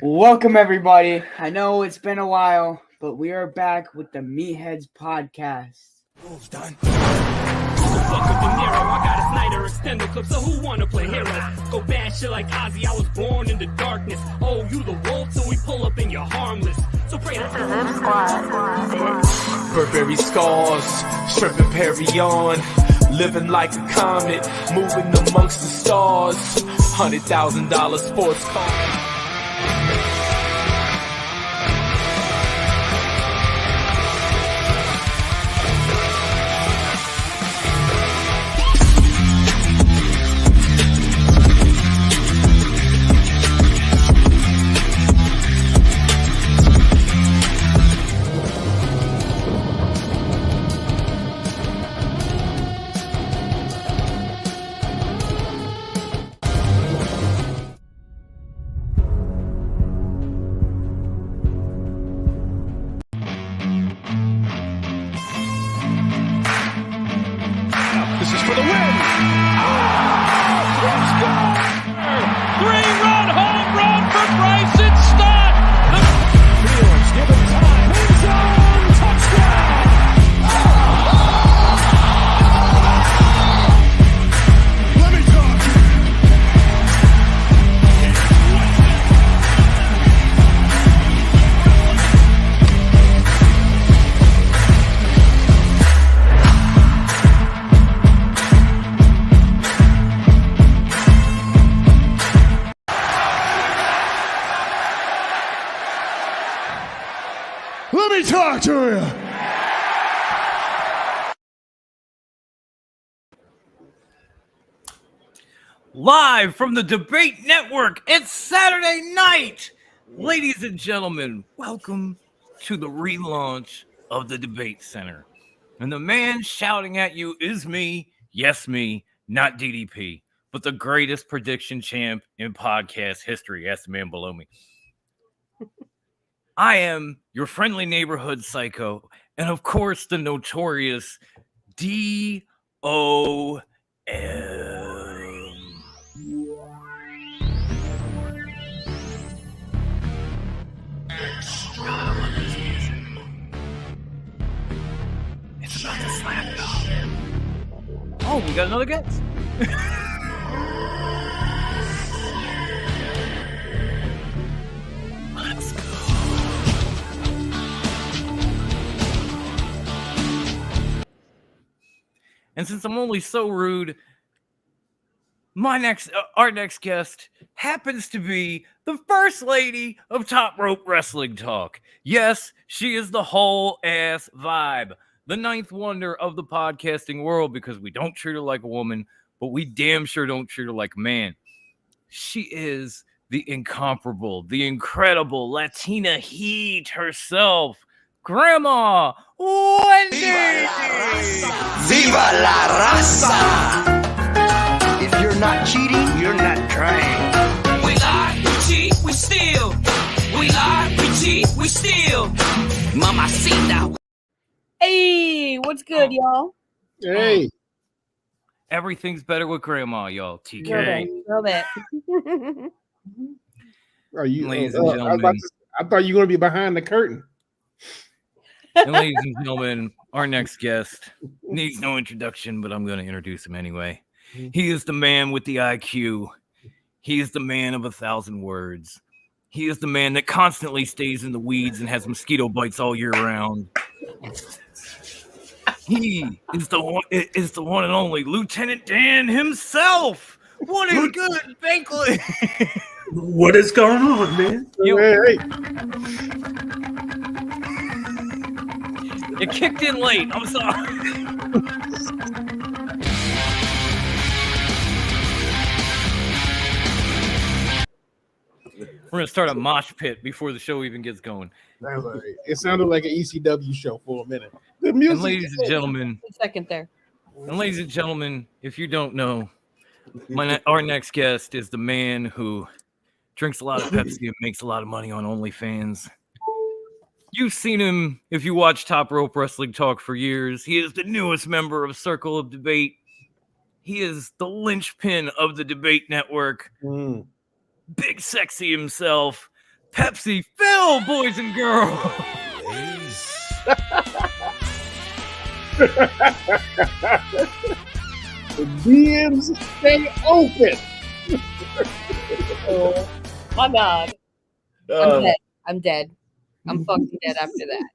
Welcome, everybody. I know it's been a while, but we are back with the Meatheads podcast. Moves done. Fuck with De Niro. I got a Snyder extender clip, so who wanna play hero? Go bad shit like Ozzy, I was born in the darkness. Oh, you the wolf, so we pull up and you're harmless. So pray to Burberry scars, stripping Perry on. Living like a comet, moving amongst the stars. $100,000 sports car. Let me talk to you. Live from the Debate Network, it's Saturday night. Ladies and gentlemen, welcome to the relaunch of the Debate Center. And the man shouting at you is me, yes me, not DDP, but the greatest prediction champ in podcast history. Ask the man below me. I am your friendly neighborhood psycho, and of course, the notorious DOM. It's about to slap, though. Oh, we got another guest. Let's go. And since I'm only so rude, our next guest happens to be the first lady of Top Rope Wrestling Talk. Yes, she is the whole ass vibe, the ninth wonder of the podcasting world, because we don't treat her like a woman, but we damn sure don't treat her like a man. She is the incomparable, the incredible Latina heat herself, Grandma Wendy! Viva la raza! If you're not cheating, you're not trying. We lie, we cheat, we steal. We lie, we cheat, we steal. Mamacita. Hey, what's good, y'all? Hey. Everything's better with Grandma, y'all. TK. Love it. Are you, ladies and gentlemen. I thought you were going to be behind the curtain. And ladies and gentlemen, our next guest needs no introduction, but I'm going to introduce him anyway. He is the man with the IQ. He is the man of 1,000 words. He is the man that constantly stays in the weeds and has mosquito bites all year round. He is the one and only Lieutenant Dan himself. What is good, Bankley? What is going on, man? Hey. You kicked in late. I'm sorry. We're going to start a mosh pit before the show even gets going. It sounded like an ECW show for a minute. The music. And ladies and gentlemen, Second there. And ladies and gentlemen, if you don't know, our next guest is the man who drinks a lot of Pepsi and makes a lot of money on OnlyFans. You've seen him if you watch Top Rope Wrestling Talk for years. He is the newest member of Circle of Debate. He is the linchpin of the Debate Network. Big Sexy himself, Pepsi Phil, boys and girls. The DMs stay open. Oh my God. I'm dead. I'm dead. I'm fucking dead after that.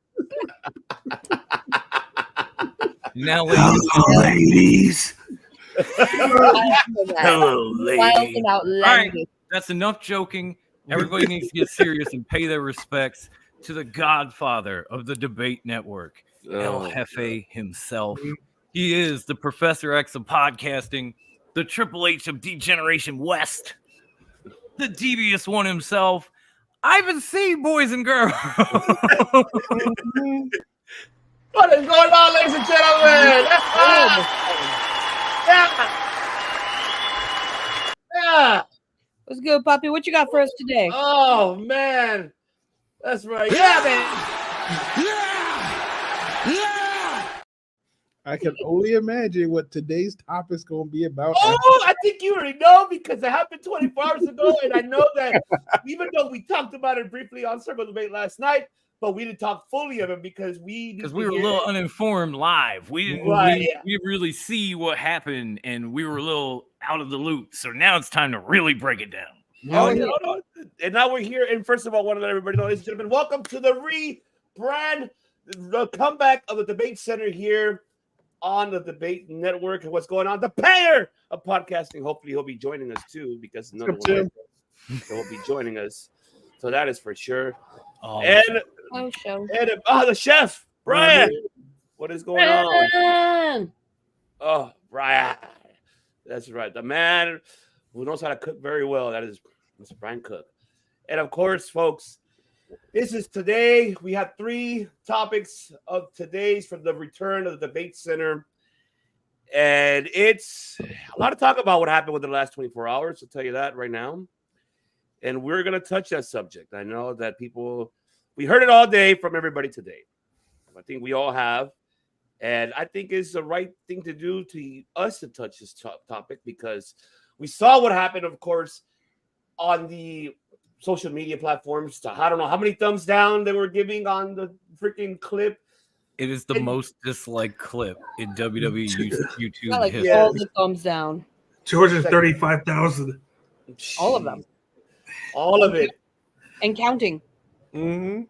Now, ladies. Hello, lady. and all right, outlandish. that's enough joking. Everybody needs to get serious and pay their respects to the godfather of the debate network, El Jefe himself. He is the Professor X of podcasting, the Triple H of Degeneration West, the devious one himself, Ivan C, boys and girls. What is going on, ladies and gentlemen? Yeah. What's good, Poppy? What you got for us today? Oh man, that's right. Yeah, man. I can only imagine what today's topic's going to be about. Oh, I think you already know because it happened 24 hours ago, and I know that even though we talked about it briefly on Circle Debate last night, but we didn't talk fully of it because we were a little uninformed live. We didn't we didn't really see what happened, and we were a little out of the loop. So now it's time to really break it down. Oh, yeah. And now we're here. And first of all, I want to let everybody know, ladies and gentlemen, welcome to the rebrand, the comeback of the Debate Center here on the Debate Network. And what's going on? The payer of podcasting. Hopefully, he'll be joining us too because none of them will be joining us. So that is for sure. The chef, Brian. What is going on? Oh, Brian. That's right. The man who knows how to cook very well. That is Mr. Brian Cook. And of course, folks, this is today. We have 3 topics of today's for the return of the Debate Center. And it's a lot of talk about what happened within the last 24 hours. I'll tell you that right now. And we're going to touch that subject. I know that we heard it all day from everybody today. I think we all have. And I think it's the right thing to do to us to touch this topic because we saw what happened, of course, on the social media platforms. I don't know how many thumbs down they were giving on the freaking clip. It is the most disliked clip in WWE YouTube Like history. all the thumbs down. 235,000. All of them. All of it. And counting. Mm-hmm.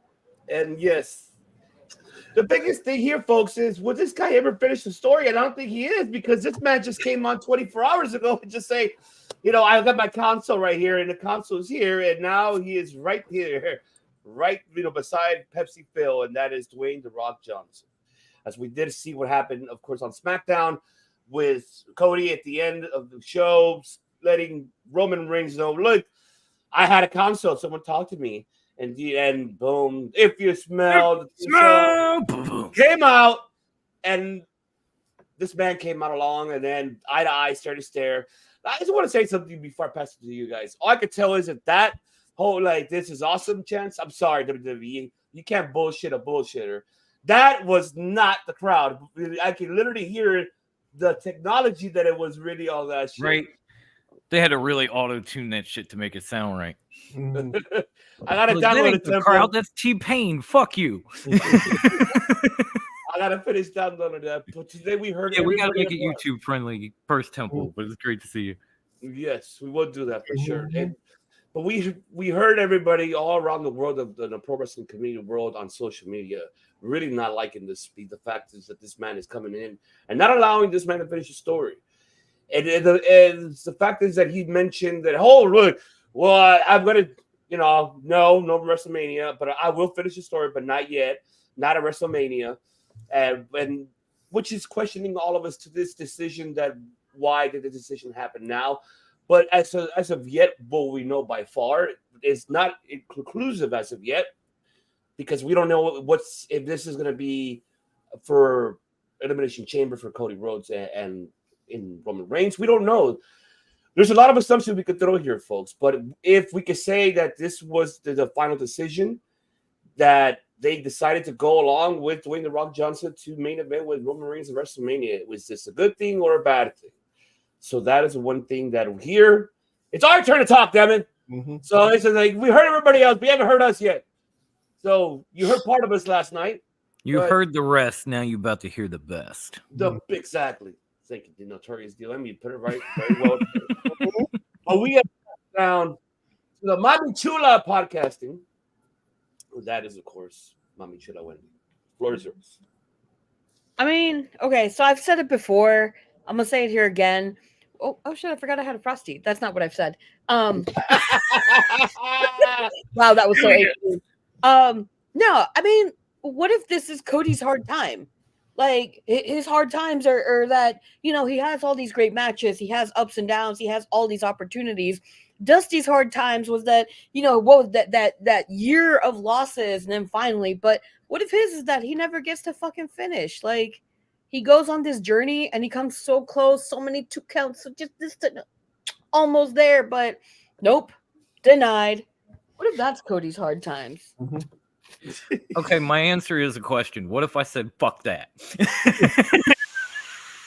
And yes. The biggest thing here, folks, is will this guy ever finish the story? And I don't think he is because this man just came on 24 hours ago and just say, I got my console right here and the console is here. And now he is right here, right, beside Pepsi Phil. And that is Dwayne "The Rock" Johnson. As we did see what happened, of course, on SmackDown with Cody at the end of the show, letting Roman Reigns know, look, I had a console. Someone talked to me. And boom, if you smell came out, and this man came out along, and then eye to eye started to stare. I just want to say something before I pass it to you guys. All I could tell is that whole this is awesome chance. I'm sorry, WWE, you can't bullshit a bullshitter. That was not the crowd. I can literally hear the technology that it was really all that shit. Right. They had to really auto-tune that shit to make it sound right. I gotta download the crowd. That's T-Pain. Fuck you. I gotta finish downloading that. But today we heard. Yeah, we gotta make it YouTube friendly first temple. But it's great to see you. Yes, we will do that for sure. But we heard everybody all around the world of the pro wrestling community world on social media really not liking this. The fact is that this man is coming in and not allowing this man to finish his story. And the fact is that he mentioned that, look, well, I'm going to, no WrestleMania, but I will finish the story, but not yet, not at WrestleMania. And which is questioning all of us to this decision that why did the decision happen now? But as of yet, what we know by far is not conclusive as of yet, because we don't know if this is going to be for Elimination Chamber for Cody Rhodes and in Roman Reigns. We don't know. There's a lot of assumptions we could throw here, folks. But if we could say that this was the final decision, that they decided to go along with Dwayne "The Rock" Johnson to main event with Roman Reigns at WrestleMania, was this a good thing or a bad thing? So that is one thing that here. It's our turn to talk, damn it. So it's like we heard everybody else, but you haven't heard us yet. So you heard part of us last night. You heard the rest. Now you're about to hear the best. Exactly. Thank you, the notorious deal. Let me put it right very well. But we have down to the Mami Chula podcasting. That is, of course, Mami Chula Wendy. Floor is yours. I mean, okay, so I've said it before. I'm gonna say it here again. Oh shit! I forgot I had a Frosty. That's not what I've said. Wow, that was so. No, I mean, what if this is Cody's hard time? Like his hard times are that he has all these great matches, he has ups and downs, he has all these opportunities. Dusty's hard times was that what was that year of losses, and then finally. But what if his is that he never gets to fucking finish? Like he goes on this journey and he comes so close, so many 2 counts, so just this almost there, but nope, denied. What if that's Cody's hard times? Okay, my answer is a question. What if I said fuck that?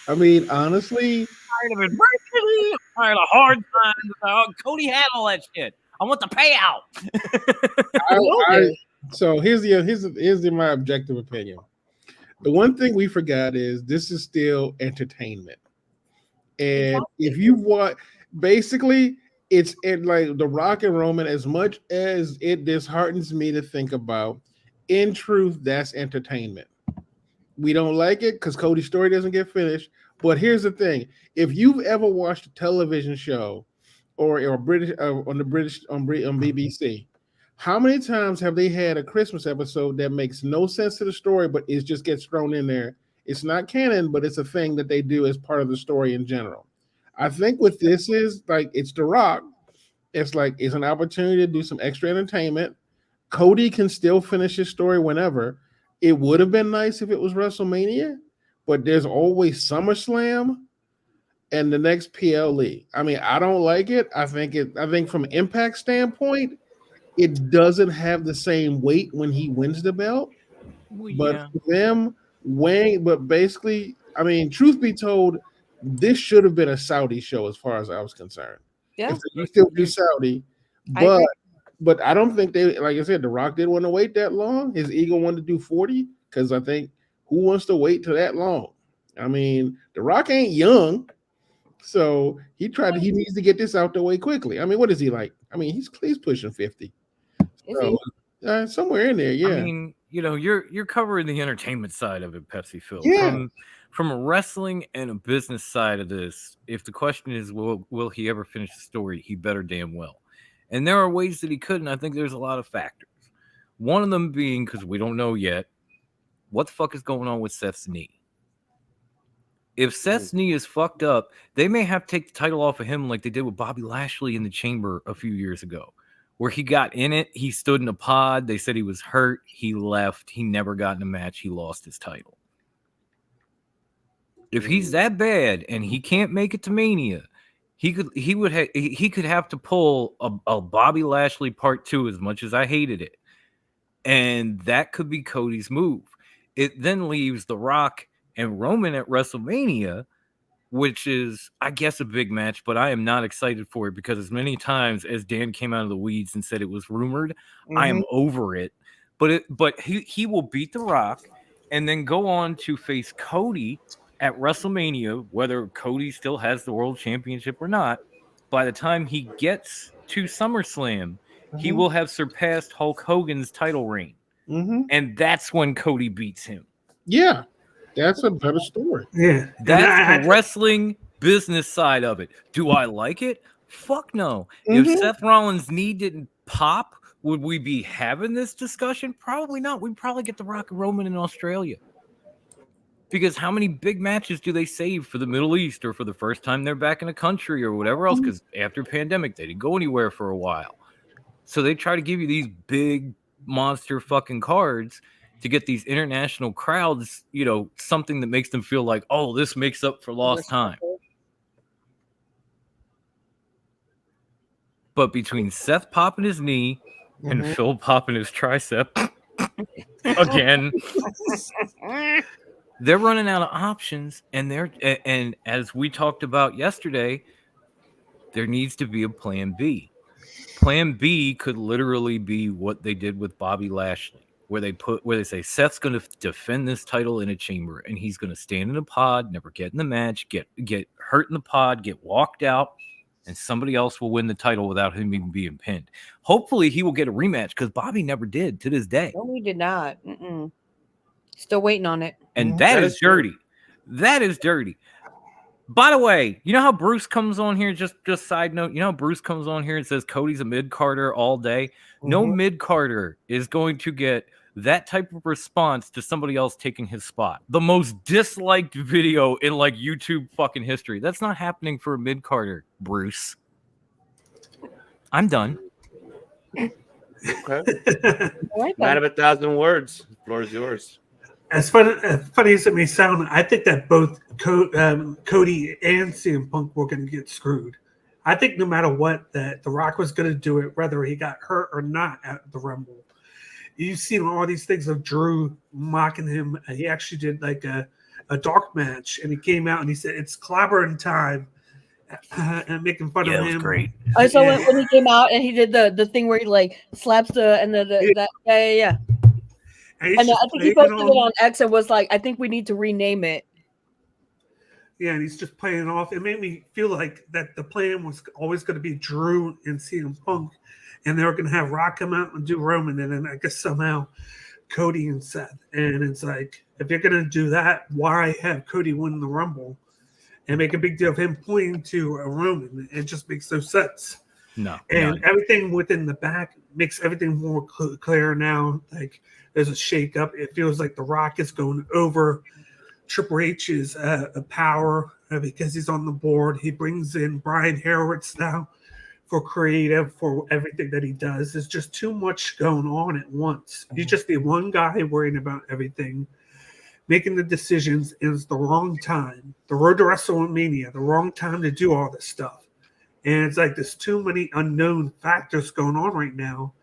I mean, honestly, Tired of adversity, tired of hard times. Cody had all that shit. I want the payout. So here's my objective opinion. The one thing we forgot is this is still entertainment, and if you want, basically, it's like The Rock and Roman. As much as it disheartens me to think about, in truth, that's entertainment. We don't like it because Cody's story doesn't get finished. But here's the thing: if you've ever watched a television show or British on BBC, how many times have they had a Christmas episode that makes no sense to the story, but it just gets thrown in there? It's not canon, but it's a thing that they do as part of the story in general. I think what this is, like, it's The Rock. It's like it's an opportunity to do some extra entertainment. Cody can still finish his story whenever. It would have been nice if it was WrestleMania, but there's always SummerSlam and the next PLE. I mean, I don't like it. I think from an Impact standpoint, it doesn't have the same weight when he wins the belt. But for them weighing, but basically, I mean, truth be told, this should have been a Saudi show as far as I was concerned. Yeah, if they still do Saudi, but I don't think they, like I said, The Rock didn't want to wait that long. His ego wanted to do 40 because I think who wants to wait till that long? I mean, The Rock ain't young, so he needs to get this out the way quickly. I mean, what is he like? I mean, he's pushing 50. So, somewhere in there, yeah. I mean, you're covering the entertainment side of it, Pepsi Phil. Yeah. From a wrestling and a business side of this, if the question is, will he ever finish the story? He better damn well. And there are ways that he could, and I think there's a lot of factors. One of them being, because we don't know yet, what the fuck is going on with Seth's knee? If Seth's knee is fucked up, they may have to take the title off of him like they did with Bobby Lashley in the Chamber a few years ago, where he got in it, he stood in a pod, they said he was hurt, he left, he never got in a match, he lost his title. If he's that bad and he can't make it to Mania, he could have to pull a Bobby Lashley part 2, as much as I hated it. And that could be Cody's move. It then leaves The Rock and Roman at WrestleMania, which is, I guess, a big match, but I am not excited for it because as many times as Dan came out of the weeds and said it was rumored, I am over it. But he will beat The Rock and then go on to face Cody at WrestleMania, whether Cody still has the world championship or not. By the time he gets to SummerSlam, he will have surpassed Hulk Hogan's title reign. And that's when Cody beats him. Yeah, that's a better story. Yeah. That's the wrestling business side of it. Do I like it? Fuck no. If Seth Rollins' knee didn't pop, would we be having this discussion? Probably not. We'd probably get The Rock and Roman in Australia. Because how many big matches do they save for the Middle East or for the first time they're back in a country or whatever else? Because after pandemic, they didn't go anywhere for a while. So they try to give you these big monster fucking cards to get these international crowds, something that makes them feel like, oh, this makes up for lost time. But between Seth popping his knee and Phil popping his tricep again, they're running out of options, and as we talked about yesterday, there needs to be a plan B. Plan B could literally be what they did with Bobby Lashley, where they say Seth's going to defend this title in a chamber, and he's going to stand in a pod, never get in the match, get hurt in the pod, get walked out, and somebody else will win the title without him even being pinned. Hopefully, he will get a rematch because Bobby never did to this day. No, he did not. Mm-mm. Still waiting on it. And that is dirty. That is dirty. By the way, you know how Bruce comes on here? Just side note, you know how Bruce comes on here and says Cody's a mid-carder all day? No mid-carder is going to get that type of response to somebody else taking his spot. The most disliked video in like YouTube fucking history. That's not happening for a mid-carder, Bruce. I'm done. Okay. Man of 1,000 words. The floor is yours. As funny as it may sound, I think that both Cody and CM Punk were going to get screwed. I think no matter what, that The Rock was going to do it, whether he got hurt or not at the Rumble. You've seen all these things of Drew mocking him. He actually did like a dark match, and he came out and he said, "It's clobbering time," and making fun of him. It was great. I saw when he came out and he did the thing where he like slaps yeah. And I think he posted it on X and was like, "I think we need to rename it." Yeah, and he's just playing off. It made me feel like that the plan was always going to be Drew and CM Punk, and they were going to have Rock come out and do Roman, and then I guess somehow Cody and Seth. And it's like, if you're going to do that, why have Cody win the Rumble and make a big deal of him pointing to a Roman? It just makes no sense. No. And everything within the back makes everything more clear now. Like, there's a shake-up. It feels like The Rock is going over Triple H's power because he's on the board. He brings in Brian Horowitz now for creative, for everything that he does. There's just too much going on at once. You just need one guy worrying about everything, making the decisions. Is the wrong time. The road to WrestleMania, the wrong time to do all this stuff. And it's like there's too many unknown factors going on right now.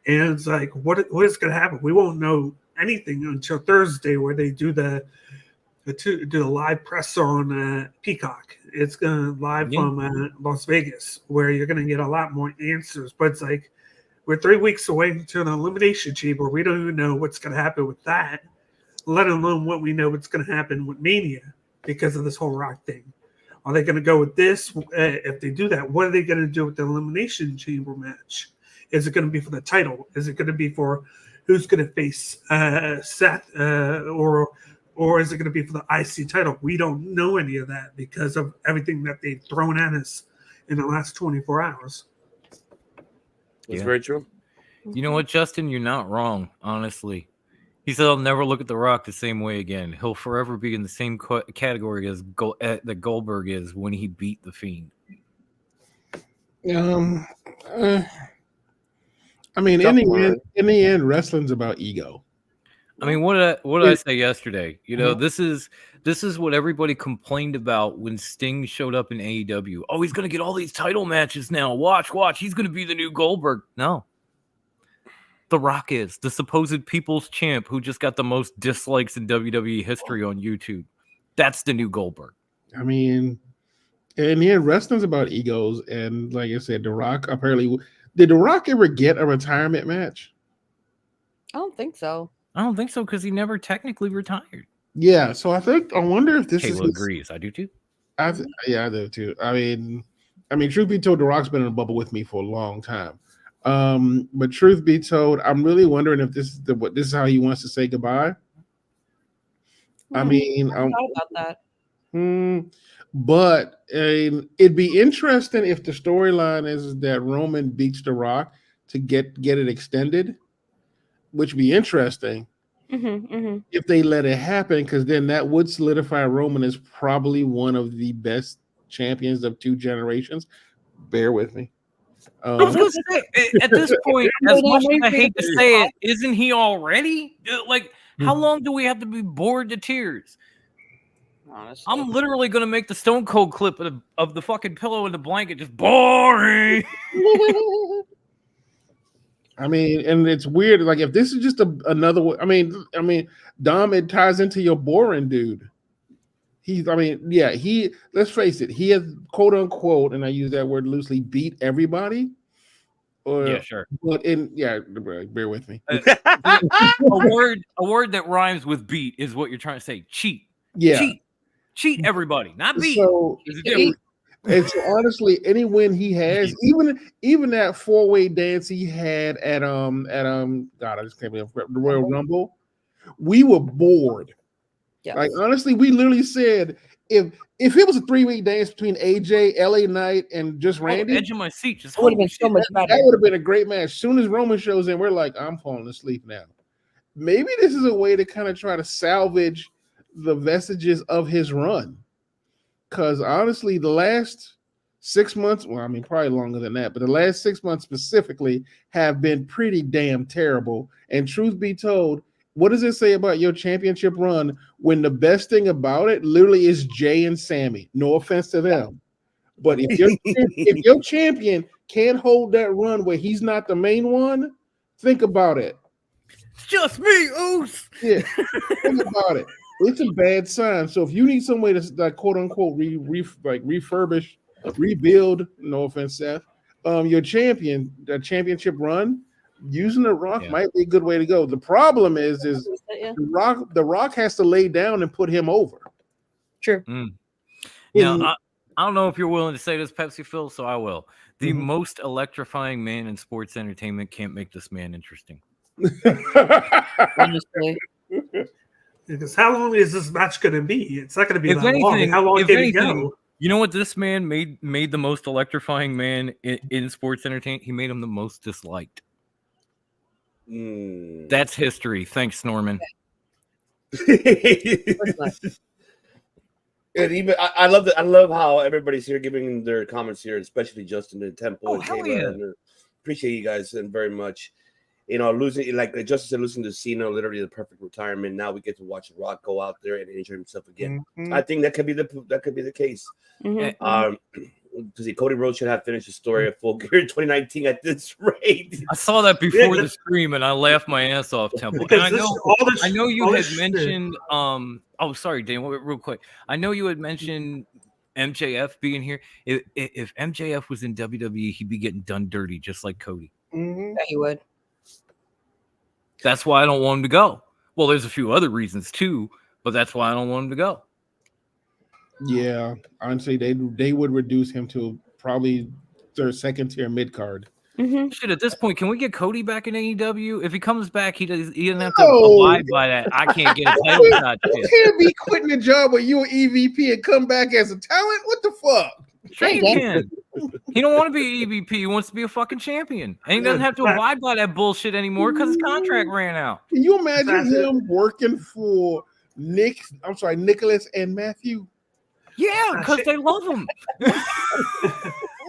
And it's like, what is going to happen? We won't know anything until Thursday, where they do the live press on Peacock. It's going to live from Las Vegas, where you're going to get a lot more answers. But it's like we're 3 weeks away to an Elimination Chamber. We don't even know what's going to happen with that, let alone what we know what's going to happen with Mania because of this whole Rock thing. Are they going to go with this? If they do that, what are they going to do with the Elimination Chamber match? Is it going to be for the title? Is it going to be for who's going to face Seth? Or is it going to be for the IC title? We don't know any of that because of everything that they've thrown at us in the last 24 hours. That's very true. You know what, Justin? You're not wrong, honestly. He said, "I'll never look at The Rock the same way again. He'll forever be in the same category as that Goldberg is when he beat The Fiend." I mean, in the end, wrestling's about ego. I mean, what did I say yesterday? You know, this is what everybody complained about when Sting showed up in AEW. Oh, he's going to get all these title matches now. Watch. He's going to be the new Goldberg. No. The Rock is the supposed people's champ who just got the most dislikes in WWE history on YouTube. That's the new Goldberg. I mean, in the end, wrestling's about egos. And like I said, The Rock apparently... Did The Rock ever get a retirement match? I don't think so. I don't think so because he never technically retired. Yeah, so I wonder if this is... Halo agrees. I do too. I do too. I mean, truth be told, The Rock's been in a bubble with me for a long time. But truth be told, I'm really wondering if this is how he wants to say goodbye. I mean, I thought about that. But it'd be interesting if the storyline is that Roman beats The Rock to get it extended, which would be interesting if they let it happen, because then that would solidify Roman as probably one of the best champions of 2 generations. Bear with me. I was going to say, at this point, as much as I hate to say it, isn't he already? Like, how long do we have to be bored to tears? Honestly. I'm literally going to make the Stone Cold clip of the fucking pillow and the blanket just boring. I mean, and it's weird. Like, if this is just another way, I mean, Dom, it ties into your boring dude. Let's face it, he has, quote unquote, and I use that word loosely, beat everybody. Or, Yeah, sure. But bear with me. A word that rhymes with beat is what you're trying to say. Cheat. Yeah. Cheat everybody, not beat. So, There's a difference. and so honestly, any win he has, even that 4-way dance he had at God, I just can't believe the Royal Rumble, we were bored. Yes. Like honestly, we literally said if it was a 3-way dance between AJ, LA Knight, and just Randy, Edge of my seat. Just It would have been so much better. that would have been a great match. As soon as Roman shows in, we're like, I'm falling asleep now. Maybe this is a way to kind of try to salvage the vestiges of his run. Because honestly, the last 6 months, well, I mean, probably longer than that, but the last 6 months specifically have been pretty damn terrible. And truth be told, what does it say about your championship run when the best thing about it literally is Jay and Sammy? No offense to them. But if your champion can't hold that run where he's not the main one, think about it. It's just me, Oos. Yeah, think about it. It's a bad sign. So if you need some way to like quote unquote refurbish, rebuild, no offense, Seth, your the championship run, using the Rock might be a good way to go. The problem is the Rock has to lay down and put him over. True. Now, I don't know if you're willing to say this, Pepsi Phil, so I will. The most electrifying man in sports entertainment can't make this man interesting. Honestly. Because how long is this match going to be? It's not going to be that long. How long can it go? You know what this man made the most electrifying man in sports entertainment? He made him the most disliked. That's history. Thanks, Norman. And even I love that. I love how everybody's here giving their comments here, especially Justin and Temple and Kayla. And appreciate you guys and very much. You know, losing like Justin said, losing to Cena, literally the perfect retirement. Now we get to watch Rock go out there and enjoy himself again. I think that could be the case. Because Cody Rhodes should have finished the story of Full Gear 2019 at this rate. I saw that before the stream and I laughed my ass off, Temple. And I know you had mentioned. Oh, sorry, Dan. Real quick, I know you had mentioned MJF being here. If MJF was in WWE, he'd be getting done dirty just like Cody. Yeah, he would. That's why I don't want him to go. Well, there's a few other reasons too, but that's why I don't want him to go. Yeah, honestly, they would reduce him to probably their second tier mid card. Shit, at this point, can we get Cody back in AEW? If he comes back, he doesn't have to abide by that. I can't get a title shot. You can't be quitting your job when you're EVP and come back as a talent. What the fuck? Sure he can. He don't want to be an EVP. He wants to be a fucking champion. And he doesn't have to abide by that bullshit anymore because his contract ran out. Can you imagine him working for Nicholas and Matthew? Yeah, because they love him.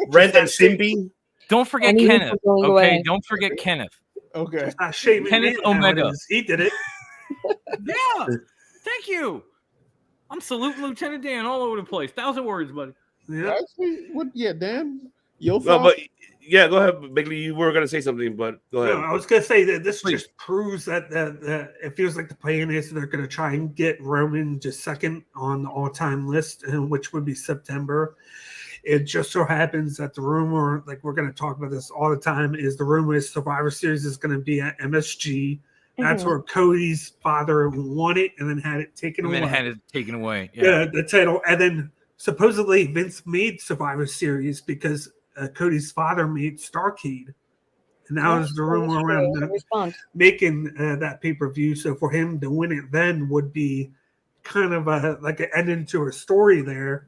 Red and Simpy. Don't forget Kenneth. Okay, don't forget Kenneth. Okay. Kenneth Omega. He did it. Yeah. Thank you. I'm saluting Lieutenant Dan all over the place. 1,000 words, buddy. Yeah. Dan? Your No, but yeah, go ahead, Bigley. You were gonna say something, but go ahead. No, I was gonna say that this just proves that it feels like the plan is they're gonna try and get Roman just second on the all-time list, which would be September. It just so happens that the rumor, like we're gonna talk about this all the time, is the rumor is Survivor Series is gonna be at MSG. That's where Cody's father won it and then had it taken away. Yeah, the title, and then supposedly Vince made Survivor Series because Cody's father made Starrcade, and that was the rumor around making that pay-per-view. So for him to win it then would be kind of like an ending to a story there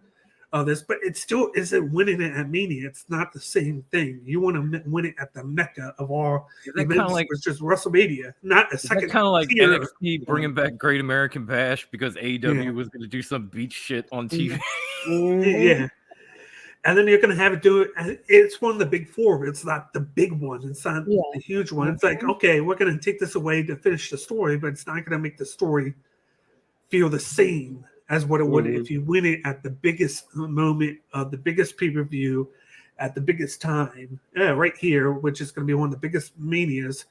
of this, but it still isn't winning it at Mania. It's not the same thing. You want to win it at the Mecca of all events, which is WrestleMania, not a second. Kind of like NXT bringing back Great American Bash because AEW was going to do some beach shit on TV. Yeah. And then you're going to have it do it. It's one of the big four, but it's not the big one. It's not the huge one. It's like, okay, we're going to take this away to finish the story, but it's not going to make the story feel the same as what it would if you win it at the biggest moment of the biggest pay-per-view at the biggest time, right here, which is going to be one of the biggest manias.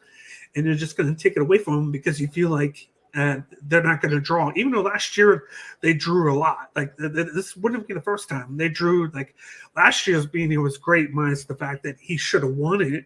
And you're just going to take it away from them because you feel like they're not going to draw. Even though last year they drew a lot. Like this wouldn't be the first time. They drew, like last year's Mania was great, minus the fact that he should have won it.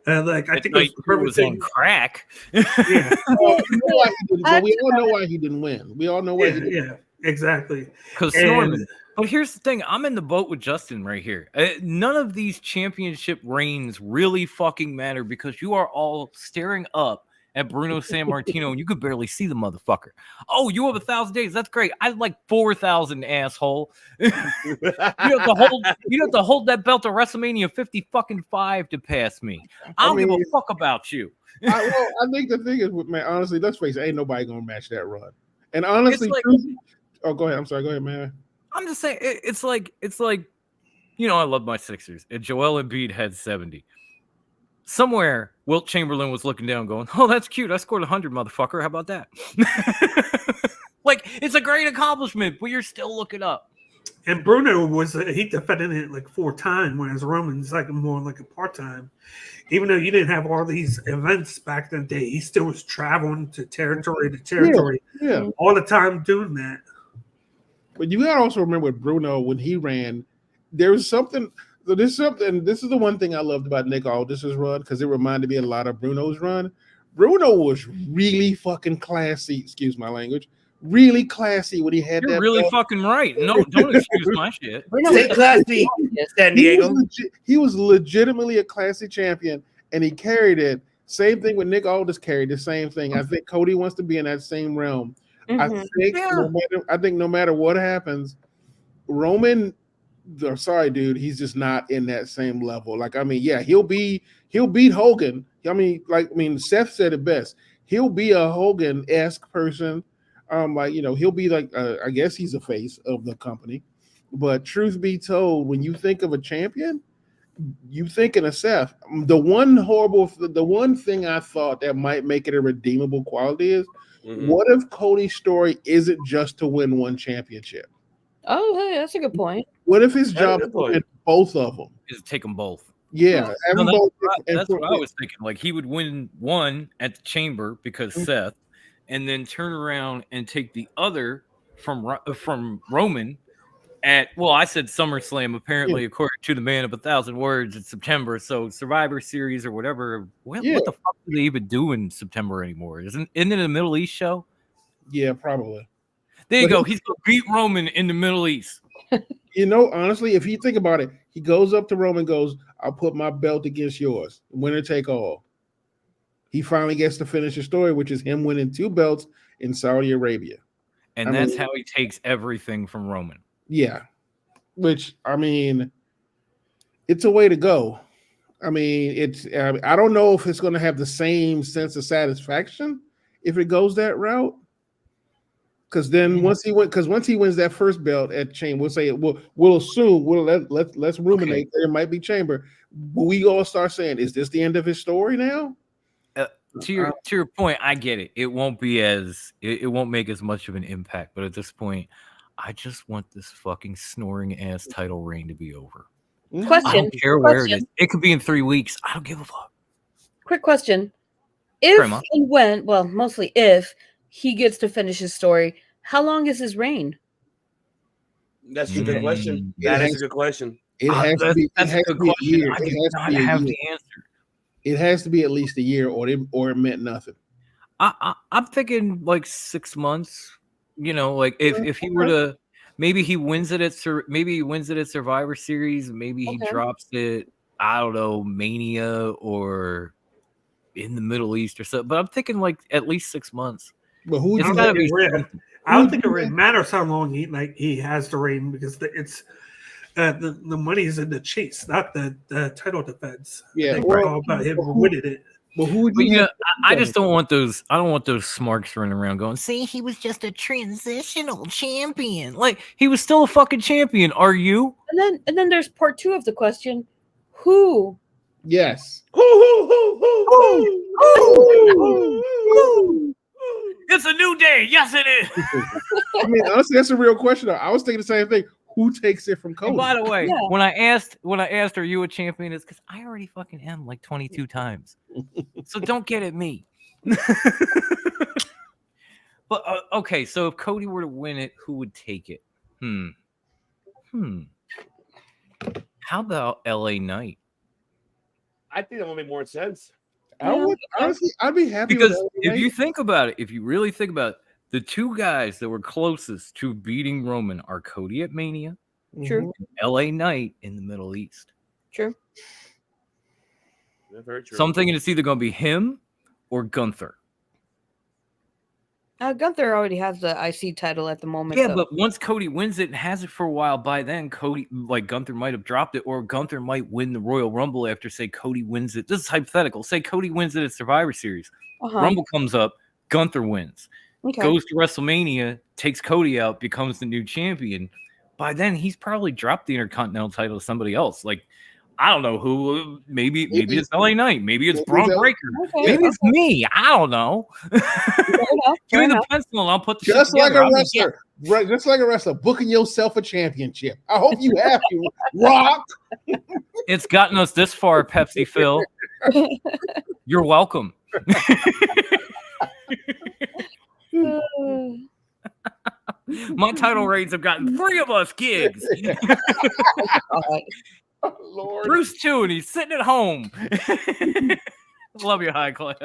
Like I That think it was night the Drew perfect was on thing. crack. Yeah, Well, you know why he didn't, but we all know why he didn't win. We all know why he didn't. yeah, exactly. Because And Norman. But here's the thing: I'm in the boat with Justin right here. None of these championship reigns really fucking matter because you are all staring up at Bruno Sammartino and you could barely see the motherfucker. Oh, you have 1,000 days. That's great. I have like 4,000, asshole. You have to hold that belt to WrestleMania 50 fucking 5 to pass me. I don't give a fuck about you. I think the thing is, man, honestly, let's face it, ain't nobody gonna match that run. And honestly, oh, go ahead. I'm sorry. Go ahead, man. I'm just saying, it's like, you know, I love my Sixers, and Joel Embiid had 70. Somewhere, Wilt Chamberlain was looking down, going, "Oh, that's cute. I scored 100, motherfucker. How about that?" Like, it's a great accomplishment, but you're still looking up. And Bruno he defended it like 4 times, whereas Roman's like more like a part-time. Even though you didn't have all these events back in the day, he still was traveling to territory Yeah. all the time doing that. But you gotta also remember with Bruno when he ran, there was something. So this is the one thing I loved about Nick Aldis's run because it reminded me a lot of Bruno's run. Bruno was really fucking classy. Excuse my language. Really classy when he had You're that. really belt. fucking right. No, don't excuse my shit. Stay classy, San Diego. He was legitimately a classy champion, and he carried it. Same thing with Nick Aldis carried the same thing. I think Cody wants to be in that same realm. I think no matter what happens, Roman. Sorry, dude, he's just not in that same level. Like, I mean, yeah, he'll beat Hogan. Seth said it best. He'll be a Hogan-esque person. He'll be like, I guess he's a face of the company. But truth be told, when you think of a champion, you thinking of Seth. The one thing I thought that might make it a redeemable quality is, what if Cody's story isn't just to win one championship? Oh, hey, that's a good point. What if his job is to win both of them? Is take them both. Yeah, that's what I was thinking. Like, he would win one at the Chamber because Seth, and then turn around and take the other from Roman at, well, I said SummerSlam. Apparently, according to the man of 1,000 words, it's September. So Survivor Series or whatever. What the fuck do they even do in September anymore? Isn't it a Middle East show? Yeah, probably. There you go. He's gonna beat Roman in the Middle East. You know, honestly, if you think about it, he goes up to Roman, goes, "I'll put my belt against yours, winner take all." He finally gets to finish the story, which is him winning 2 belts in Saudi Arabia, and that's how he takes everything from Roman. Yeah, which it's a way to go. I mean, I don't know if it's going to have the same sense of satisfaction if it goes that route. Because then once he wins that first belt at Chamber, we'll assume let's ruminate that it might be Chamber. We all start saying, is this the end of his story now? To your point, I get it. It won't be it won't make as much of an impact. But at this point, I just want this fucking snoring ass title reign to be over. Question. I don't care where it is. It could be in 3 weeks. I don't give a fuck. Quick question. If and when, well, mostly if he gets to finish his story, how long is his reign? That's a good question. That is a good question. It has to be a year. I do not have the answer. It has to be at least a year, or it meant nothing. I'm thinking like 6 months. You know, like if he were to, maybe he wins it at Survivor Series. Maybe he drops it. I don't know, Mania or in the Middle East or something. But I'm thinking like at least 6 months. But who? I don't think it matters how long he has the reign because it's the money is in the chase, not the title defense. Yeah, it's all about him winning it. But who would you? I just don't want those. I don't want those smarks running around going, "See, he was just a transitional champion. Like, he was still a fucking champion. Are you?" And then there's part 2 of the question: who? Yes. Who? It's a new day. Yes, it is. I mean, honestly, that's a real question. I was thinking the same thing. Who takes it from Cody? And by the way, when I asked, "Are you a champion?" It's because I already fucking am like 22 times. So don't get at me. But okay, so if Cody were to win it, who would take it? How about LA Knight? I think that would make more sense. I would honestly, I'd be happy Because with if you think about it, if you really think about it, the two guys that were closest to beating Roman are Cody at Mania, True. and LA Knight in the Middle East. True. Yeah, very true. So I'm thinking it's either going to be him or Gunther. Gunther already has the IC title at the moment. Yeah, though. but once Cody wins it and has it for a while, by then Gunther might have dropped it, or Gunther might win the Royal Rumble after, say, Cody wins it. This is hypothetical. Say Cody wins it at Survivor Series. Rumble comes up, Gunther wins. Okay. Goes to WrestleMania, takes Cody out, becomes the new champion. By then, he's probably dropped the Intercontinental title to somebody else. Like, I don't know who. Maybe it's LA Knight. Maybe it's Braun Breaker. Okay. Maybe it's me. I don't know. Give me the pencil and I'll put the just shit like together. a wrestler, right? Just like a wrestler, booking yourself a championship. I hope you have to, Rock. It's gotten us this far, Pepsi Phil. You're welcome. My title reigns have gotten 3 of us gigs. Lord. Bruce too, and he's sitting at home. Love you, high class.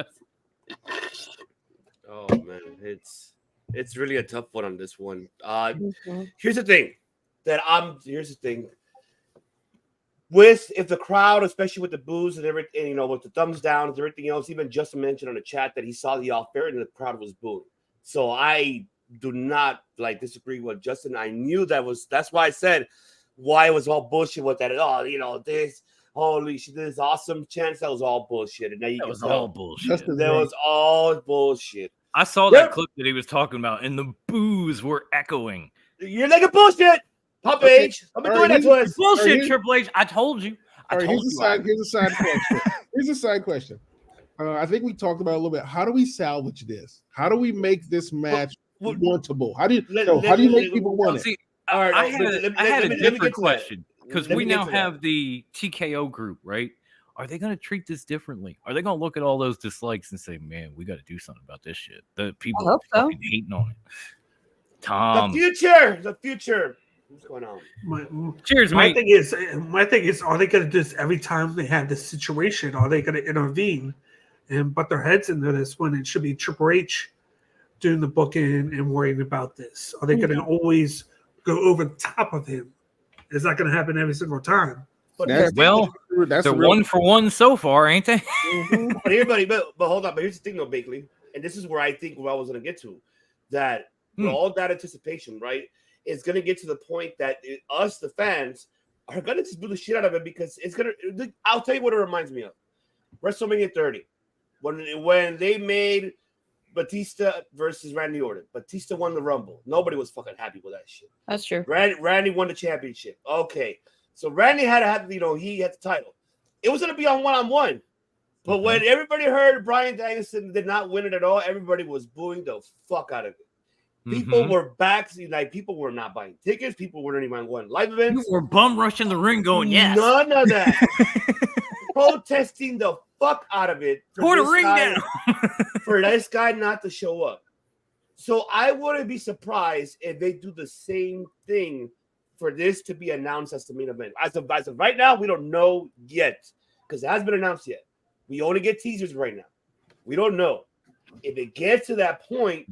Oh man, it's really a tough one on this one. Here's the thing with if the crowd, especially with the boos and everything, with the thumbs down and everything else, even Justin mentioned on the chat that he saw the off air and the crowd was booing. So I do not disagree with Justin. I knew that's why I said why it was all bullshit with that. This holy shit, this awesome chance, that was all bullshit. And now you was all bullshit. That was all bullshit. I saw that clip that he was talking about, and the boos were echoing. You're like a bullshit. Pop H. I've been doing that to us. Bullshit, Triple H. I told you. Here's a side question. Here's a side question. I think we talked about it a little bit. How do we salvage this? How do we make this match wantable? How do you make people want it? All right, I had a different question because we now have the TKO group, right? Are they going to treat this differently? Are they going to look at all those dislikes and say, "Man, we got to do something about this shit"? The people are fucking hating on it. Tom, the future. What's going on? Cheers, my mate. thing is, are they going to do this every time they have this situation? Are they going to intervene and butt their heads into this when it should be Triple H doing the booking and worrying about this? Are they going to always go over the top of him? Is that going to happen every single time? But they're 1-for-1 so far, ain't they? But hold on. But here's the thing, though, Bakley, and this is where I think where I was going to get to, that with all that anticipation, right, it's going to get to the point that us, the fans, are going to just do the shit out of it because it's going to. I'll tell you what it reminds me of: WrestleMania 30, when they made Batista versus Randy Orton. Batista won the Rumble. Nobody was fucking happy with that shit. That's true. Randy won the championship. Okay. So Randy had he had the title. It was going to be on one-on-one. But when everybody heard Bryan Danielson did not win it at all, everybody was booing the fuck out of it. People were back. People were not buying tickets. People weren't even going live events. You were bum rushing the ring going, yes. None of that. Protesting the fuck out of it. Pour the ring down. For this guy not to show up. So I wouldn't be surprised if they do the same thing for this to be announced as the main event. As of right now, we don't know yet because it hasn't been announced yet. We only get teasers right now. We don't know. If it gets to that point,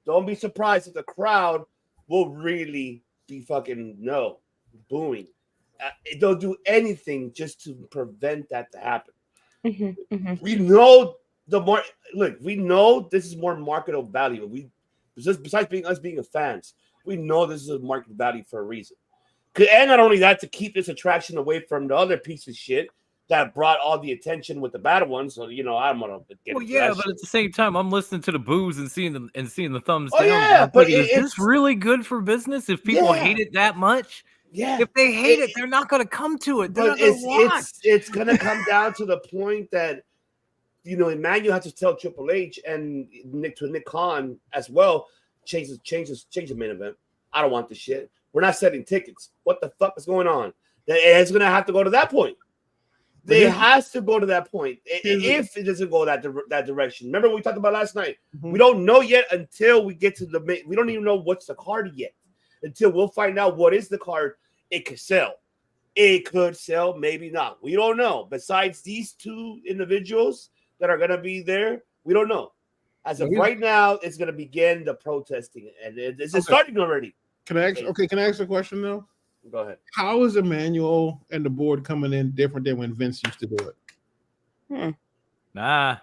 don't be surprised if the crowd will really be fucking booing. They'll do anything just to prevent that to happen. We know we know this is more marketable value. Besides being fans, we know this is a market value for a reason. And not only that, to keep this attraction away from the other piece of shit that brought all the attention with the bad ones. So I don't want to get. Well, yeah, but at the same time, I'm listening to the boos and seeing the thumbs down. Yeah, but is this really good for business? If people hate it that much, if they hate it, they're not going to come to it. They're not going to watch. It's going to come down to the point that Emmanuel has to tell Triple H and Nick Khan as well. Change the main event. I don't want this shit. We're not selling tickets. What the fuck is going on? It's going to have to go to that point. It has to go to that point. If it doesn't go that direction. Remember what we talked about last night? We don't know yet until we get to the main. We don't even know what's the card yet until we'll find out what is the card it could sell. It could sell, maybe not. We don't know. Besides these two individuals that are going to be there, we don't know. As of right now, it's going to begin the protesting, and it's starting already. Can I ask a question though? Go ahead. How is Emmanuel and the board coming in different than when Vince used to do it? Nah,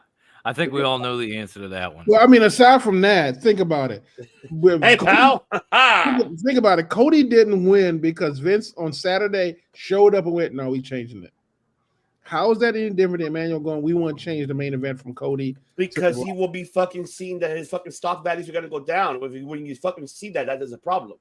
I think we all know the answer to that one. Well, I mean, aside from that, think about it. Hey, pal. Think about it. Cody didn't win because Vince on Saturday showed up and went, "No, we changing it." How is that any different than Emmanuel going, "We want to change the main event from Cody"? Because he will be fucking seeing that his fucking stock values are going to go down. When you fucking see that is a problem.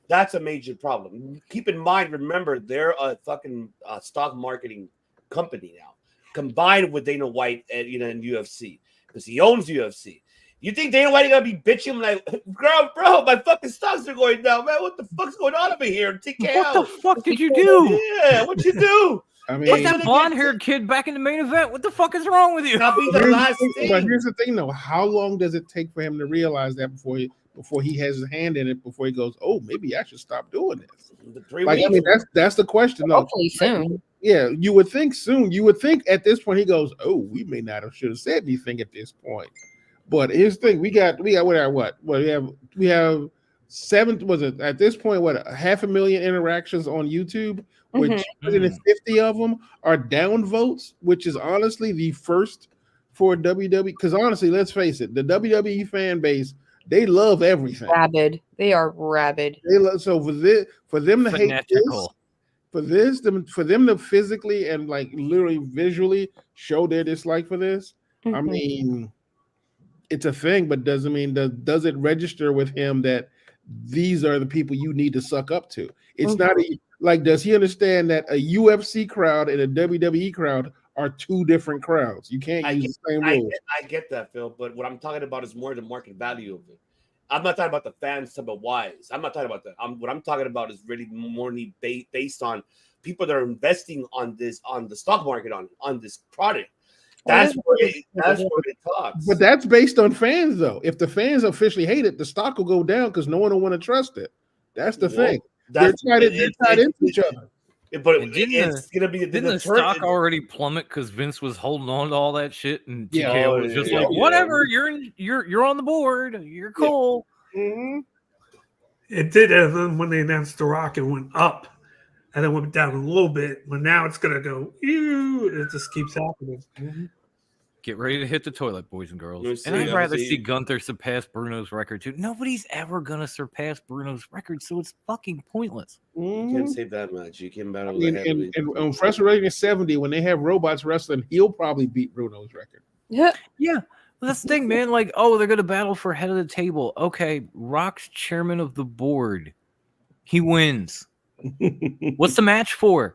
That's a major problem. Keep in mind, remember, they're a fucking stock marketing company now, combined with Dana White and in UFC, because he owns UFC. You think Dana White gonna be bitching like, bro, my fucking stocks are going down, man? What the fuck's going on over here? TKO. What the fuck did you do? Yeah, what you do? I mean, put that blonde-haired kid back in the main event. What the fuck is wrong with you? That'll be the last thing. But here's the thing, though. How long does it take for him to realize that before he has his hand in it, before he goes, "Oh, maybe I should stop doing this"? Like, I mean, that's the question. Though. Hopefully soon. Yeah, you would think soon. You would think at this point he goes, "Oh, we may not have should have said anything at this point." But here's the thing: we got what? Well, we have seven. Was it at this point? What 500,000 interactions on YouTube, which 250 of them are down votes, which is honestly the first for WWE. Because honestly, let's face it, the WWE fan base, they love everything. Rabid. They are rabid. They love, so for them to hate this, for them to physically and like literally visually show their dislike for this. I mean, it's a thing, but doesn't mean does it register with him that these are the people you need to suck up to? It's not like, does he understand that a UFC crowd and a WWE crowd are two different crowds? You can't use the same rules. I get that, Phil, but what I'm talking about is more the market value of it. I'm not talking about the fans type of wise. I'm not talking about that. What I'm talking about is really more based on people that are investing on the stock market on this product. That's where it talks. But that's based on fans, though. If the fans officially hate it, the stock will go down because no one will want to trust it. That's the thing. They're tied into each other. But it's gonna be didn't the stock already plummet because Vince was holding on to all that shit and TKO was just like, whatever, you're on the board, you're cool. It did when they announced The Rock, it went up and then went down a little bit. But now it's gonna go. It just keeps happening. Get ready to hit the toilet, boys and girls. And I'd rather see Gunther surpass Bruno's record too. Nobody's ever gonna surpass Bruno's record, so it's fucking pointless. You can't say that much. You can battle. And WrestleMania 70, when they have robots wrestling, he'll probably beat Bruno's record. Yeah. Well, that's the thing, man. Like, oh, they're gonna battle for head of the table. Okay, Rock's chairman of the board. He wins. What's the match for?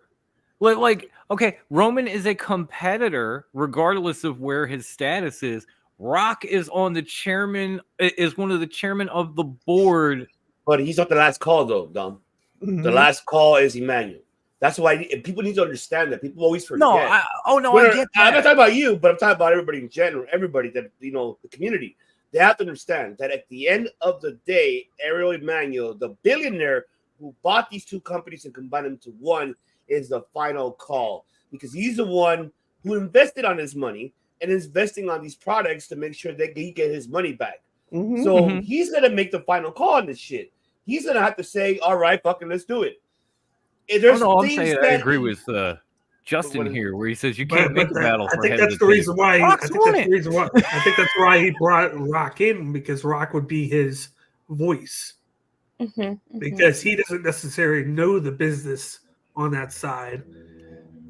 Like, okay, Roman is a competitor regardless of where his status is. Rock is on the chairman, is one of the chairman of the board. But he's not the last call, though, Dom. The last call is Emmanuel. That's why people need to understand that. People always forget. I get that. I'm not talking about you, but I'm talking about everybody in general. Everybody that, the community. They have to understand that at the end of the day, Ariel Emmanuel, the billionaire who bought these two companies and combined them to one, is the final call, because he's the one who invested on his money and is investing on these products to make sure that he get his money back. So he's gonna make the final call on this shit. He's gonna have to say, "All right, fucking, let's do it." I agree with Justin here, where he says you can't make a battle. I think that's the reason why. I think that's why he brought Rock in, because Rock would be his voice, because he doesn't necessarily know the business on that side,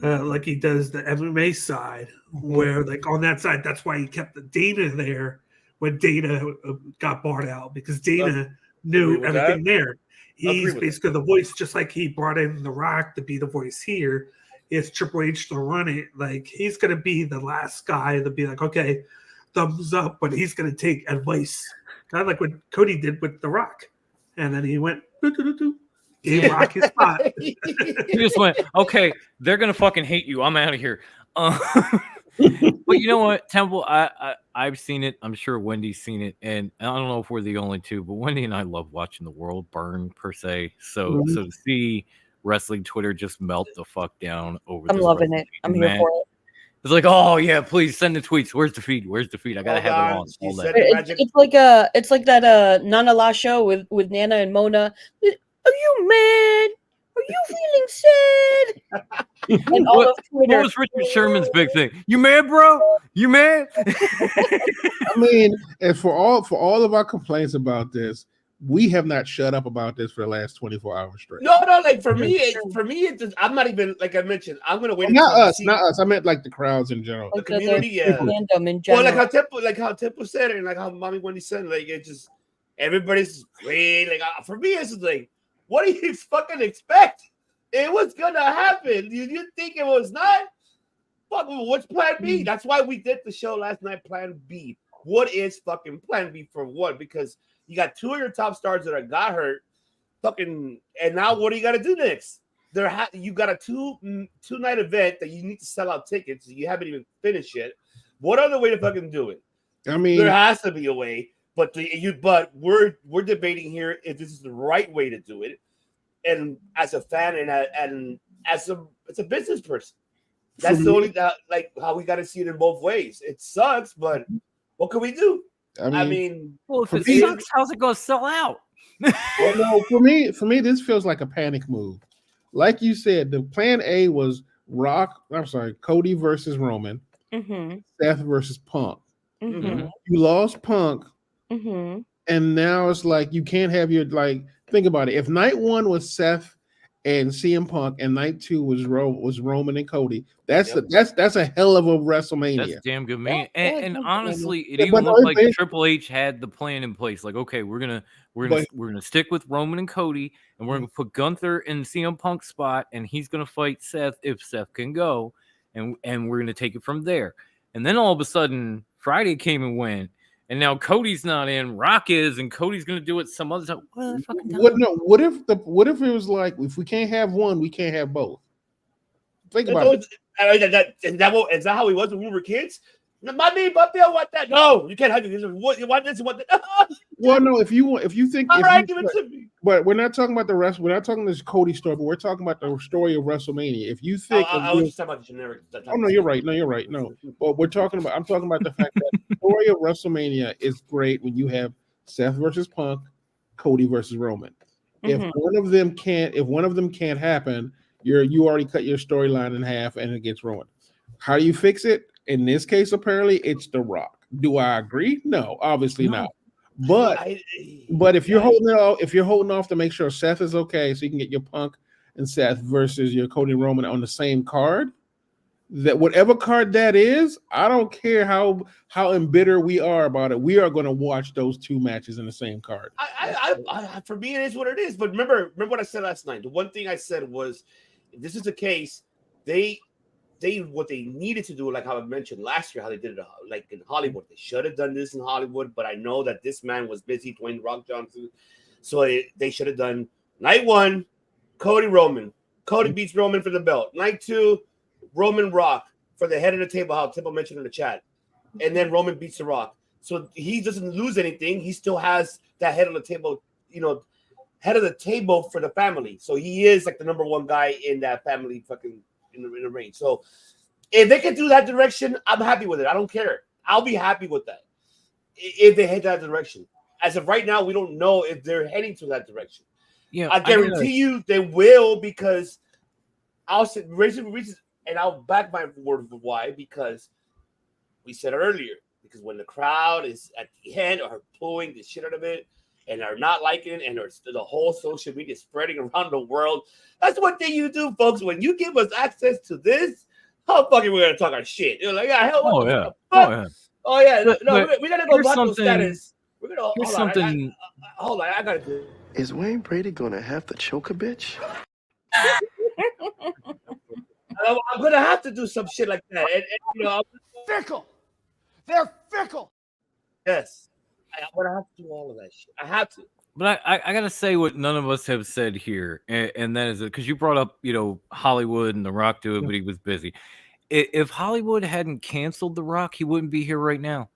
like he does the MMA side, where like on that side, that's why he kept the Dana there when Dana got bought out, because Dana knew everything there. He's basically the voice, just like he brought in The Rock to be the voice here. It's Triple H to run it. Like, he's going to be the last guy to be like, okay, thumbs up, but he's going to take advice. Kind of like what Cody did with The Rock. And then he went, gave Rock his spot. He just went, okay, they're going to fucking hate you. I'm out of here. But you know what, Temple, I've seen it. I'm sure Wendy's seen it. And I don't know if we're the only two, but Wendy and I love watching the world burn, per se. So to see wrestling Twitter just melt the fuck down over. I'm this loving it. I'm here match. for it. It's like, oh yeah, please send the tweets. Where's the feed? Where's the feed? I gotta have it on. She All said that. the magic. It's like that Nana La show with Nana and Mona. Are you mad? Are you feeling sad? And all of Twitter. What was Richard Sherman's big thing? You mad, bro? You mad? I mean, and for all of our complaints about this, we have not shut up about this for the last 24 hours straight. No, like for me, it's just, I'm not even like I mentioned. I'm gonna wait. Not us. I meant like the crowds in general. The community, yeah. Fandom in Well, general. like how Temple said it, and like how Mommy Wendy said, like it just everybody's great. Like for me, it's just like, what do you fucking expect? It was gonna happen. You think it was not? Fuck, what's Plan B? That's why we did the show last night. Plan B. What is fucking Plan B for what? Because you got two of your top stars that got hurt, fucking, and now what do you got to do next? You got a two-night event that you need to sell out tickets. You haven't even finished yet. What other way to fucking do it? I mean, there has to be a way, but we're debating here if this is the right way to do it. And as a fan and as a business person, that's the only like how we got to see it in both ways. It sucks, but what can we do? I mean, well, if it sucks, how's it going to sell out? Well, no, for me, this feels like a panic move. Like you said, the plan A was Cody versus Roman, Seth versus Punk. You lost Punk, and now it's like you can't have your think about it. If night one was Seth and CM Punk, and night two was Roman and Cody, that's a hell of a WrestleMania. That's damn good, man. And honestly, it even looked like Triple H had the plan in place. Like, okay, we're gonna stick with Roman and Cody, and we're gonna put Gunther in CM Punk's spot, and he's gonna fight Seth if Seth can go, and we're gonna take it from there. And then all of a sudden, Friday came and went. And now Cody's not in, Rock is, and Cody's gonna do it some other time. What if it was like, if we can't have one, we can't have both? Think about it. Is that how he was when we were kids? Mommy, Buffy, I want that. No, you can't have it. You want this, you want that. Well, no, if you think, all right, give it to me. But we're not talking about the rest. We're not talking this Cody story, but we're talking about the story of WrestleMania. If you think, I was just talking about the generic. Oh no, you're right. No. But I'm talking about the fact that the story of WrestleMania is great when you have Seth versus Punk, Cody versus Roman. If one of them can't happen, you already cut your storyline in half and it gets ruined. How do you fix it? In this case, apparently, it's The Rock. Do I agree? No, obviously not. But if you're holding off to make sure Seth is okay, so you can get your Punk and Seth versus your Cody Roman on the same card, that whatever card that is, I don't care how embittered we are about it. We are going to watch those two matches in the same card. For me, it is what it is. But remember what I said last night. The one thing I said was, if this is the case, what they needed to do, like how I mentioned last year, how they did it like in Hollywood. They should have done this in Hollywood, but I know that this man was busy, Dwayne Rock Johnson. So they should have done night one, Cody Roman. Cody beats Roman for the belt. Night two, Roman Rock for the head of the table, how Temple mentioned in the chat. And then Roman beats The Rock. So he doesn't lose anything. He still has that head of the table, head of the table for the family. So he is like the number one guy in that family fucking in the ring. So if they can do that direction, I'm happy with it. I don't care. I'll be happy with that if they head that direction. As of right now, we don't know if they're heading to that direction. Yeah, I guarantee you they will, because I'll say reasons, and I'll back my word for why, because we said earlier, because when the crowd is at the end or pulling the shit out of it and are not liking it, and the whole social media spreading around the world. That's one thing you do, folks. When you give us access to this, how fucking we're gonna talk our shit? You're like, hell, oh yeah. We gotta go back to status. We're gonna hold on. I gotta do it. Is Wayne Brady gonna have to choke a bitch? I'm gonna have to do some shit like that. And fickle. They're fickle. Yes. I'm gonna have to do all of that shit. I have to. But I gotta say what none of us have said here, and that is because you brought up Hollywood and The Rock do it, but he was busy. If Hollywood hadn't canceled The Rock, he wouldn't be here right now.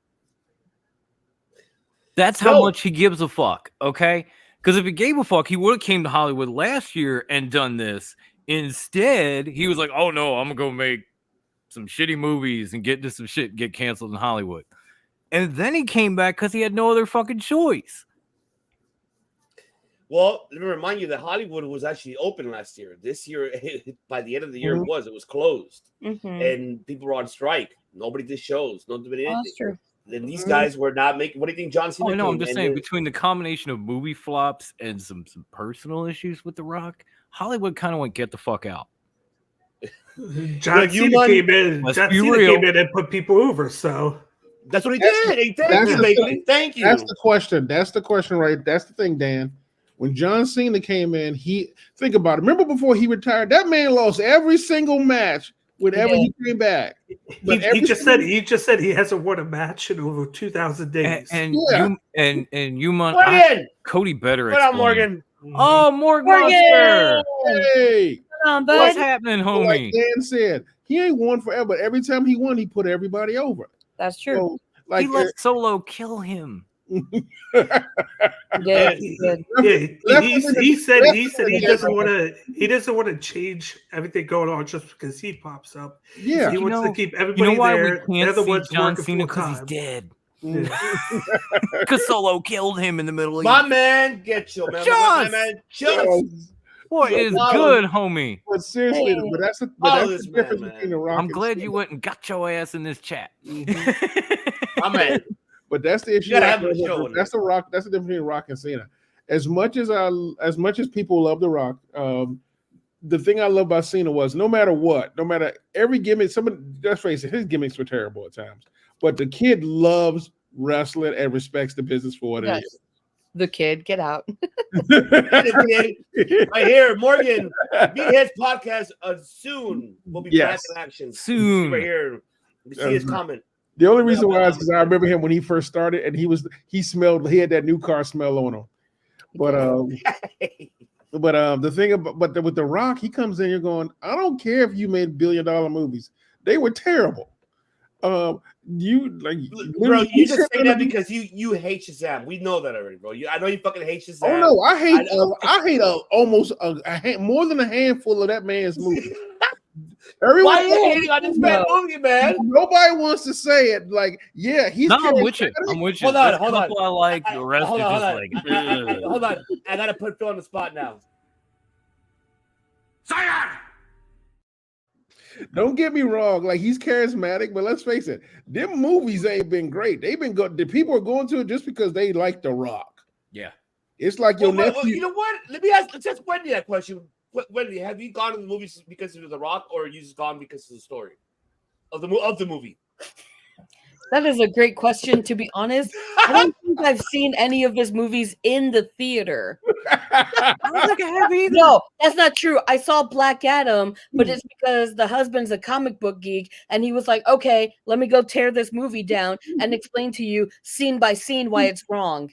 That's how much he gives a fuck, okay? Because if he gave a fuck, he would have came to Hollywood last year and done this. Instead, he was like, "Oh no, I'm gonna go make some shitty movies and get into some shit, get canceled in Hollywood." And then he came back because he had no other fucking choice. Well, let me remind you that Hollywood was actually open last year. This year, by the end of the year, it was closed, and people were on strike. Nobody did shows. Nobody did anything. That's true. Then these guys were not making. What do you think, John Cena? Oh no, I'm just saying between the combination of movie flops and some personal issues with The Rock, Hollywood kind of went get the fuck out. John Cena came in. John Cena came in and put people over. So that's what he did. Thank you, baby. Thank you. That's the question. That's the question, right? That's the thing, Dan. When John Cena came in, think about it. Remember before he retired, that man lost every single match whenever he came back. But he just said he hasn't won a match in over 2,000 days. Cody better. What up, Morgan? Oh, Morgan! Hey, what's happening, homie? Like Dan said, he ain't won forever, but every time he won, he put everybody over. That's true. So, he let Solo kill him. He said he doesn't want to change everything going on just because he pops up. Yeah, he wants to keep everybody there. The other one's John Cena because he's dead. Because Solo killed him in the middle of my man. Get chill, man. My man, chill. What is good, homie? But seriously, but that's the difference between The Rock. I'm glad you went and got your ass in this chat. My man. But that's the issue. That's The Rock. That's the difference between Rock and Cena. As much as people love The Rock, the thing I love about Cena was no matter every gimmick. Let's face it, his gimmicks were terrible at times. But the kid loves wrestling and respects the business for what it is. The kid, get out. Right here, Morgan. Meatheads podcast soon. We'll be back in action soon. Right here. We see his comment. The only reason why is because I remember him when he first started, and he had that new car smell on him. But the thing with The Rock, he comes in, you're going, I don't care if you made $1 billion movies, they were terrible. You just say that because you hate Shazam. We know that already, bro. I know you fucking hate Shazam. Oh no, I hate almost more than a handful of that man's movies. Why are you hating on this bad movie, man? Nobody wants to say it. Like, yeah, he's. No, I'm with you. Hold on. I like the rest. Hold on. I gotta put Phil on the spot now. Zion! Don't get me wrong. Like, he's charismatic, but let's face it, them movies ain't been great. They've been good. The people are going to it just because they like The Rock. Yeah, it's like your nephew. Well, you know what? Let's ask Wendy that question. Wendy, have you gone to the movies because of The Rock, or you just gone because of the story of the movie? That is a great question. To be honest, I don't think I've seen any of his movies in the theater. I don't think I have either. No, that's not true. I saw Black Adam, but it's because the husband's a comic book geek, and he was like, "Okay, let me go tear this movie down and explain to you scene by scene why it's wrong."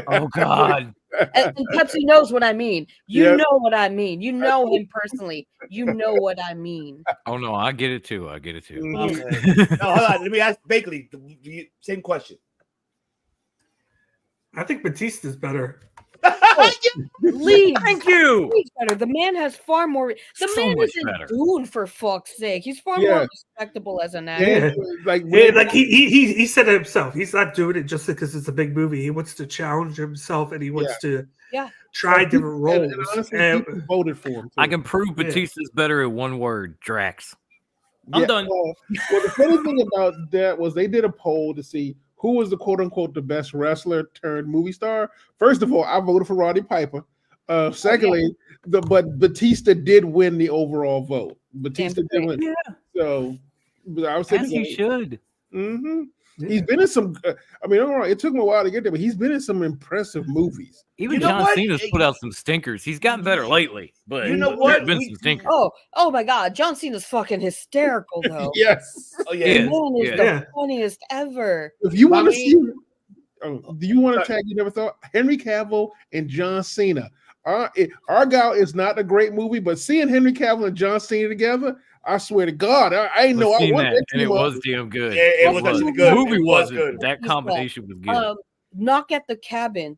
Oh God. And Pepsi knows what I mean. You know what I mean. You know him personally. You know what I mean. Oh no, I get it too. Okay. No, hold on. Let me ask Bakley the same question. I think Batista's better. Leave. Thank you. He's better. The man has far more. The man isn't Dune, for fuck's sake. He's far more respectable as an actor. He said it himself. He's not doing it just because it's a big movie. He wants to challenge himself, and he wants to try different roles. And honestly, people voted for him. I can prove Batista's better at one word: Drax. I'm done. Well, the funny thing about that was they did a poll to see who was the quote unquote the best wrestler turned movie star. First of all, I voted for Roddy Piper. Secondly, but Batista did win the overall vote. Batista did win. Yeah. So I was saying he should. Mm-hmm. Yeah. He's been in some. I mean, it took him a while to get there, but he's been in some impressive movies. Even John Cena's put out some stinkers. He's gotten better lately, but you know what? Been some stinkers. Oh my God, John Cena's fucking hysterical though. Yes. Oh yeah. The man is the funniest ever. If you want to see, do you want to tag? You never thought Henry Cavill and John Cena. Argyle is not a great movie, but seeing Henry Cavill and John Cena together, I swear to God, I know I want that. And it was damn good. It was actually good. The movie wasn't. That combination was good. Knock at the Cabin.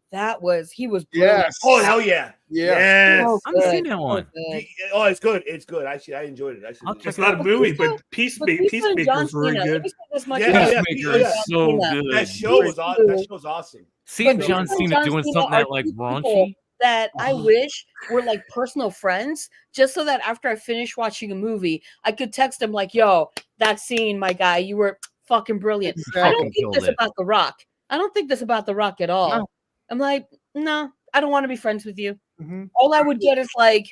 He was brilliant. Yes. Oh hell yeah. Yeah. Yes. So I haven't seen good, that so one. good. Oh, it's good. It's good. Actually, I enjoyed it. I'll Actually, check It's not a movie, but Batista and John Peacemaker's very Cena. Let good. me say this much Yeah, about yeah, Peacemaker yeah. is so Cena. good. that show was awesome. That show was awesome. Seeing But John Batista and Cena John doing Cena something are that like two people raunchy. that I wish were like personal friends, just so that after I finish watching a movie, I could text him like, "Yo, that scene, my guy, you were fucking brilliant." I don't Fucking think killed this it. about The Rock. I don't think this about The Rock at all. No. I'm like, no, I don't want to be friends with you. Mhm. All I would get is like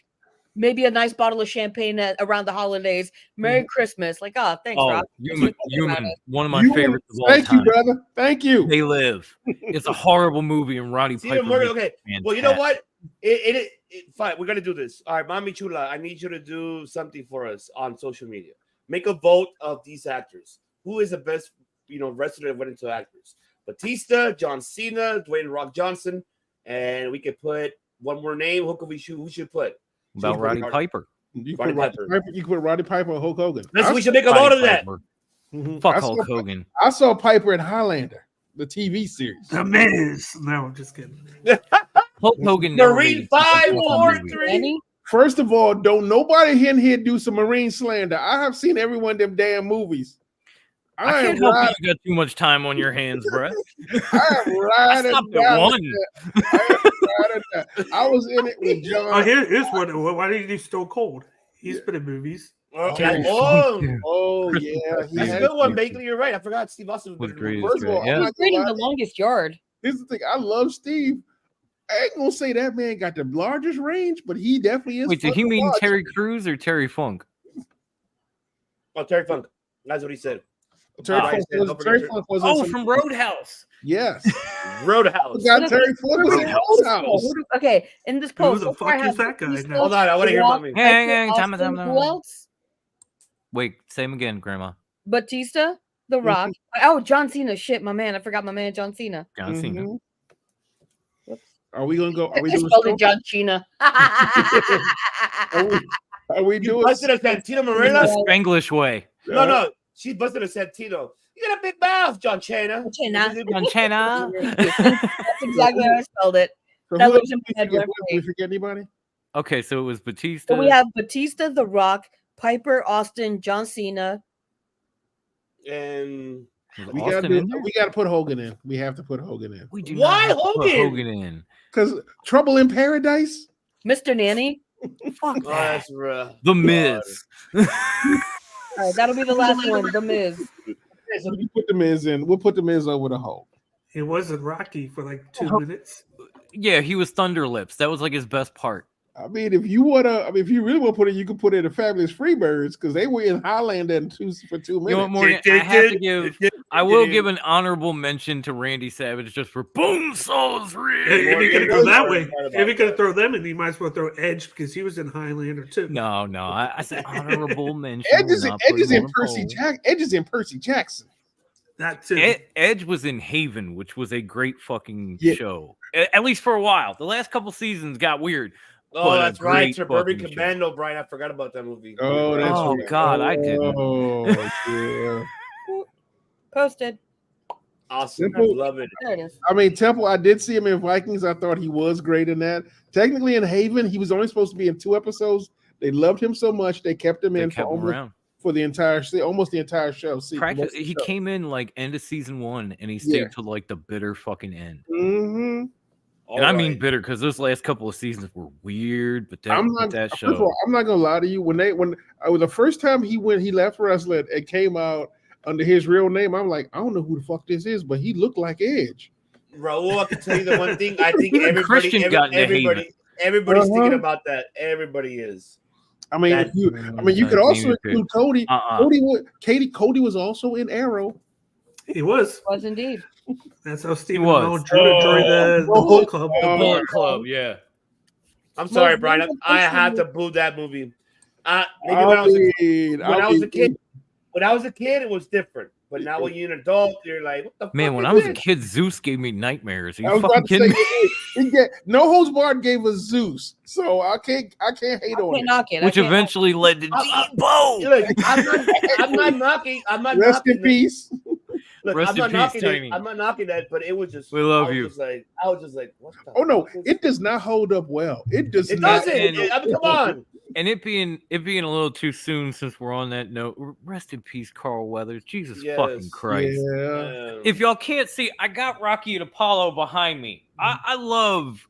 maybe a nice bottle of champagne around the holidays. Merry Christmas. Like, oh, thanks, Oh, Rock. human, one of my You- favorites of all Thank time. you, brother. Thank you. They Live. It's a horrible movie, and Roddy Steven Piper. Morgan. makes Okay. it Well, you know fantastic. what? Fine. We're gonna do this. All right, Mami Chula. I need you to do something for us on social media. Make a vote of these actors. Who is the best, wrestler that went into actors? Batista, John Cena, Dwayne Rock Johnson, and we could put one more name. Who should put? About Roddy Piper. You Roddy put Roddy Piper. Piper. You can put Roddy Piper or Hulk Hogan. We should make a vote of that. Mhm. Fuck I Hulk saw- Hogan. I saw Piper in Highlander, the TV series. The Miz. No, I'm just kidding. Hulk Hogan. never Marine made a fucking 543. movie. Any? First of all, don't nobody in here do some Marine slander. I have seen every one of them damn movies. I am can't help riding, you got too much time on your hands, Brett. I am I riding stopped down at one. that. I am riding down. I was in it with John. Oh, here's what. Why did he do Stone Cold? He's been in movies. Oh, Terry oh, Funk, Oh Chris- yeah, he that's a had- good one, Bagley. You're right. I forgot Steve Austin Was was great. First of all, Yeah. I'm He's not gonna reading lie. The Longest Yard. Here's the thing. I love Steve. I ain't gonna say that man got the largest range, but he definitely is. Wait, did fun he to mean watch. Terry Crews or Terry Funk? Oh, Terry Funk. That's what he said. Terry Oh, I Funk said, was, don't Terry forget Funk was in Oh, some- from Roadhouse. Yes. Roadhouse. Got Terry Funk was in Roadhouse. Okay, in this Who post, the so far I fuck is have that guy Batista, now? Hold on, I want to hear Rock, about me. Hang Piper, on, time, Austin, time, who else? Wait, say him again, Grandma. Batista, The Rock. Oh, John Cena. Shit, my man. I forgot my man, John Cena. John Cena. Mhm. Are we gonna go? Are we I doing? spelled it Stone? John Cena. Are we You doing? busted a Santino The Marilla? Spanglish way. No. She busted a Santino. You got a big mouth, John Chena. Chena. John Cena. That's exactly how I spelled it. So That who lives else in did my head we forget? rent Did we forget anybody? Okay, so it was Batista. So we have Batista, The Rock, Piper, Austin, John Cena. And Was We Austin gotta in there? we gotta put Hogan in. We have to put Hogan in We do Why not have to put Hogan? Hogan in. because Trouble in Paradise. Mr. Nanny. Fuck oh, that. that's rough. The Miz. All right, that'll be the last one. The Miz. So we put the Miz in. We'll put the Miz over the Hulk. He was in Rocky for like 2 minutes. Yeah, he was Thunder Lips. That was like his best part. I mean, if you if you really want to put it, you can put it in Fabulous Freebirds because they were in Highlander for 2 minutes. You know what, Morgan? I have to give. I will give an honorable mention to Randy Savage just for Boom Souls If he could have gone that way, if he could have thrown them in, he might as well throw Edge because he was in Highlander too. No, I said honorable mention. Edge is We're not in putting him on a Percy poll. Jack. Edge is in Percy Jackson. That too. Edge was in Haven, which was a great fucking Yeah. show. At least for a while. The last couple seasons got weird. Oh, But a that's right. great Suburban fucking show. Commando, Brian. I forgot about that movie. Oh, that's Oh, right. God, I didn't. Oh, yeah. Posted. Awesome. I Simple. love it. There it is. I mean, Temple, I did see him in Vikings. I thought he was great in that. Technically, in Haven, he was only supposed to be in 2 episodes. They loved him so much, they kept him They in kept him around. for the entire almost the entire show. See, He came in like end of season 1 and he stayed Yeah. till like the bitter fucking end. Mm-hmm. All And I mean right. bitter because those last couple of seasons were weird, but that, I'm but not. that First of show. all, I'm not gonna lie to you. When the first time he left wrestling and came out under his real name, I'm like, I don't know who the fuck this is, but he looked like Edge. Raul, I can tell you the one thing. I think Even Christian got into everybody's Uh-huh. thinking about that. Everybody is. I mean, That- you could also include Cody. Cody was also in Arrow. He was. Was indeed. That's how Stephen was. Amell drew the Bullet Club. Oh, Bullet Club, yeah. I'm sorry, Most Brian. recent I have to person- boo that movie. Maybe when I was a kid. When I was a kid, it was different. But now when you're an adult, you're like, what the Man, fuck when is I was a this? kid, Zeus gave me nightmares. Are I you was fucking about to kidding say, me? No Holds Barred gave us Zeus, so I can't hate I on can't it. knock it. Which eventually led to I- Debo. Look, I'm not knocking. I'm not Rest in knocking. peace. Look, Rest I'm not in peace, knocking Tiny. it. I'm not knocking that, but it was just. We love I was you. Just like, I was just like, what the Oh no, fuck is- it does not hold up well. It does It not. doesn't. And- I mean, come on. And it being a little too soon, since we're on that note. Rest in peace, Carl Weathers. Jesus fucking Yes. Christ. Yeah. If y'all can't see, I got Rocky and Apollo behind me. I love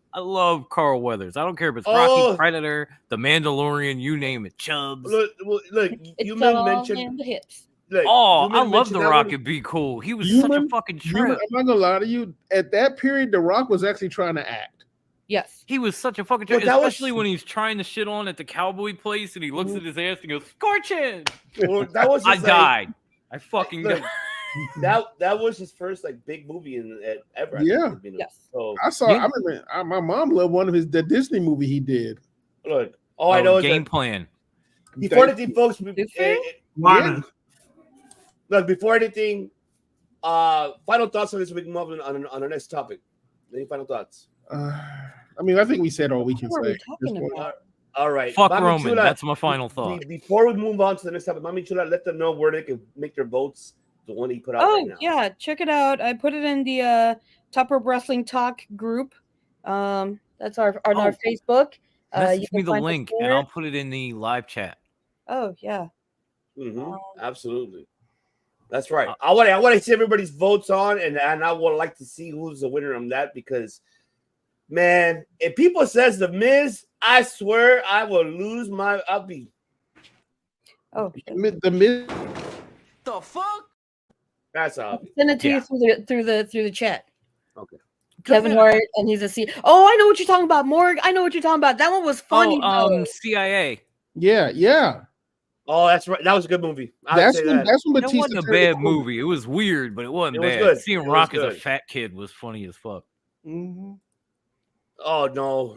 Carl Weathers. I don't care if it's Rocky, Oh. Predator, The Mandalorian, you name it, Chubbs. Look, It's you men all mentioned. in the hips. Look, Oh, you men I love mentioned The that Rock one. and Be Cool. He was such a fucking trip. I'm not gonna lie to you. At that period, The Rock was actually trying to act. Yes. He was such a fucking trip, Well, that was- especially when he's trying to shit on at the cowboy place and he looks at his ass and goes, "Scorching!" Well, that was I just died. I fucking Look, died. that was his first like big movie ever. I Yeah. think, you know. Yes. So I saw. Yeah. I remember my mom loved one of the Disney movie he did. look, all I know is Game that plan. before anything, folks. fair? Lana. Look, before anything, final thoughts on this week. Moving on our next topic. Any final thoughts? I mean, I think we said all we can What are we say. talking This one. about? All right. Fuck Mami Roman. Chula, That's my final thought. Before we move on to the next topic, Mami Chula, let them know where they can make their votes. The one he put out Oh right now. yeah, check it out. I put it in the Top Rope Wrestling Talk group. That's our on our Facebook. Message you me can the find us link and there. I'll put it in the live chat. Oh yeah. Absolutely. That's right. I want to see everybody's votes on, and I would like to see who's the winner on that because, man, if people says the Miz, I swear I will lose my. I'll be. Oh. The mid. The fuck? That's obvious. Send it to you through the chat. Okay. Kevin Hart, and he's a C. Oh, I know what you're talking about, Morg. I know what you're talking about. That one was funny. though. CIA. Yeah. Oh, that's right. That was a good movie. That's when That Batista wasn't a turned bad cool. movie. It was weird, but it wasn't It was bad. good. Seeing It was Rock as a good. fat kid was funny as fuck. Mhm. Oh no.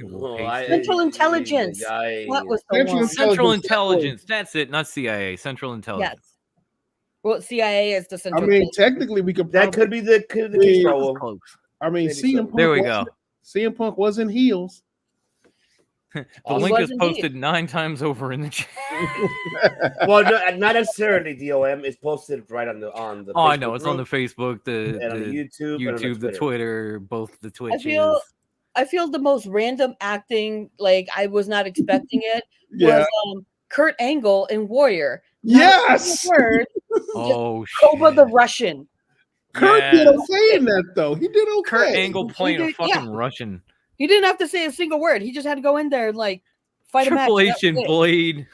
Central Intelligence. What was the one? Central Intelligence. That's it, not CIA. Central Intelligence. Yes. Well, CIA is the I Central. mean, technically, we could. That could be the case, bro. Close. I mean, Maybe CM so. Punk. There we go. CM Punk was in heels. The He link was is indeed. posted 9 times over in the chat. Well, no, not necessarily. DOM is posted right on the Oh, I Facebook know. It's on the group Facebook, the and on the YouTube, and on YouTube, the Twitter, both the Twitches. I feel the most random acting, like I was not expecting it, Yeah. was Kurt Angle in Warrior. Yes. Word, Oh, Cobra shit. the Russian. Kurt Yeah. did okay in that though. He did okay. Kurt Angle playing a did- fucking yeah. Russian. He didn't have to say a single word. He just had to go in there and like fight Triple a H match. and That's it. Blade.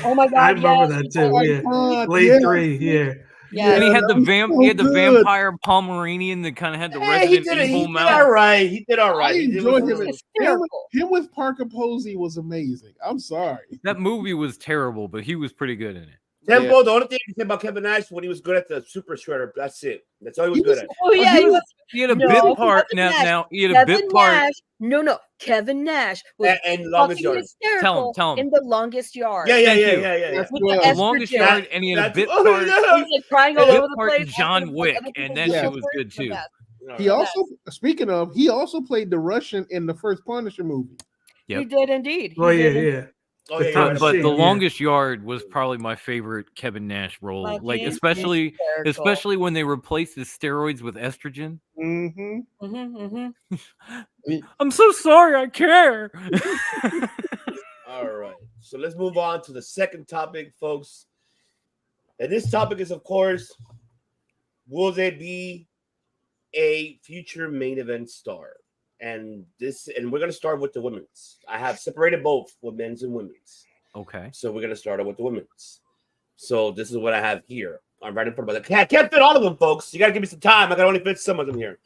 Oh my god! I remember yes. that too. Oh, Yeah. God, Blade yeah. 3. Yeah. Yeah. And he had that the was so he had the good. vampire Pomeranian that kind of had the He Resident did it. He Evil did mouth. all right. He did all right. I He did enjoyed what- him. Hysterical. Him with Parker Posey was amazing. I'm sorry. That movie was terrible, but he was pretty good in it. Tempo, the only thing I said about Kevin Nash when he was good at the Super Shredder. That's it. That's all he was He good was- at. Oh yeah, he was. He had a No, bit Kevin part. Nash. Now he had a Kevin bit part. Nash. No, Kevin Nash was And longest fucking yard. hysterical Tell him. in the longest yard. Yeah. Thank you. That's With well. the The longest estrogen. yard, and he had a That's- bit oh, part. yeah. He's like crying all Bit over the part place. John after Wick, other people and that go shit for was it. good The too. best. He also, speaking of, he also played the Russian in the first Punisher movie. Yep. He did indeed. Oh, He yeah, did. yeah. Oh, yeah, But- yeah. But the Yeah. longest yard was probably my favorite Kevin Nash role. Fucking Like especially hysterical. when they replaced the steroids with estrogen. Mm-hmm. Mhm, mhm. I'm so sorry, I care. All right. So let's move on to the second topic, folks. And this topic is, of course, will there be a future main event star? And we're gonna start with the women's. I have separated both with men's and women's. Okay. So we're gonna start with the women's. So this is what I have here. I'm right in front of me. I can't fit all of them, folks. You gotta give me some time. I can only fit some of them here.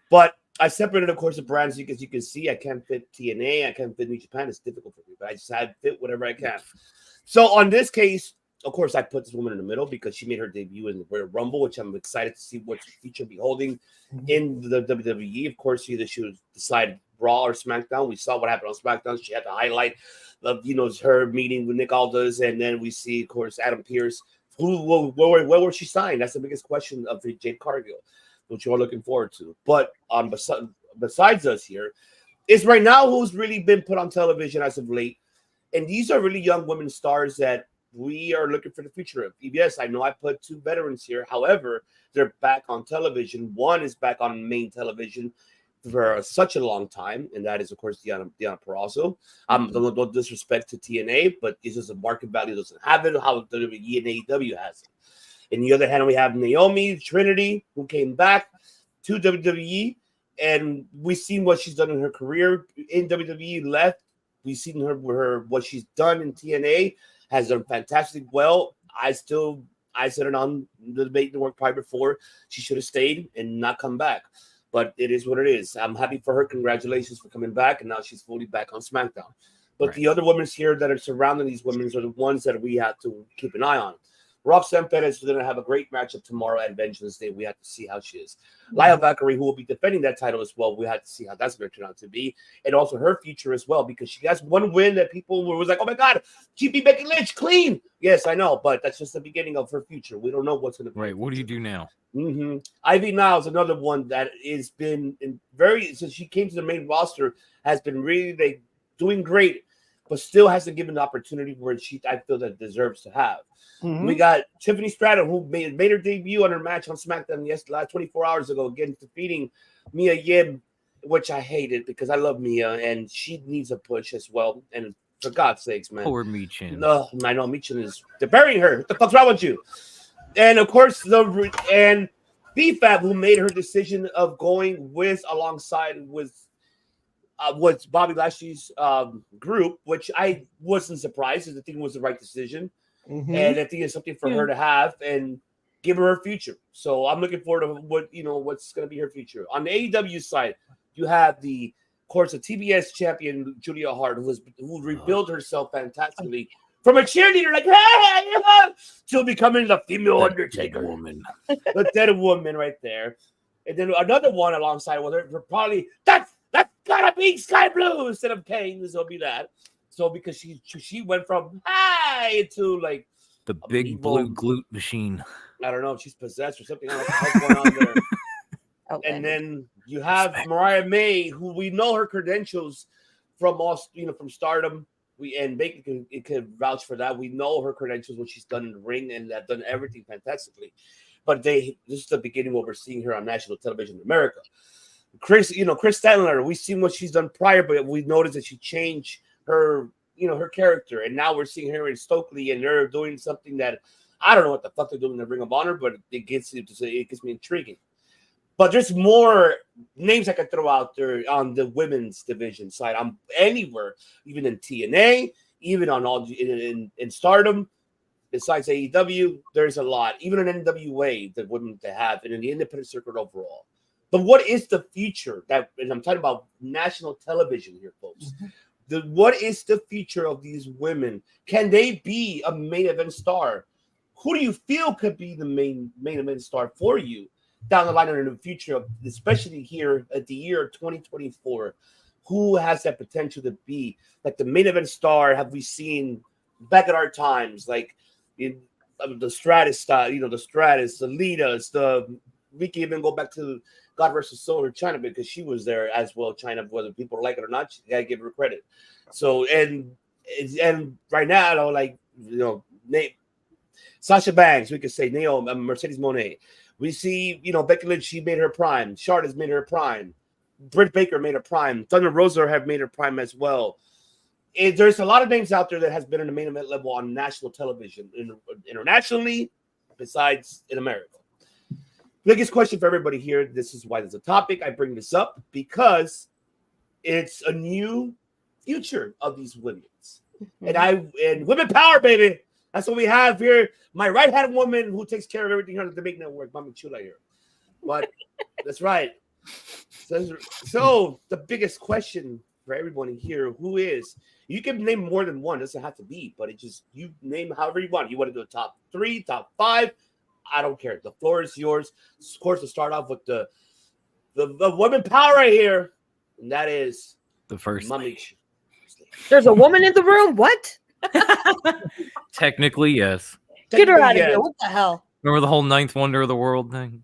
But I separated, of course, the brands because you can see I can't fit TNA, I can't fit New Japan. It's difficult for me, but I just had to fit whatever I can. So on this case, of course, I put this woman in the middle because she made her debut in the Royal Rumble, which I'm excited to see what future be holding in the WWE. Of course, either she would decide Raw or SmackDown. We saw what happened on SmackDown. She had the highlight of her meeting with Nick Aldis, and then we see, of course, Adam Pearce. Where was she signed? That's the biggest question of Jade Cargill, which you're looking forward to. But besides us here, is right now who's really been put on television as of late, and these are really young women stars that we are looking for the future of PBS. I know I put 2 veterans here. However, they're back on television. One is back on main television for such a long time, and that is, of course, Diana Perazzo. No disrespect to TNA, but it's just a market value doesn't have it. How WWE and AEW has it. On the other hand, we have Naomi Trinity, who came back to WWE, and we've seen what she's done in her career in WWE. Left, we've seen her what she's done in TNA has done fantastic. Well, I said it on the debate network probably before. She should have stayed and not come back. But it is what it is. I'm happy for her. Congratulations for coming back. And now she's fully back on SmackDown. But the other women here that are surrounding these women are the ones that we have to keep an eye on. Roxanne Perez is going to have a great matchup tomorrow at Vengeance Day. We have to see how she is. Laya Valkyrie, who will be defending that title as well. We have to see how that's going to turn out to be. And also her future as well, because she has one win that people was like, oh, my God, she beat Becky Lynch clean. Yes, I know, but that's just the beginning of her future. We don't know what's going to be. Right, what do you do now? Ivy Niles, another one that has been since she came to the main roster, has been really doing great, but still hasn't given the opportunity where I feel that deserves to have. We got Tiffany Stratton, who made her debut on her match on SmackDown last 24 hours ago, again defeating Mia Yim, which I hated because I love Mia and she needs a push as well. And for God's sakes, man, Poor Michin. No, I know Michin they're burying her. What the fuck's wrong with you? And of course, BFAB, who made her decision of going alongside with Bobby Lashley's group, which I wasn't surprised, because I think it was the right decision. And I think it's something for her to have and give her future. So I'm looking forward to what's going to be her future. On the AEW side, you have the TBS champion Julia Hart, who rebuilt herself fantastically from a cheerleader, like hey, to becoming the female Undertaker woman, the dead woman right there. And then another one alongside with her, probably that's gotta be Sky Blue instead of Kane. This will be that. So because she went from high to like the big blue glute machine. I don't know if she's possessed or something. I don't know what's going on there. And then you have Mariah May, who we know her credentials from from Stardom. And Bacon can vouch for that. We know her credentials, what she's done in the ring, and have done everything fantastically. But this is the beginning of what we're seeing here on national television in America. Chris Statlander, we've seen what she's done prior, but we noticed that she changed her character, and now we're seeing her in Stokely, and they're doing something that I don't know what the fuck they're doing in the Ring of Honor, but it gets me intriguing. But there's more names I could throw out there on the women's division side. I'm anywhere, even in TNA, even on in Stardom. Besides AEW, there's a lot. Even in NWA, the women they have, and in the independent circuit overall. But what is the future? And I'm talking about national television here, folks. What is the future of these women? Can they be a main event star? Who do you feel could be the main event star for you down the line in the future, especially here at the year 2024? Who has that potential to be like the main event star? Have we seen back at our times, like in the Stratus style, the Stratus, the Litas, we can even go back to God versus Soul China, because she was there as well. China, whether people like it or not, you gotta give her credit. So and right now, Sasha Banks, we could say Naomi, Mercedes Moné. We see, Becky Lynch, she made her prime. Charlotte's made her prime. Britt Baker made her prime. Thunder Rosa have made her prime as well. There's a lot of names out there that has been in the main event level on national television, internationally, besides in America. Biggest question for everybody here. This is why there's a topic. I bring this up because it's a new future of these women's. And women power, baby. That's what we have here. My right-hand woman who takes care of everything here on the Debate Network, Mama Chula here. But that's right. So the biggest question for everyone here, who is, you can name more than one. It doesn't have to be, but you name however you want. You want to do a top 3, top 5. I don't care. The floor is yours. Of course, to start off with the woman power right here, and that is the first lady. There's a woman in the room. What? Technically, yes. Get her out of here. What the hell? Remember the whole 9th wonder of the world thing?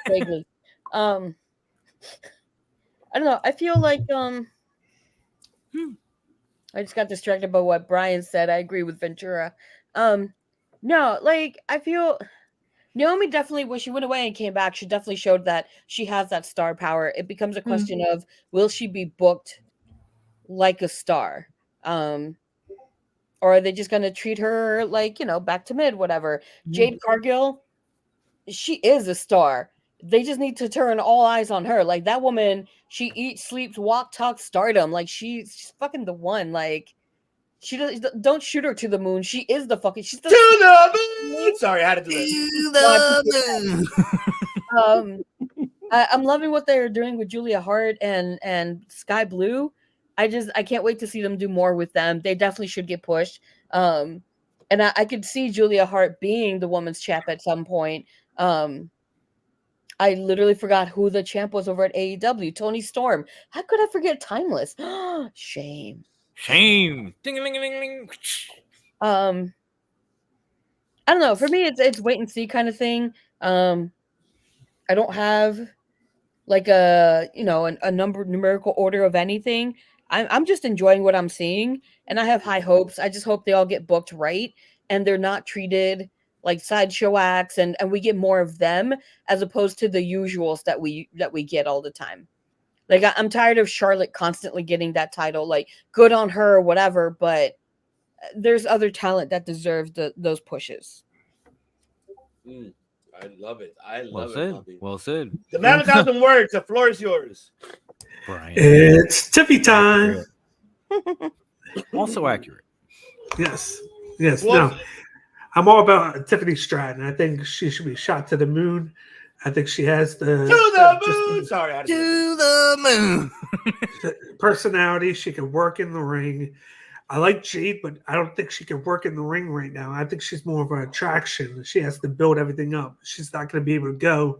Vaguely. I don't know. I feel like I just got distracted by what Brian said. I agree with Ventura. No, like I feel Naomi definitely when she went away and came back, she definitely showed that she has that star power. It becomes a question of will she be booked like a star? Or are they just gonna treat her like, back to mid, whatever? Jade Cargill, she is a star. They just need to turn all eyes on her. Like that woman, she eats, sleeps, walk, talk, stardom. Like she's fucking the one. Like she don't shoot her to the moon. She is the fucking. She's the To the moon. Sorry, I had to do it. I'm loving what they're doing with Julia Hart and Sky Blue. I can't wait to see them do more with them. They definitely should get pushed. And I could see Julia Hart being the women's champ at some point. I literally forgot who the champ was over at AEW. Tony Storm. How could I forget Timeless? Shame. Shame. Ding-a-ling-a-ling-a-ling. I don't know. For me, it's wait and see kind of thing. I don't have like a numerical order of anything. I'm just enjoying what I'm seeing, and I have high hopes. I just hope they all get booked right and they're not treated like sideshow acts, and we get more of them as opposed to the usuals that we get all the time. Like I'm tired of Charlotte constantly getting that title. Like good on her, whatever, but there's other talent that deserves those pushes. I love it. I Well love said. it. Bobby. Well said. The man of 1,000 words. The floor is yours. Brian. It's Tiffy time. Also accurate. Yes. Yes. Well, No. I'm all about Tiffany Stratton. I think she should be shot to the moon. I think she has the To the moon. Sorry, I had to do the moon. personality. She can work in the ring. I like Jade, but I don't think she can work in the ring right now. I think she's more of an attraction. She has to build everything up. She's not going to be able to go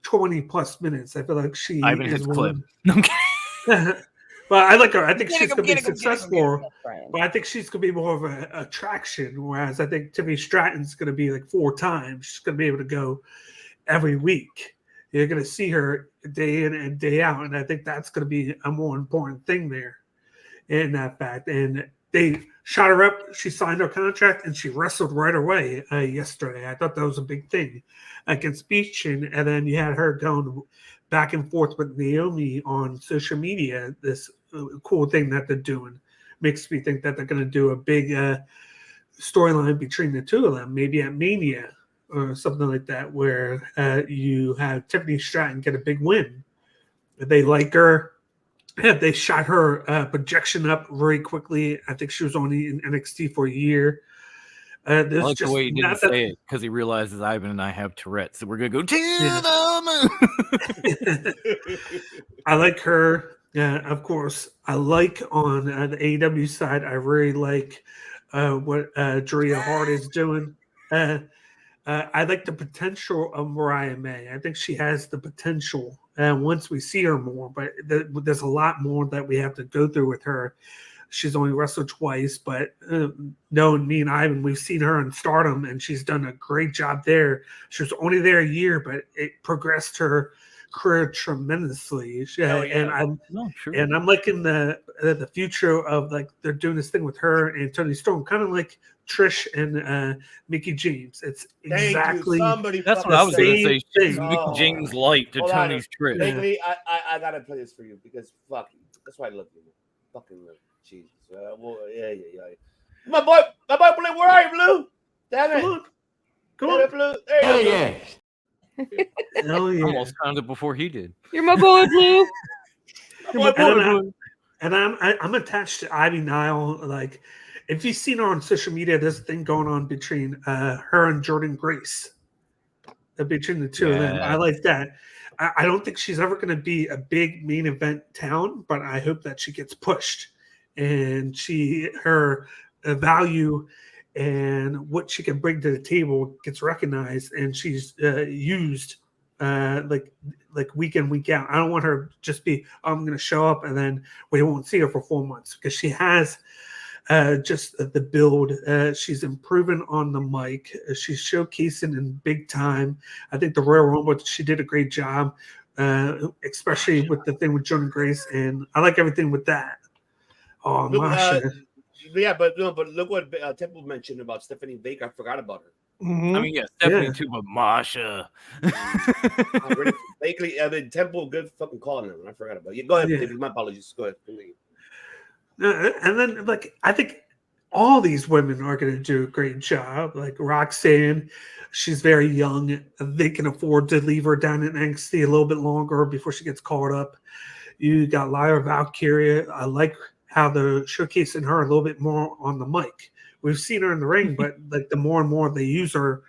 20 plus minutes. I feel like she Ivan is hits clip. one. Well, I like her. I think she's going to be successful, but I think she's going to be more of an attraction. Whereas I think Tiffany Stratton's going to be like 4 times. She's going to be able to go every week. You're going to see her day in and day out, and I think that's going to be a more important thing there in that fact. And they shot her up. She signed her contract, and she wrestled right away yesterday. I thought that was a big thing against Beach, and then you had her going back and forth with Naomi on social media. This cool thing that they're doing makes me think that they're going to do a big storyline between the two of them, maybe at Mania or something like that, where you have Tiffany Stratton get a big win. They like her. They shot her projection up very quickly. I think she was only in NXT for a year. I like the way he didn't say it because he realizes Ivan and I have Tourette's, so we're gonna go to the moon. I like her. Of course, I like on the AEW side. I really like what Julia Hart is doing. I like the potential of Mariah May. I think she has the potential once we see her more, but there's a lot more that we have to go through with her. She's only wrestled twice, but knowing me and Ivan, we've seen her in Stardom, and she's done a great job there. She was only there a year, but it progressed her career tremendously. And I'm liking the future of like they're doing this thing with her and Tony Storm, kind of like Trish and Mickey James. It's exactly that's what I was going to say. She's thing. Mickey James light to Tony's Trish. Lately, I gotta play this for you because fuck you. That's why I love you. Fucking love you. Jesus. Yeah. My boy, Blue, where are you, Blue? Damn it. Come on. Blue. There you go. Hell yeah. I almost found it before he did. You're my boy, Blue. And I'm attached to Ivy Nile. Like, if you've seen her on social media, there's a thing going on between her and Jordan Grace. Between the two of them. I like that. I don't think she's ever going to be a big main event town, but I hope that she gets pushed and her value and what she can bring to the table gets recognized, and she's used like week in, week out. I don't want her to just be, I'm going to show up and then we won't see her for 4 months, because she has just the build. She's improving on the mic. She's showcasing in big time. I think the Royal Rumble, she did a great job, especially with the thing with Jordan Grace, and I like everything with that. Oh, Look, Masha. yeah, but look what Temple mentioned about Stephanie Baker. I forgot about her. I mean, yeah, Stephanie too, but Masha. Bakley, I mean, Temple, good fucking call on him. I forgot about it. Go ahead, David. My apologies. Go ahead. And then, like, I think all these women are going to do a great job. Like Roxanne, she's very young. They can afford to leave her down in NXT a little bit longer before she gets caught up. You got Lyra Valkyria. I like how they're showcasing her a little bit more on the mic. We've seen her in the ring, but like the more and more they use her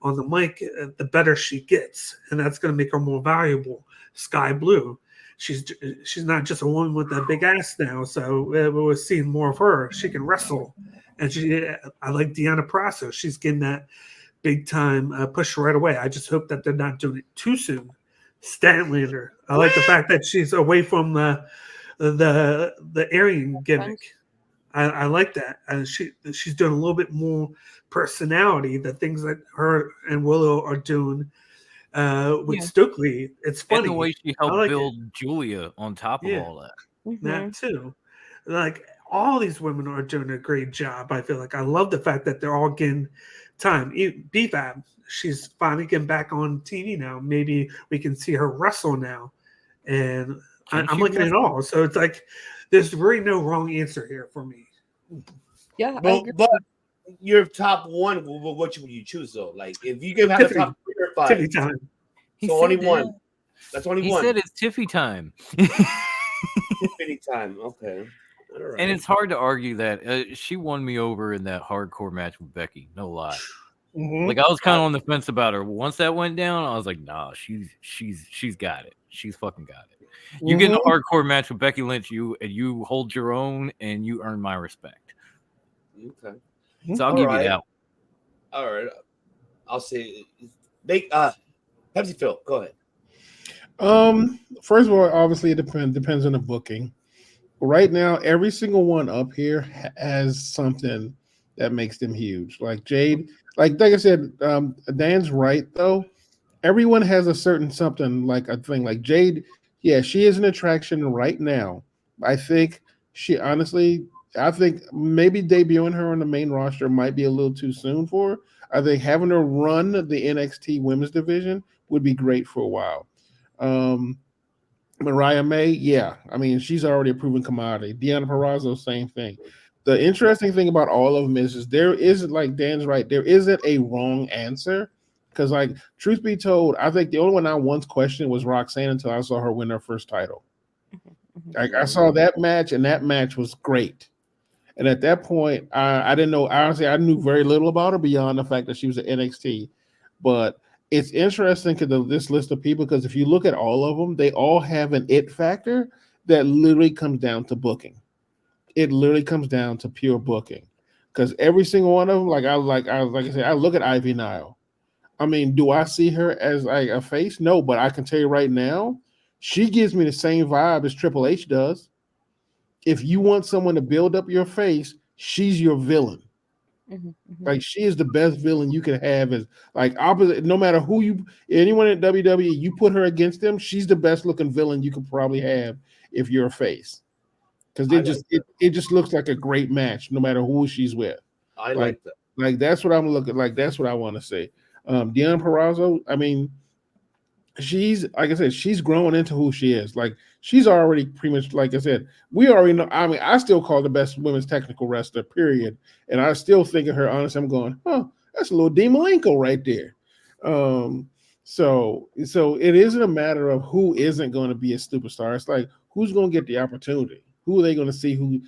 on the mic, the better she gets, and that's going to make her more valuable. Sky Blue, she's not just a woman with a big ass now, so we're seeing more of her. She can wrestle, and I like Deanna Prasso. She's getting that big time push right away. I just hope that they're not doing it too soon. Statlander, I like the fact that she's away from the Aryan gimmick. I like that. And she's doing a little bit more personality. The things that her and Willow are doing with Stokely. It's funny. And the way she helped build Julia on top of all that. That too. Like all these women are doing a great job. I feel like I love the fact that they're all getting time. BFAB, she's finally getting back on TV now. Maybe we can see her wrestle now. And I'm looking at it all. So it's like there's really no wrong answer here for me. Yeah, but your top one, what would you choose though? Like if you could have a top 3 or 5, Tiffy time. So only one. That's only one. He said it's Tiffy time. Tiffany time. Okay. All right. And it's hard to argue that she won me over in that hardcore match with Becky. No lie. Like I was kind of on the fence about her. Once that went down, I was like, nah, she's got it. She's fucking got it. You get in a hardcore match with Becky Lynch, you hold your own, and you earn my respect. Okay. So I'll give you that. All right. I'll say, Pepsi Phil, go ahead. First of all, obviously it depends on the booking. Right now, every single one up here has something that makes them huge. Like Jade, like I said, Dan's right though. Everyone has a certain something, like a thing. Like Jade, yeah, she is an attraction right now. I think maybe debuting her on the main roster might be a little too soon for her. I think having her run the NXT women's division would be great for a while. Mariah May, yeah. I mean, she's already a proven commodity. Deanna Purrazzo, same thing. The interesting thing about all of them is there isn't, like Dan's right, there isn't a wrong answer. Because, like, truth be told, I think the only one I once questioned was Roxanne until I saw her win her first title. Like, I saw that match, and that match was great. And at that point, I didn't know. Honestly, I knew very little about her beyond the fact that she was at NXT. But it's interesting because this list of people, because if you look at all of them, they all have an it factor that literally comes down to booking. It literally comes down to pure booking. Because every single one of them, like I said, I look at Ivy Nile. I mean, do I see her as like a face? No, but I can tell you right now, she gives me the same vibe as Triple H does. If you want someone to build up your face, she's your villain. Like she is the best villain you can have. As like opposite, no matter anyone at WWE, you put her against them, she's the best looking villain you could probably have if you're a face. Because it just looks like a great match, no matter who she's with. I like that. Like that's what I'm looking like. That's what I want to say. Deanna Purrazzo, I mean, she's, like I said, she's growing into who she is. Like she's already pretty much, like I said, we already know. I mean, I still call the best women's technical wrestler, period. And I still think of her, honestly, I'm going, that's a little Dean Malenko right there. So it isn't a matter of who isn't going to be a superstar. It's like, who's going to get the opportunity? Who are they going to see who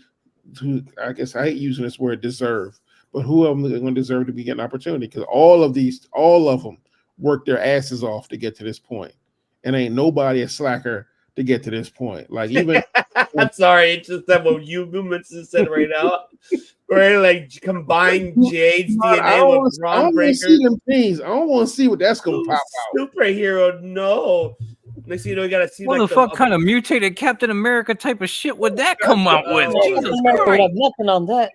I guess I hate using this word deserve, but who are going to deserve to be getting an opportunity? Because all of them worked their asses off to get to this point. And ain't nobody a slacker to get to this point. Like even I'm sorry, it's just that what you movements just said right now. Right, like combine Jade's DNA with Ron I don't want to see them things. I don't want to see what that's gonna pop out. Superhero, no. Next thing you know, you gotta see what the fuck kind of mutated Captain America type of shit would that come out with? Jesus Christ. Nothing on that.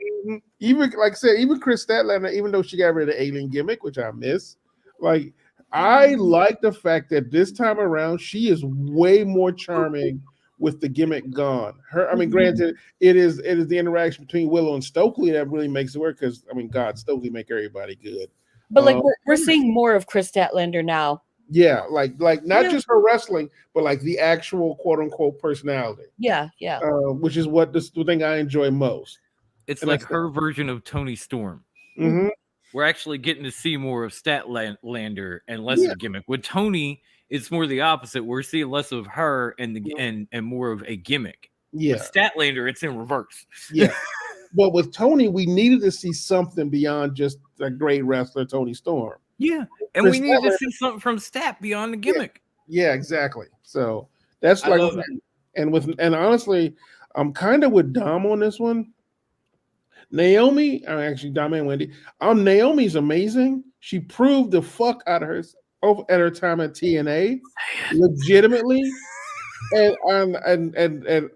Even like I said, even Chris Statlander, even though she got rid of the alien gimmick, which I miss, like I like the fact that this time around she is way more charming with the gimmick gone. I mean, granted, it is the interaction between Willow and Stokely that really makes it work because I mean, God, Stokely make everybody good. But like we're seeing more of Chris Statlander now. Yeah, like not just her wrestling, but like the actual quote unquote personality. Yeah. Which is what the thing I enjoy most. It's and like her version of Tony Storm. Mm-hmm. We're actually getting to see more of Statlander and less of a gimmick. With Tony, it's more the opposite. We're seeing less of her and more of a gimmick. Yeah. With Statlander, it's in reverse. Yeah. But with Tony, we needed to see something beyond just a great wrestler, Tony Storm. Yeah. And we needed to see something from Stat beyond the gimmick. Yeah, exactly. So that's like and honestly, I'm kind of with Dom on this one. Naomi, actually Dom and Wendy. Naomi's amazing. She proved the fuck out of her at her time at TNA, legitimately. And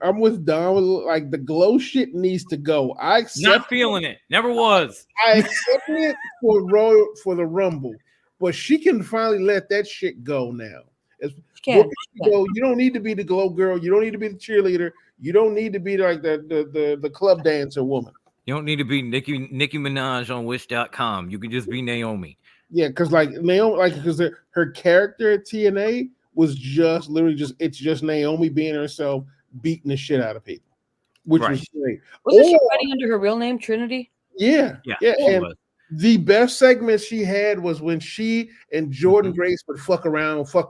I'm with Dom. Like the glow shit needs to go. I accept. Not feeling it. Never was. I accept it for the Rumble, but she can finally let that shit go now. You don't need to be the glow girl. You don't need to be the cheerleader. You don't need to be like the club dancer woman. You don't need to be Nicki Minaj on Wish.com. You can just be Naomi. Yeah, because like Naomi, because her character at TNA was just it's just Naomi being herself, beating the shit out of people, which was great. Wasn't she fighting under her real name, Trinity? Yeah. And the best segment she had was when she and Jordan Grace would fuck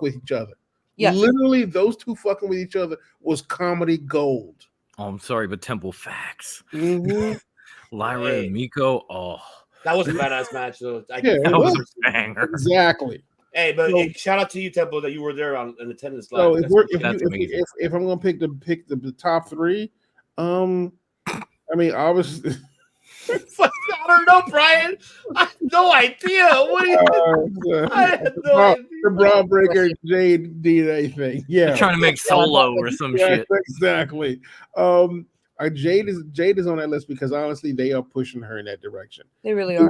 with each other. Yeah, literally, those two fucking with each other was comedy gold. Oh, I'm sorry, but Temple Facts. Mm-hmm. Lyra and Miko. Oh, that was a badass match, though. That was a banger. Exactly. Hey, but shout out to you, Temple, that you were there in attendance live. So if I'm gonna pick the top three, I mean, obviously. I don't know, Brian. I have no idea. What do you? I have no idea. The Braun Breaker Jade DNA thing. Yeah, they're trying to make Solo or some shit. Exactly. Jade is on that list because honestly, they are pushing her in that direction. They really are.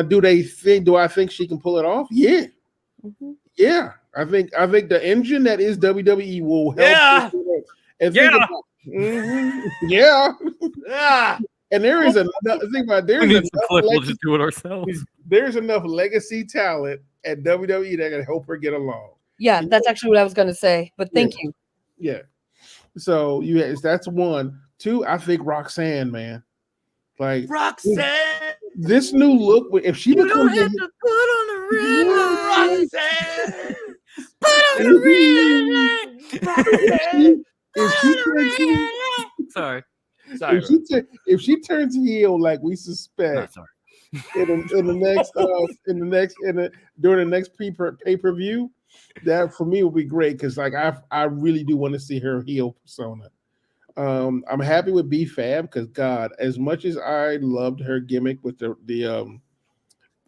Do I think she can pull it off? Yeah. Mm-hmm. Yeah. I think the engine that is WWE will help. Yeah. And there is another thing about we'll just do it ourselves. There's enough legacy talent at WWE that can help her get along. Yeah, that's actually what I was gonna say. But thank you. Yeah. So that's one. Two, I think Roxanne, man. Like Roxanne. This new look, if she becomes don't have to put on the red light. Roxanne. Put on the red light. Sorry. If she turns heel like we suspect during the next pay-per-view, that for me will be great because like I really do want to see her heel persona. I'm happy with B-Fab because God, as much as I loved her gimmick with the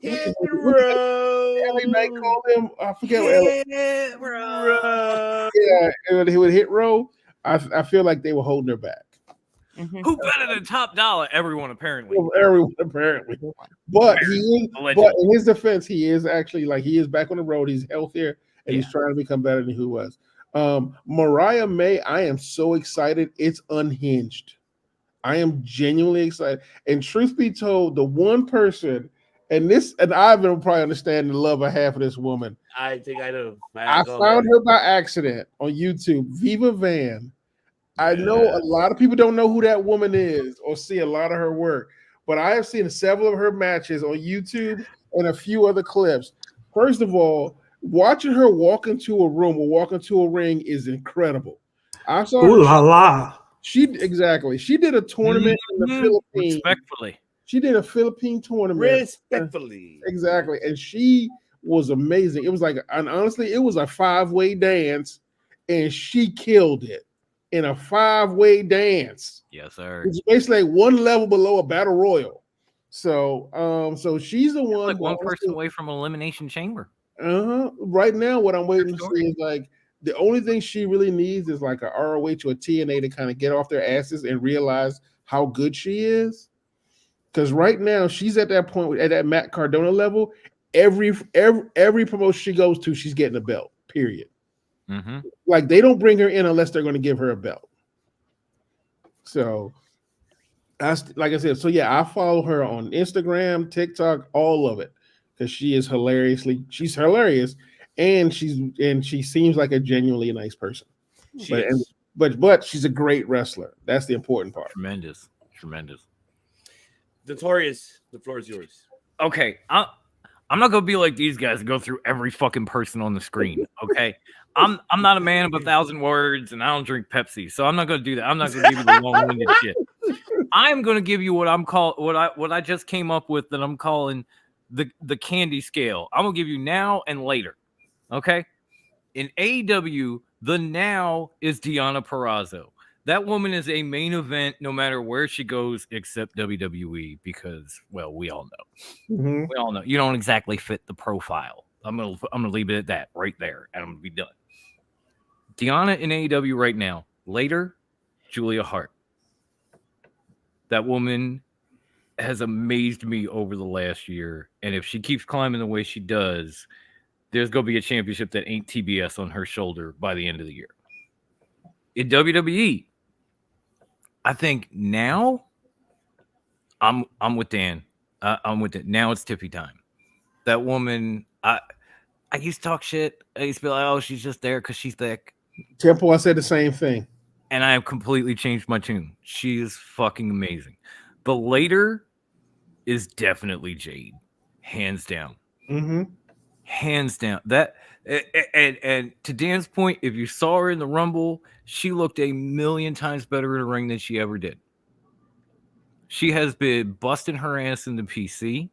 Ellie Knight called him, I forget what Hit Row. Yeah, he would Hit Row. I feel like they were holding her back. Mm-hmm. Who better than Top Dollar? Everyone apparently. But in his defense, he is back on the road. He's healthier and he's trying to become better than he was. Mariah May, I am so excited. It's unhinged. I am genuinely excited. And truth be told, the one person, and Ivan will probably understand the love I have for this woman. I think I do. I found her by accident on YouTube. Viva Van. I know a lot of people don't know who that woman is or see a lot of her work, but I have seen several of her matches on YouTube and a few other clips. First of all, watching her walk into a room or walk into a ring is incredible. I saw Ooh la la. She did a tournament in the Philippines. Respectfully. She did a Philippine tournament. Respectfully. Exactly. And she was amazing. It was like, and honestly, it was a 5-way dance, and she killed it in a 5-way dance. Yes, sir. It's basically like one level below a battle royal. So, so she's the one. Like one person away from Elimination Chamber. Right now, what I'm waiting to see is like the only thing she really needs is like a ROH or a TNA to kind of get off their asses and realize how good she is. Because right now she's at that point at that Matt Cardona level. Every promotion she goes to, she's getting a belt. Period. Mm-hmm. Like they don't bring her in unless they're going to give her a belt. So like I said, so yeah, I follow her on Instagram, TikTok, all of it, because she's hilarious, and she seems like a genuinely nice person. She is. But she's a great wrestler. That's the important part. Tremendous. Notorious, the floor is yours. Okay, I'm not gonna be like these guys and go through every fucking person on the screen. Okay, I'm not a man of 1,000 words, and I don't drink Pepsi, so I'm not gonna do that. I'm not gonna give you the long-winded shit. I'm gonna give you what I just came up with that I'm calling the candy scale. I'm gonna give you now and later. Okay, in AEW, the now is Deonna Purrazzo. That woman is a main event no matter where she goes, except WWE, because, well, we all know. Mm-hmm. We all know you don't exactly fit the profile. I'm gonna leave it at that right there, and I'm gonna be done. Deonna in AEW right now. Later, Julia Hart. That woman has amazed me over the last year, and if she keeps climbing the way she does, there's gonna be a championship that ain't TBS on her shoulder by the end of the year. In WWE, I think now I'm with Dan. I'm with it. Now it's Tiffy time. That woman, I used to talk shit. I used to be like, oh, she's just there because she's thick. Temple, I said the same thing. And I have completely changed my tune. She is fucking amazing. The later is definitely Jade. Hands down. Mm-hmm. Hands down. That and to Dan's point, if you saw her in the Rumble, she looked a million times better in a ring than she ever did. She has been busting her ass in the PC,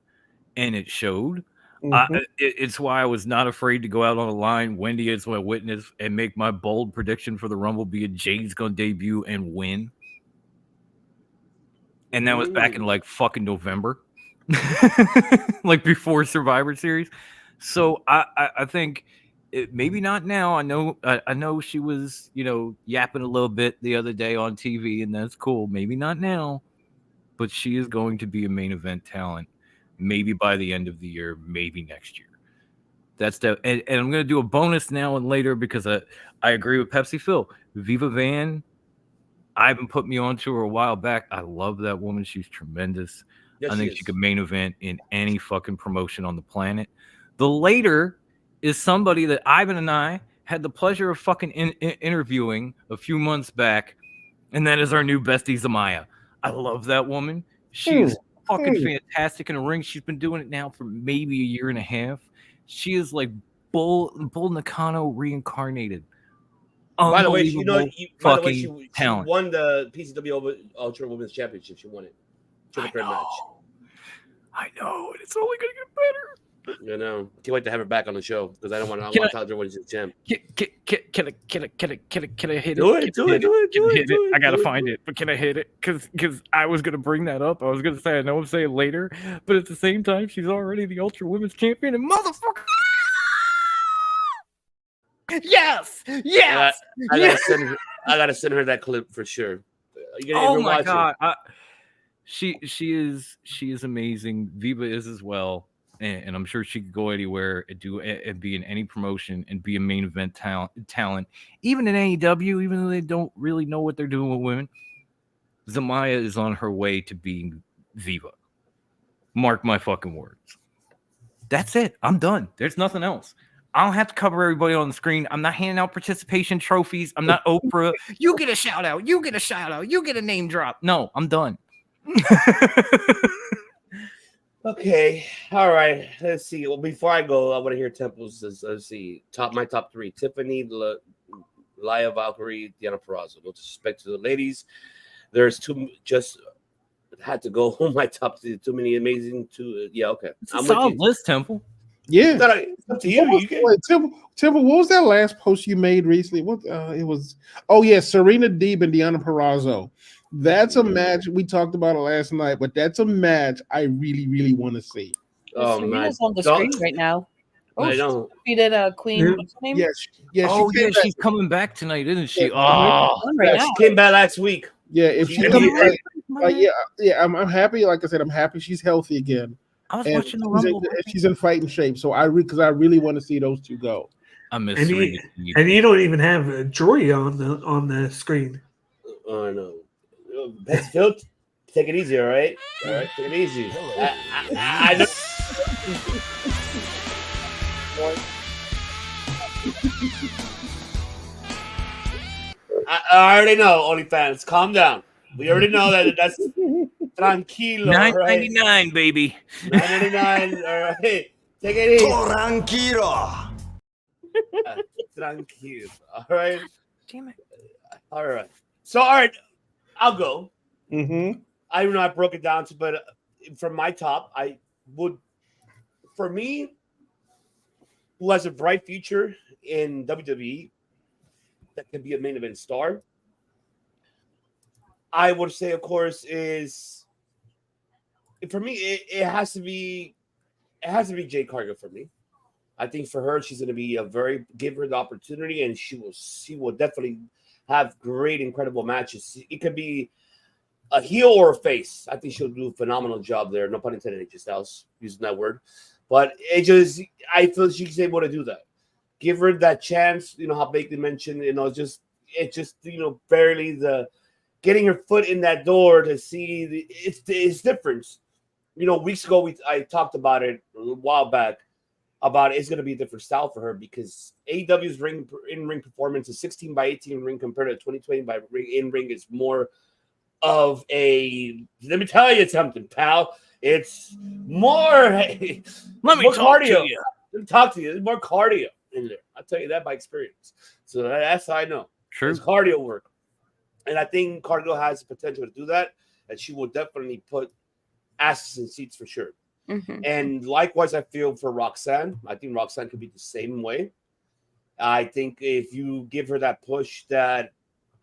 and it showed. Mm-hmm. It's why I was not afraid to go out on a line, Wendy is my witness, and make my bold prediction for the Rumble be Jade's gonna debut and win. And that was back in like fucking November. Like before Survivor Series. So I think maybe not now. I know she was, yapping a little bit the other day on TV, and that's cool. Maybe not now, but she is going to be a main event talent. Maybe by the end of the year, maybe next year. That's and I'm going to do a bonus now and later because I agree with Pepsi Phil. Viva Van, Ivan put me onto her a while back. I love that woman. She's tremendous. Yes, I think she could main event in any fucking promotion on the planet. The later is somebody that Ivan and I had the pleasure of fucking interviewing a few months back, and that is our new bestie, Zamaya. I love that woman. She's fucking fantastic in the ring. She's been doing it now for maybe a year and a half. She is like Bull Nakano reincarnated. By the way, she won the PCW Ultra Women's Championship. She won it. Triple threat match. I know, and it's only gonna get better. You know, can't wait to have her back on the show because I want to talk to her when she's a champ. Can I hit it? Do it. I gotta find it, but can I hit it? Because I was gonna bring that up. I was gonna say I know I'm saying later, but at the same time, she's already the Ultra Women's Champion, and motherfucker. Yes. I gotta send her that clip for sure. Oh my god, she is amazing. Viva is as well. And I'm sure she could go anywhere and be in any promotion and be a main event talent. Even in AEW, even though they don't really know what they're doing with women, Zamaya is on her way to being Viva. Mark my fucking words. That's it. I'm done. There's nothing else. I don't have to cover everybody on the screen. I'm not handing out participation trophies. I'm not Oprah. You get a shout out. You get a shout out. You get a name drop. No, I'm done. Okay, all right. Let's see. Well, before I go, I want to hear Temple's. Let's see. My top three: Tiffany, Laya Valkyrie, Deonna Purrazzo. No disrespect to the ladies. There's two. Just had to go home. My top three. Too many amazing. Yeah. Okay. It's a solid list, Temple. Yeah. It's up to you. Temple, what was that last post you made recently? It was. Oh yeah, Serena Deeb and Deonna Purrazzo. That's a match. We talked about it last night, but that's a match I really, really want to see. Oh, Serena's on the screen right now. Oh, I know. She did Queen. What's her name? Yes. She's coming back tonight, isn't she? She came back last week. Yeah, if she comes back, I'm happy. Like I said, I'm happy she's healthy again. I was watching the Rumble. She's in fighting shape, so I really want to see those two go. I miss and you don't even have Joy on the screen. Oh no. Phil, take it easy, all right? All right, take it easy. I know. I already know, OnlyFans. Calm down. We already know that's tranquilo, right? $9.99, baby. $9.99. All right, take it easy. Tranquilo. Tranquilo. All right. Damn it. All right. So, all right, I'll go. Mm-hmm. I don't know. I broke it down to, but from my top, I would, for me, who has a bright future in WWE that can be a main event star, I would say, of course, is for me. It has to be. It has to be Jade Cargill for me. I think for her, she's going to be give her the opportunity, and she will definitely have great, incredible matches. It could be a heel or a face. I think she'll do a phenomenal job there. No pun intended. Just I was using that word, but I feel she's able to do that. Give her that chance. You know how Bakley mentioned. Barely getting her foot in that door to see it's different. Weeks ago I talked about it a while back about it's going to be a different style for her because AEW's in-ring performance is 16 by 18 ring compared to 2020 by in-ring is more of a. Let me tell you something, pal. It's more. Let me more talk cardio. to you. Let me talk to you. There's more cardio in there. I'll tell you that by experience. So that's how I know. True. It's cardio work. And I think Cargill has the potential to do that. And she will definitely put asses in seats for sure. Mm-hmm. And likewise, I feel for Roxanne. I think Roxanne could be the same way. I think if you give her that push that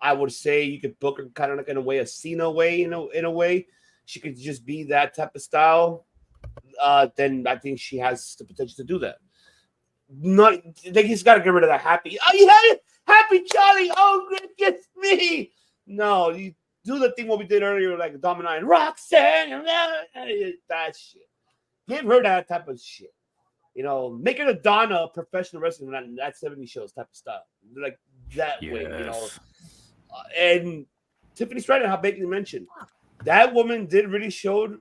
I would say you could book her kind of like in a way, a Cena way, in a way. She could just be that type of style. Then I think she has the potential to do that. They just got to get rid of that happy. Oh, you had it, happy Charlie. Oh, it's me. No, you do the thing what we did earlier, like Dominic and Roxanne. That shit. Give her that type of shit. Make her a Donna professional wrestling that 70 shows type of style, like that way. And Tiffany Stratton, how Bakley mentioned, that woman did really show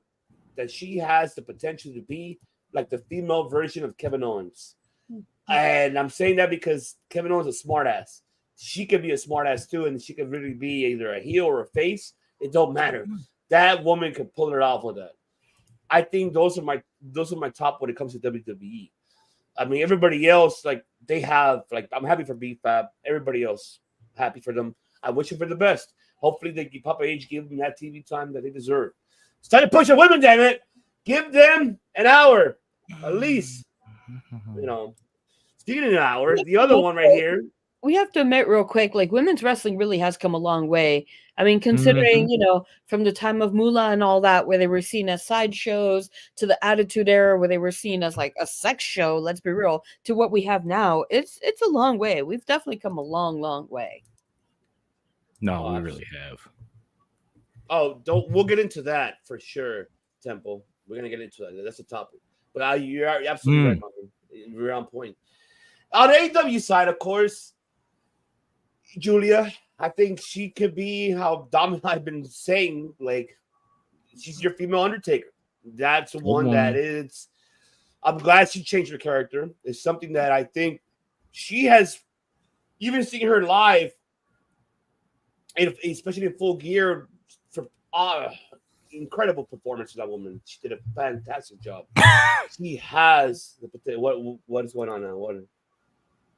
that she has the potential to be like the female version of Kevin Owens. And I'm saying that because Kevin Owens is a smartass. She could be a smartass too, and she could really be either a heel or a face. It don't matter. That woman could pull it off with that. I think those are my top when it comes to WWE. I mean, everybody else, like they have, like I'm happy for BFAB. Everybody else, happy for them. I wish them for the best. Hopefully, Papa H give them that TV time that they deserve. It's time to push the women, damn it. Give them an hour, at least. Speaking of an hour, the other one right here. We have to admit real quick, like women's wrestling really has come a long way. I mean, considering, from the time of Moolah and all that, where they were seen as sideshows, to the Attitude Era, where they were seen as like a sex show, let's be real, to what we have now. It's a long way. We've definitely come a long, long way. No, we really have. Oh, we'll get into that for sure, Temple. We're gonna get into that. That's a topic. But you're absolutely right, Mom. You're on point. On the AEW side, of course, Julia, I think she could be how Dom and I've been saying, like, she's your female Undertaker. That's one that is. I'm glad she changed her character. It's something that I think she has, even seeing her live, especially in Full Gear, for incredible performance of that woman. She did a fantastic job. She has what is going on now?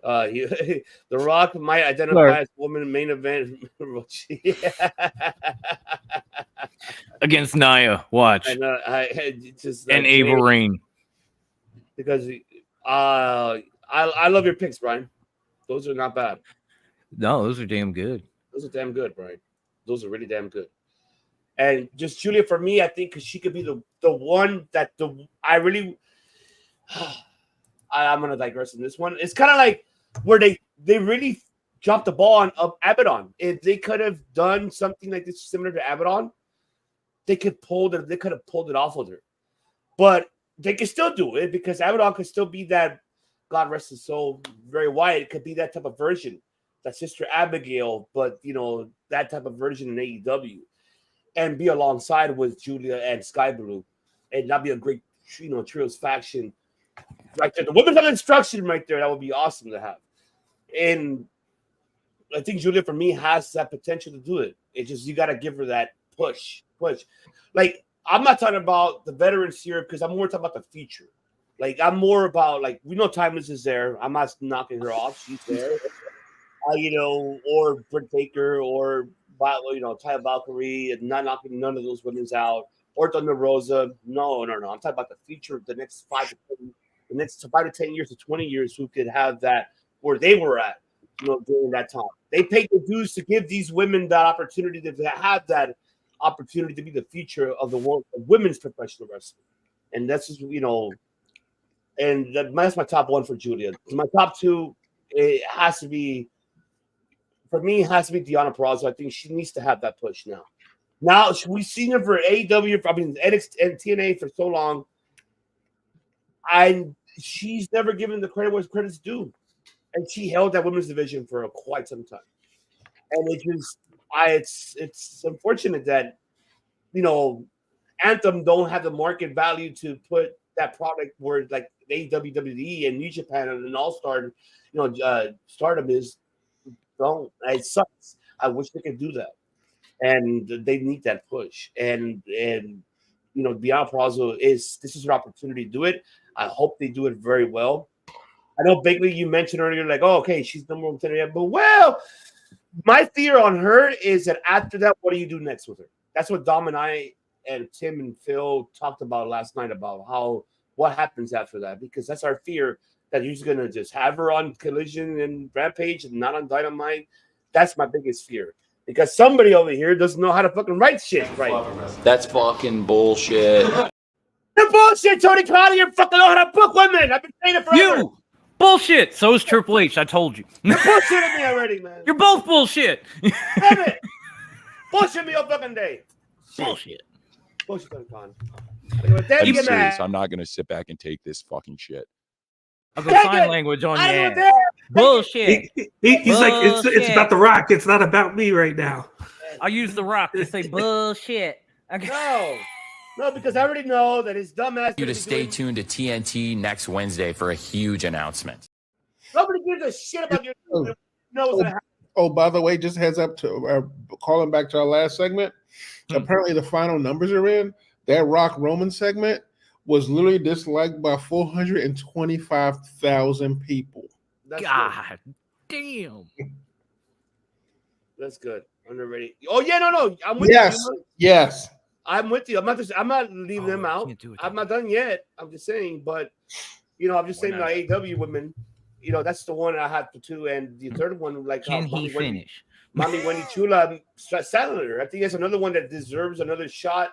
The Rock might identify as woman main event against Nia. Watch and Ava Rain because I love your picks, Brian. Those are not bad. No, those are damn good. Those are damn good, Brian. Those are really damn good. And just Julia for me, I think because she could be the one that I'm gonna digress in this one. It's kind of like where they really dropped the ball on Abaddon. If they could have done something like this similar to Abaddon, they could have pulled it off with her. But they could still do it because Abaddon could still be that, God rest his soul, very Wyatt. It could be that type of version, that Sister Abigail, but that type of version in AEW. and be alongside with Julia and Sky Blue, and not be a great, trios faction right there. The women's on instruction right there, that would be awesome to have. And I think Julia, for me, has that potential to do it. It's just you got to give her that push. Like, I'm not talking about the veterans here because I'm more talking about the future. Like, I'm more about, like, we know Timeless is there. I'm not knocking her off. She's there. Or Britt Baker or, Taya Valkyrie, and not knocking none of those women's out. Or Thunder Rosa. No. I'm talking about the future of the next 5 to 10 years to 20 years who could have that where they were at, during that time. They paid the dues to give these women that opportunity to have that opportunity to be the future of the world of women's professional wrestling. And that's just, and that's my top one for Julia. My top two, it has to be Deonna Purrazzo. I think she needs to have that push now. Now, we've seen her for AEW, NXT and TNA for so long, and she's never given the credit where credit's due. And she held that women's division for quite some time. And it's unfortunate that, Anthem don't have the market value to put that product where like AEW, WWE, and New Japan and All-Star, Stardom is. Don't. It sucks. I wish they could do that. And they need that push. And Deonna Purrazzo this is her opportunity to do it. I hope they do it very well. I know, Bigley, you mentioned earlier, like, oh, okay, she's number one contender. But, my fear on her is that after that, what do you do next with her? That's what Dom and I and Tim and Phil talked about last night about what happens after that, because that's our fear, that you're going to just have her on Collision and Rampage and not on Dynamite. That's my biggest fear, because somebody over here doesn't know how to fucking write shit right. That's fucking bullshit. The bullshit, Tony Khan. You fucking know how to book women. I've been saying it forever. You bullshit. So is Triple H. I told you. You're bullshitting me already, man. You're both bullshit. Damn it. Bullshit me all fucking day. Bullshit. Bullshit, Tony Khan. I'm serious. I'm not going to sit back and take this fucking shit. I'll go sign language on you. Bullshit. He's like, it's about The Rock. It's not about me right now. I'll use The Rock to say bullshit. No, because I already know that his dumbass. You to stay tuned to TNT next Wednesday for a huge announcement. Nobody gives a shit about your. By the way, just heads up to calling back to our last segment. Apparently, the final numbers are in. That Rock Roman segment was literally disliked by 425,000 people. That's God damn. That's good. Underrated. Oh yeah, no. I'm with you. Yes. I'm with you. I'm not leaving them out. I'm not done yet. I'm just saying, but I'm just saying like AEW women, that's the one I have to two, and the third one, like can he finish? Mommy Wendy Chula Sadler. I think that's another one that deserves another shot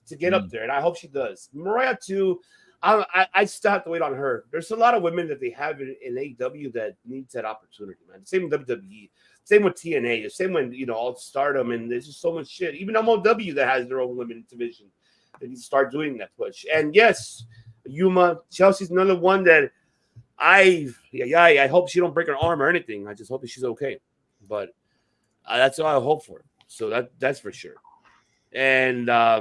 to get up there, and I hope she does. Mariah too. I still have to wait on her. There's a lot of women that they have in AEW that needs that opportunity, man. Same with WWE. Same with TNA, the same when all Stardom, and there's just so much shit. Even MLW that has their own women's division, they need to start doing that push. And yes, Yuma, Chelsea's another one that I hope she don't break her arm or anything. I just hope that she's okay. But that's all I hope for. So that's for sure. And I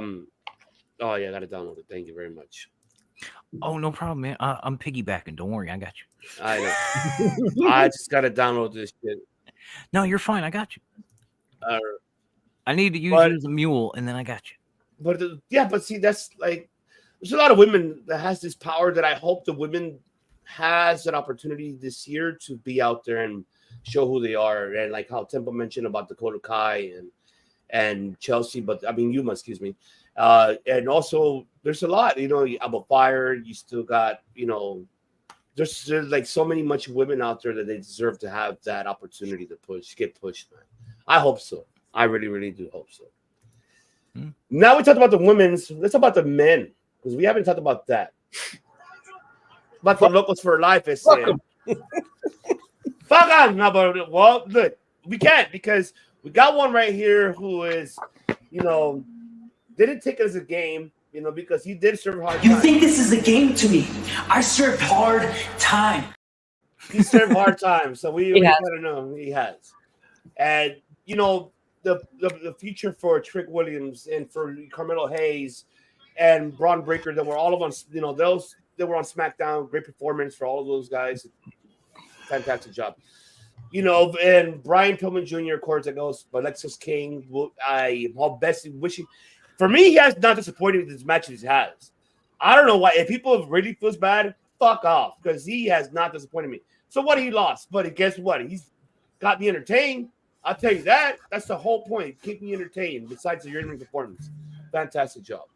gotta download it. Thank you very much. Oh, no problem, man. I'm piggybacking. Don't worry, I got you. I know. I just gotta download this shit. No, you're fine. I got you. I need to use you as a mule, and then I got you. But see, that's like, there's a lot of women that has this power that I hope the women has an opportunity this year to be out there and show who they are. And like how Temple mentioned about Dakota Kai and Chelsea, but I mean, Yuma, excuse me. And also there's a lot, Alba Fire, you still got, there's like so many much women out there that they deserve to have that opportunity to get pushed, man. I hope so. I really, really do hope so. Now we talked about the women's. Let's talk about the men, because we haven't talked about that. About the locals for life, is saying. Fuck on. No, but look, we can't, because we got one right here who is, didn't take it as a game. Because he did serve hard time. You think this is a game to me? I served hard time. He served hard time, so we gotta know he has. And the future for Trick Williams and for Carmelo Hayes and Braun Breaker that were all of on, those that were on SmackDown. Great performance for all of those guys. Fantastic job. And Brian Pillman Jr., of course, that goes by Alexis King. All best wishing. For me, he has not disappointed with his matches he has. I don't know why. If people really feels bad, fuck off, because he has not disappointed me. So what? He lost, but guess what? He's got me entertained. I'll tell you that. That's the whole point. Keep me entertained. Besides the in-ring performance, fantastic job.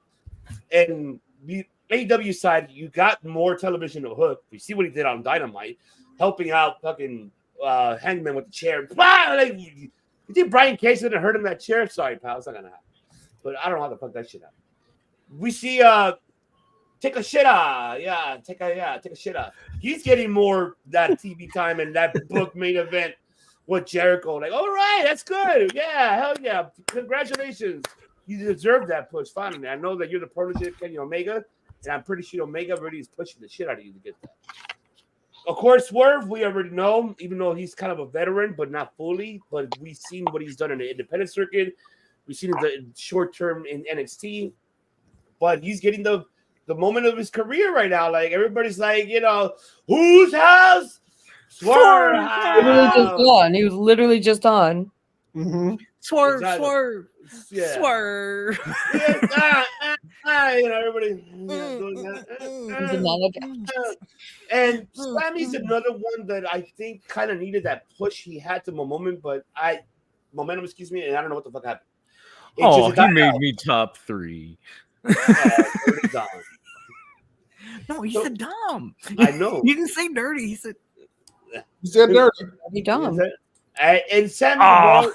And the AEW side, you got more television to hook. You see what he did on Dynamite, helping out fucking Hangman with the chair. You think Brian Case didn't hurt him that chair? Sorry, pal. It's not gonna happen. But I don't know how to fuck that shit out. We see take a shit out. Yeah, take a shit out. He's getting more that TV time and that book main event with Jericho. Like, all right, that's good. Yeah, hell yeah. Congratulations. You deserve that push, finally. I know that you're the protege of Kenny Omega, and I'm pretty sure Omega really is pushing the shit out of you to get that. Of course, Swerve, we already know, even though he's kind of a veteran, but not fully. But we've seen what he's done in the independent circuit. We've seen the short term in NXT. But he's getting the moment of his career right now. Like, everybody's like, whose house? Swerve house. He was literally just on. Mm-hmm. Swerve, Exactly. swerve, Yeah. swerve. Everybody doing that. And Sammy's another one that I think kind of needed that push. He had the momentum, and I don't know what the fuck happened. He made me top 3. No, he said dumb. I know. He didn't say dirty. He said dirty. Be dumb. And Sammy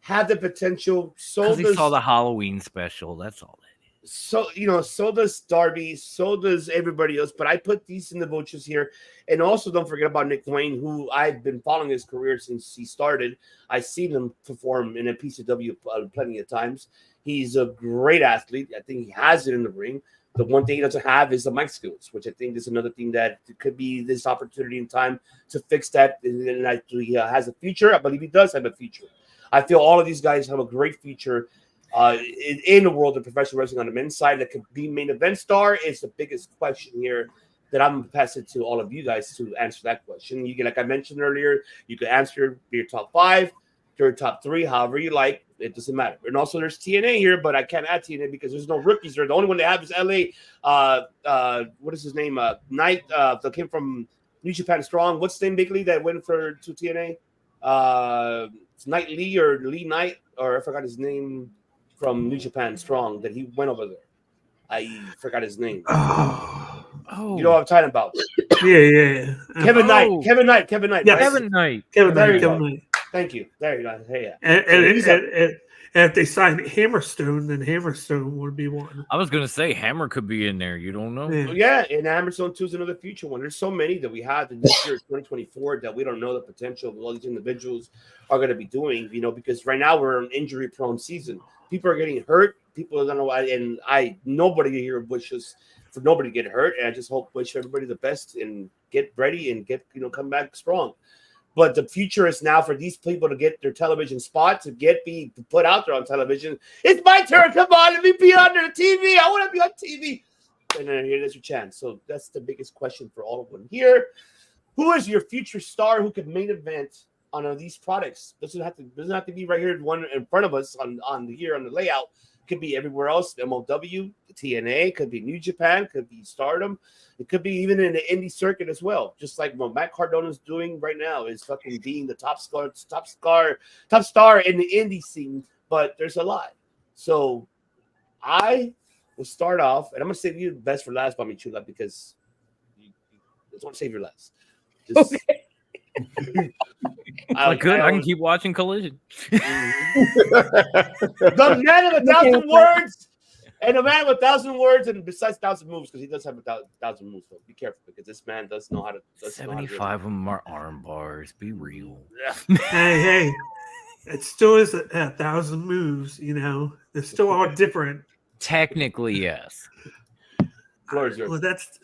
had the potential. So because he does, saw the Halloween special. That's all. So so does Darby. So does everybody else. But I put these in the vultures here, and also don't forget about Nick Wayne, who I've been following his career since he started. I've seen him perform in a PCW plenty of times. He's a great athlete. I think he has it in the ring. The one thing he doesn't have is the mic skills, which I think is another thing that could be this opportunity in time to fix that. And actually, he has a future. I believe he does have a future. I feel all of these guys have a great future in the world of professional wrestling on the men's side that could be main event star. Is the biggest question here that I'm going to pass it to all of you guys to answer that question. You can, like I mentioned earlier, you can answer your top 5, your top 3, however you like. It doesn't matter. And also there's TNA here, but I can't add TNA because there's no rookies there. The only one they have is LA. What is his name? Knight that came from New Japan Strong. What's the name bigly that went to TNA? It's Knight Lee or Lee Knight, or I forgot his name from New Japan Strong that he went over there. I forgot his name. Oh, you know what I'm talking about? Yeah. Kevin Knight. Kevin Knight. Yes. Right? Kevin There Knight. Thank you. There you go. Hey, yeah. And if they sign Hammerstone, then Hammerstone would be one. I was gonna say Hammer could be in there. You don't know. Yeah, and Hammerstone 2 is another future one. There's so many that we have in this year, 2024, that we don't know the potential of all these individuals are going to be doing. Because right now we're in an injury-prone season. People are getting hurt. People don't know why, and nobody here wishes for nobody to get hurt. And I just wish everybody the best and get ready and come back strong. But the future is now for these people to get their television spot, to be put out there on television. It's my turn. Come on, let me be on the TV. I want to be on TV. And then here's your chance. So that's the biggest question for all of them here. Who is your future star who could main event on these products? Doesn't have to be right here, one in front of us on the layout. Could be everywhere else. MLW, TNA, could be New Japan, could be Stardom. It could be even in the indie circuit as well. Just like what Matt Cardona's doing right now is fucking being the top star in the indie scene. But there's a lot. So I will start off, and I'm gonna save you the best for last, Bobby Chula, because you just want to save your last. Just, okay. I can keep watching Collision. The man of 1,000 words, and a man with 1,000 words, and besides 1,000 moves, because he does have 1,000 moves. So be careful, because this man does know how to. 75 of them are arm bars. Be real. Hey, it still is 1,000 moves. They're still all different. Technically, yes. Floor is yours. Well, that's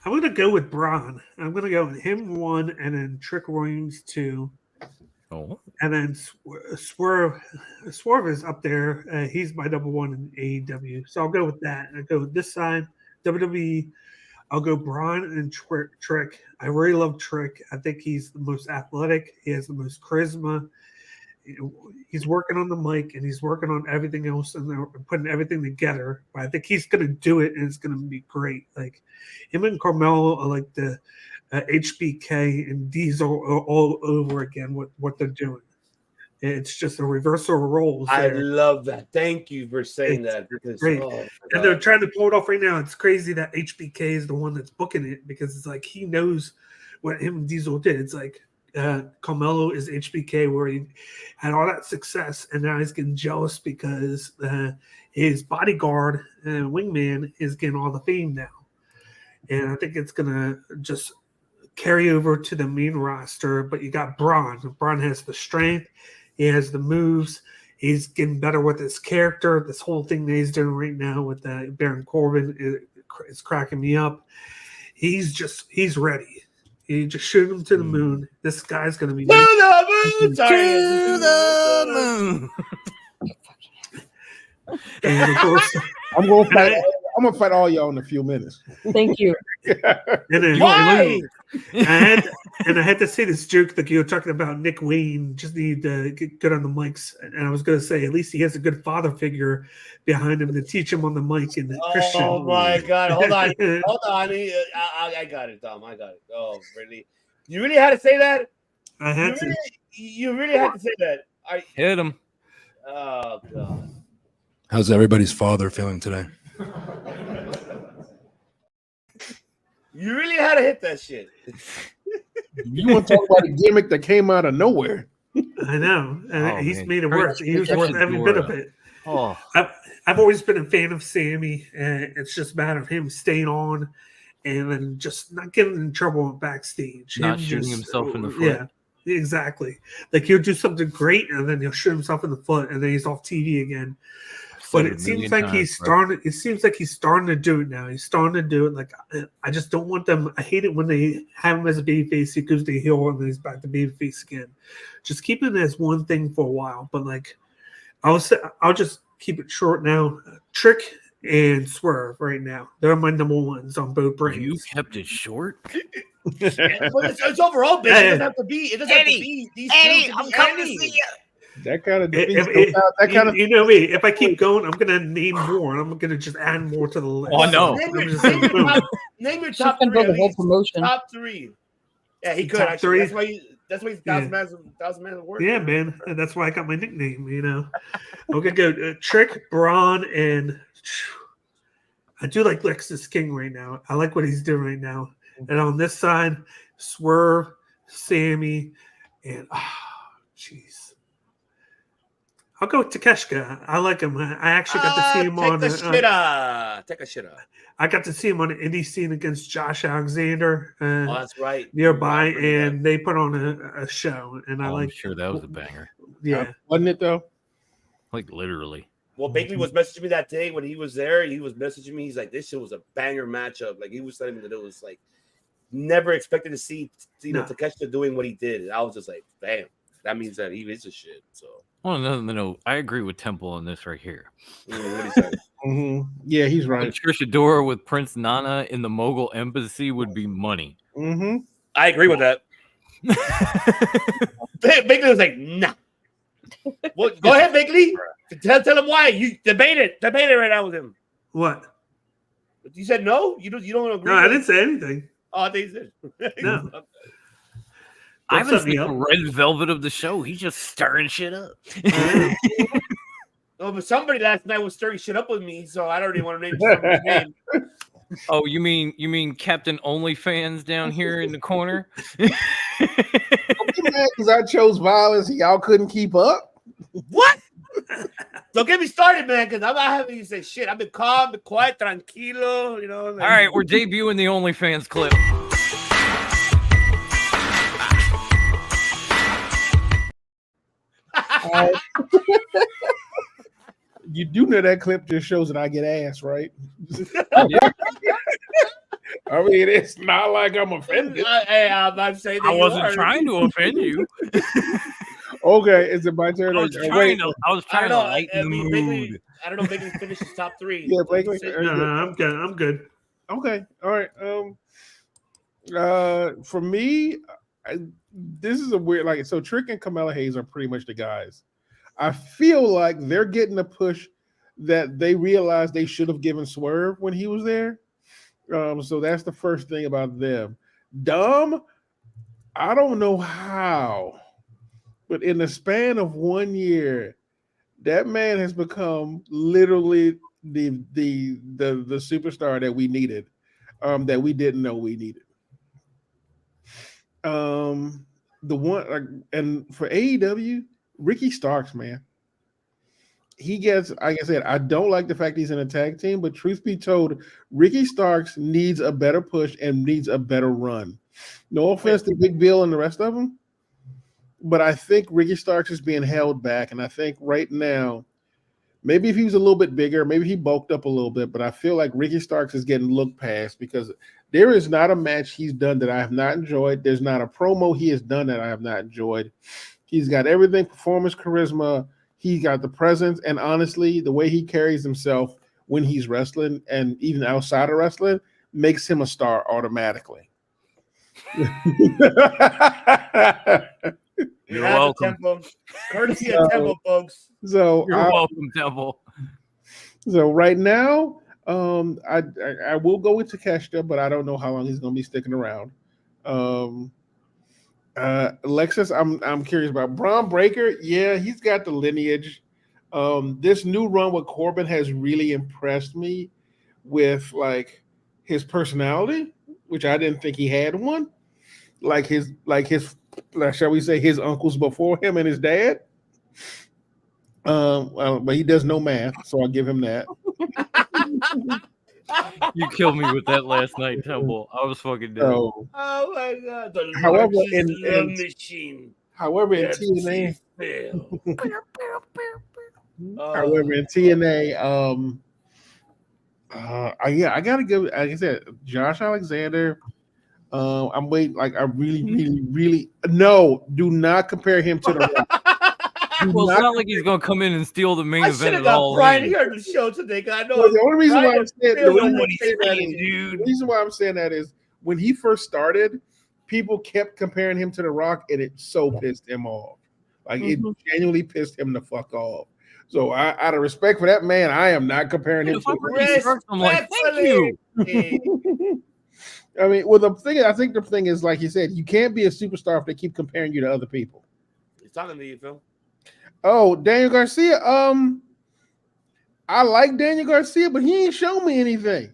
I'm going to go with Braun. I'm going to go with him 1 and then Trick Williams 2. Oh. And then Swerve is up there. He's my number one in AEW. So I'll go with that. I go with this side, WWE. I'll go Braun and Trick. I really love Trick. I think he's the most athletic. He has the most charisma. He's working on the mic and he's working on everything else and they're putting everything together. But I think he's going to do it and it's going to be great. Like him and Carmelo are like the HBK and Diesel all over again with what they're doing. It's just a reversal of roles. I there. love that. Thank you for saying that because Great. oh, and they're trying to pull it off right now. It's crazy that HBK is the one that's booking it because it's like he knows what him and Diesel did. It's like Carmelo is HBK where he had all that success and now he's getting jealous because his bodyguard and wingman is getting all the fame now. And I think it's going to just carry over to the main roster. But you got Braun. Braun has the strength. He has the moves. He's getting better with his character. This whole thing that he's doing right now with Baron Corbin is cracking me up. He's ready. You just shoot him to the moon. This guy's going to be... To the moon. And of course... I'm gonna fight all y'all in a few minutes. Thank you. And then, Why? I had to say this joke that you were talking about. Nick Wayne just need to get good on the mics, and I was going to say at least he has a good father figure behind him to teach him on the mic. And Christian. Oh my God! Hold on. I got it, Tom. I got it. Oh, really? You really had to say that? I had to. You really had to say that. Hit him. Oh God. How's everybody's father feeling today? You really had to hit that shit. You want to talk about a gimmick that came out of nowhere? I know, and he's made it work. He was worth every bit of it. Oh, I've always been a fan of Sammy, and it's just a matter of him staying on and then just not getting in trouble backstage. Not shooting himself in the foot. Yeah, exactly. Like he'll do something great, and then he'll shoot himself in the foot, and then he's off TV again. But it seems like he's starting. It seems like he's starting to do it now. He's starting to do it. Like I just don't want them. I hate it when they have him as a babyface. He goes to heel and then he's back to babyface again. Just keep it as one thing for a while. But like, I'll just keep it short now. Trick and Swerve right now. They're my number ones on both brands. You kept it short. It's overall, bitch. It doesn't have to be. It doesn't have to be. Eddie, I'm coming to see you. That kind of you know me. If I keep going, I'm gonna name more, and I'm gonna just add more to the list. Oh no! Name your top three. The whole promotion. Top three. Yeah, he could. Top Actually. three. That's why he's thousand man of work. Yeah, man. That's why I got my nickname. You know. I'm gonna go Trick, Braun, and I do like Lexus King right now. I like what he's doing right now. And on this side, Swerve, Sammy, and jeez. I'll go with Takeshita. I like him. I actually got to see him on. Take a shit. I got to see him on an indie scene against Josh Alexander. Oh, that's right. Nearby, and they put on a show, and I like. I'm sure that was a banger. Yeah, wasn't it though? Like literally. Well, Bakley was messaging me that day when he was there. He was messaging me. He's like, "This shit was a banger matchup." Like he was telling me that it was like never expected to see Takeshita doing what he did. And I was just like, "Damn, that means that he is a shit." So. Well, no, I agree with Temple on this right here. What do you say? Mm-hmm. Yeah, he's right. Trisha Dora with Prince Nana in the Mogul Embassy would be money. Mm-hmm. I agree with that. Bakley was like, "Nah." Well, go ahead, Bakley. Tell him why. You debate it right now with him. What? You said no. You don't agree. No, I didn't say anything. Oh, I think you said. No. Ivan's the red velvet of the show. He's just stirring shit up. Oh, but somebody last night was stirring shit up with me, so I don't even want to name somebody's name. Oh, you mean Captain OnlyFans down here in the corner? Because I chose violence, y'all couldn't keep up. What? Don't get me started, man, because I'm not having you say shit. I've been calm, been quiet, tranquilo, you know. All right, we're debuting the OnlyFans clip. You do know that clip just shows that I get ass, right? I mean, it's not like I'm offended. I'm saying that I wasn't trying to offend you. Okay, is it my turn? I was Wait, trying to lighten the mood. Bagley, I don't know if Bagley finished his top three. yeah, Blakely. No, I'm good. I'm good. Okay, all right. For me, this is a weird like. So Trick and Kamala Hayes are pretty much the guys. I feel like they're getting a push that they realized they should have given Swerve when he was there. So that's the first thing about them. Dom, I don't know how, but in the span of 1 year, that man has become literally the superstar that we needed, that we didn't know we needed. The one and for AEW, Ricky Starks, man. He gets, like I said, I don't like the fact he's in a tag team, but truth be told, Ricky Starks needs a better push and needs a better run. No offense to Big Bill and the rest of them, but I think Ricky Starks is being held back. And I think right now, maybe if he was a little bit bigger, maybe he bulked up a little bit, but I feel like Ricky Starks is getting looked past because there is not a match he's done that I have not enjoyed. There's not a promo he has done that I have not enjoyed. He's got everything, performance, charisma. He got the presence, and honestly, the way he carries himself when he's wrestling and even outside of wrestling makes him a star automatically. You're welcome. Tempo. Courtesy of Tempo, folks. So you're welcome, Tempo. So right now, I will go with Takeshita, but I don't know how long he's going to be sticking around. Alexis, I'm curious about Braun Breaker. Yeah, he's got the lineage. This new run with Corbin has really impressed me with like his personality, which I didn't think he had one. Like his shall we say his uncles before him and his dad. But he does no math, so I'll give him that. You killed me with that last night, Temple. I was fucking dead. Oh my god! The However, machine. However, in TNA, however in TNA, I gotta give. Like I said, Josh Alexander. I'm waiting. Like I really no. Do not compare him to the Rock. Well, it's not like he's gonna come in and steal the main event at all. Brian here to the show today. I know. Well, the only reason why I'm saying the reason why I'm saying that is when he first started, people kept comparing him to the Rock, and it so pissed him off. Like it genuinely pissed him the fuck off. So out of respect for that man, I am not comparing him to the Rock. I'm like, thank you. I mean, well, I think the thing is, like you said, you can't be a superstar if they keep comparing you to other people. He's talking to you, Phil. Oh, Daniel Garcia. I like Daniel Garcia, but he ain't shown me anything.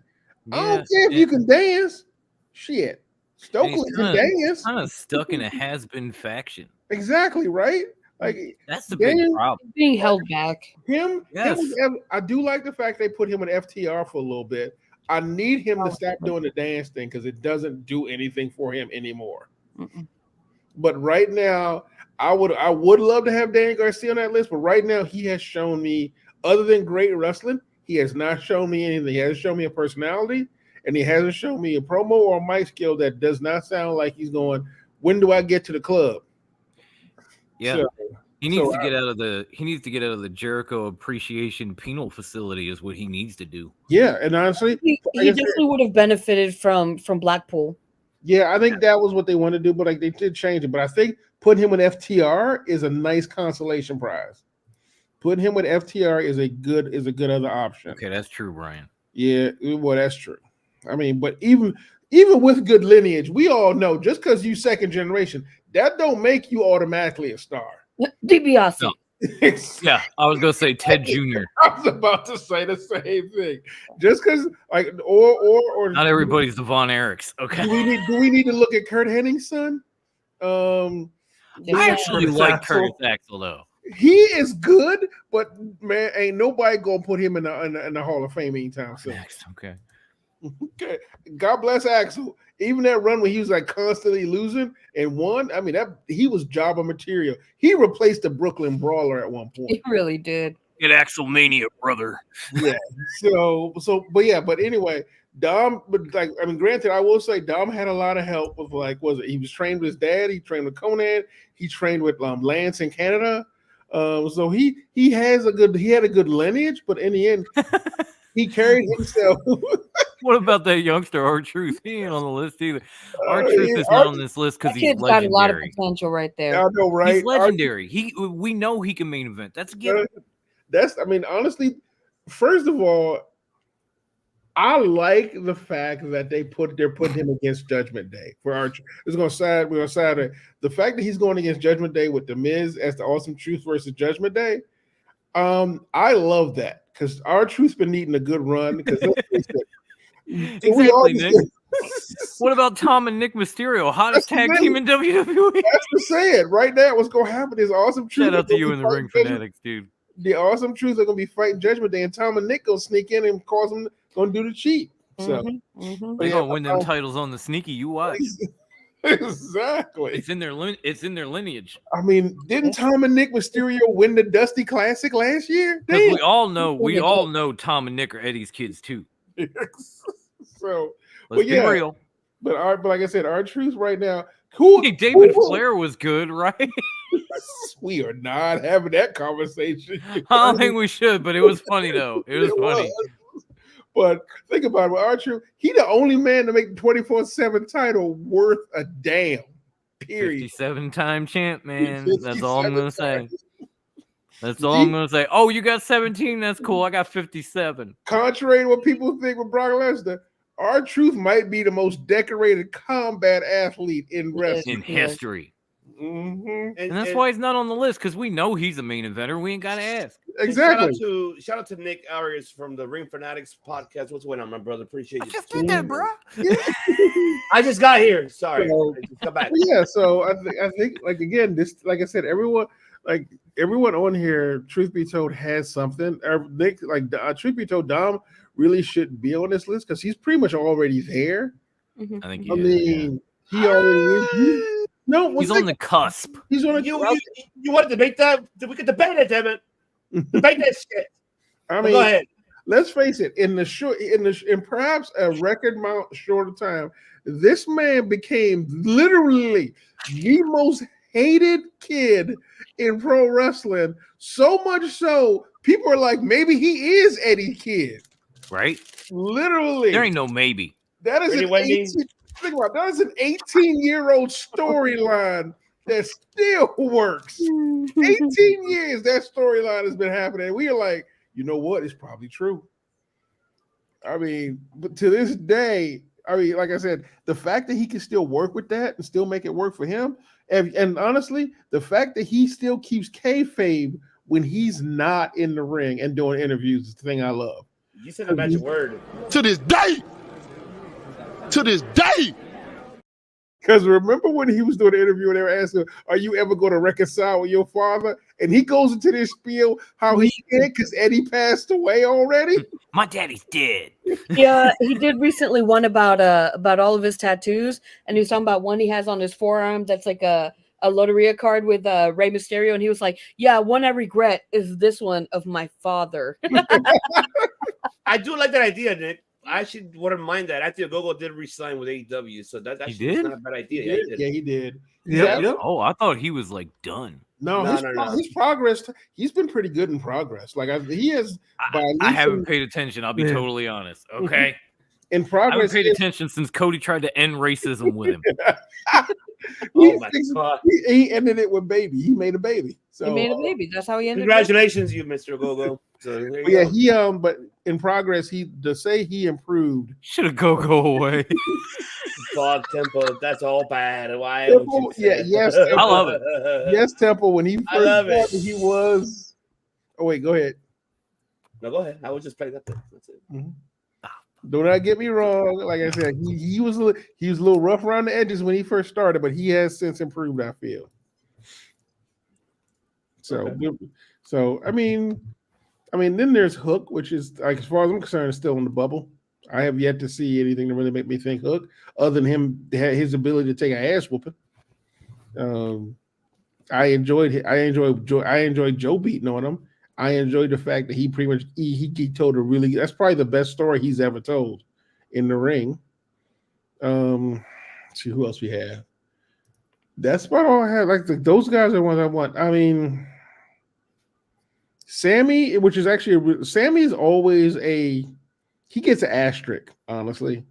I don't care if you can dance. Shit. Stokely can dance. Kind of stuck in a has-been faction. Exactly, right? Like that's the big problem. Being held back. I do like the fact they put him in FTR for a little bit. I need him to stop doing the dance thing because it doesn't do anything for him anymore. But right now, I would love to have Daniel Garcia on that list, but right now he has shown me, other than great wrestling, he has not shown me anything. He hasn't shown me a personality, and he hasn't shown me a promo or a mic skill that does not sound like he's going, when do I get to the club? Yeah. So, he needs to get out of the Jericho Appreciation Penal Facility is what he needs to do. Yeah, and honestly, he definitely would have benefited from Blackpool. Yeah, I think that was what they wanted to do, but like they did change it. But I think putting him with FTR is a nice consolation prize. Putting him with FTR is a good other option. Okay, that's true, Brian. Yeah, well, that's true. I mean, but even with good lineage, we all know just because you second generation, that don't make you automatically a star. DiBiase. No. Yeah, I was gonna say Ted Jr. I was about to say the same thing. Just because, like, or not everybody's the Von Erichs. Okay. Do we need to look at Kurt Hennig's son? I actually like Curtis Axel though. He is good, but man, ain't nobody gonna put him in the Hall of Fame anytime soon. Next, okay. Okay. God bless Axel. Even that run when he was like constantly losing and won, I mean, that he was jobber material. He replaced the Brooklyn Brawler at one point. He really did. Get Axel Mania, brother. Yeah. But anyway, Dom, but like I mean, granted, I will say Dom had a lot of help with he was trained with his dad, he trained with Conan, he trained with Lance in Canada. So he had a good lineage, but in the end, he carried himself. What about that youngster, R-Truth? He ain't on the list either. R-Truth is not on this list because he's kid's got a lot of legendary. potential right there. I know, right? He's legendary. We know he can main event. That's a given. I mean, honestly, first of all, I like the fact that they're putting him against Judgment Day for Archer. We're gonna side the fact that he's going against Judgment Day with The Miz as the Awesome Truth versus Judgment Day. I love that because R-Truth's been needing a good run. Because exactly, Nick. What about Tom and Nick Mysterio, hottest tag team in WWE? That's what saying right now. What's gonna happen is Awesome Truth. Shout out to you and the Ring Fanatics, dude. The Awesome Truth are gonna be fighting Judgment Day, and Tom and Nick gonna sneak in and cause them gonna do the cheat. So They're gonna win them titles on the sneaky. You watch. Exactly. It's in their lineage. I mean, didn't Tom and Nick Mysterio win the Dusty Classic last year? We all know Tom and Nick are Eddie's kids too. So let's be real. But like I said, R-Truth right now. Cool. Hey, David Flair was good, right? We are not having that conversation. I don't think we should, but it was funny though. It was funny. But think about it, with R-Truth, he the only man to make the 24/7 title worth a damn. Period. 57-time champ, man. That's all I'm gonna say. That's all I'm gonna say. Oh, you got 17? That's cool. I got 57. Contrary to what people think with Brock Lesnar, R-Truth might be the most decorated combat athlete in wrestling in history. Mm-hmm. And that's why he's not on the list, because we know he's a main eventer. We ain't gotta ask. Exactly. Shout out to Nick Arias from the Ring Fanatics podcast. What's going on, my brother? Appreciate you. Just did that, bro. I just got here. Sorry. I just got back. Yeah, so I think like again, this like I said, everyone on here, truth be told, has something. Nick, truth be told, Dom really shouldn't be on this list because he's pretty much already there. I think he already is. No, he's on the cusp. He's on. You want to debate that? We could debate it, damn it. Debate that shit. I mean, go ahead. Let's face it. In perhaps a record amount shorter time, this man became literally the most hated kid in pro wrestling. So much so, people are like, maybe he is Eddie's kid. Right? Literally, there ain't no maybe. That is think about that is an 18-year-old storyline that still works. 18 years that storyline has been happening. We are like, you know what? It's probably true. I mean, but to this day, I mean, like I said, the fact that he can still work with that and still make it work for him, and honestly, the fact that he still keeps kayfabe when he's not in the ring and doing interviews is the thing I love. You said the magic word. To this day. To this day. Because remember when he was doing the interview and they were asking, are you ever going to reconcile with your father? And he goes into this spiel how he did because Eddie passed away already. My daddy's dead. Yeah, he did recently one about all of his tattoos, and he was talking about one he has on his forearm that's like a Loteria card with Rey Mysterio, and he was like, yeah, one I regret is this one of my father. I do like that idea, Nick. I actually wouldn't mind that. I think Gogo did re-sign with AEW, so that's actually not a bad idea. Yeah, he did. Yep. Oh, I thought he was like done. No, his progress. He's been pretty good in progress. Like he has. I haven't paid attention. I'll be totally honest. Okay. In progress, I haven't paid attention since Cody tried to end racism with him. Oh my God. He ended it with baby. He made a baby. So he made a baby. That's how he ended. Congratulations, you Mr. Gogo. So he but in progress, he improved. Should have go away. God, Temple, that's all bad. Why? Temple, yes, Temple. I love it. Yes, Temple. When he first started, he was. Oh wait, go ahead. No, go ahead. I was just playing that. That's it. Mm-hmm. Do not get me wrong. Like I said, he was a little rough around the edges when he first started, but he has since improved, I feel. So, I mean, then there's Hook, which is, like, as far as I'm concerned, is still in the bubble. I have yet to see anything to really make me think Hook, other than his ability to take an ass whooping. I enjoyed Joe beating on him. I enjoyed the fact that he pretty much he told that's probably the best story he's ever told in the ring. Let's see who else we have. That's about all I have. Like those guys are the ones I want. I mean, Sammy, which is actually Sammy's always he gets an asterisk, honestly.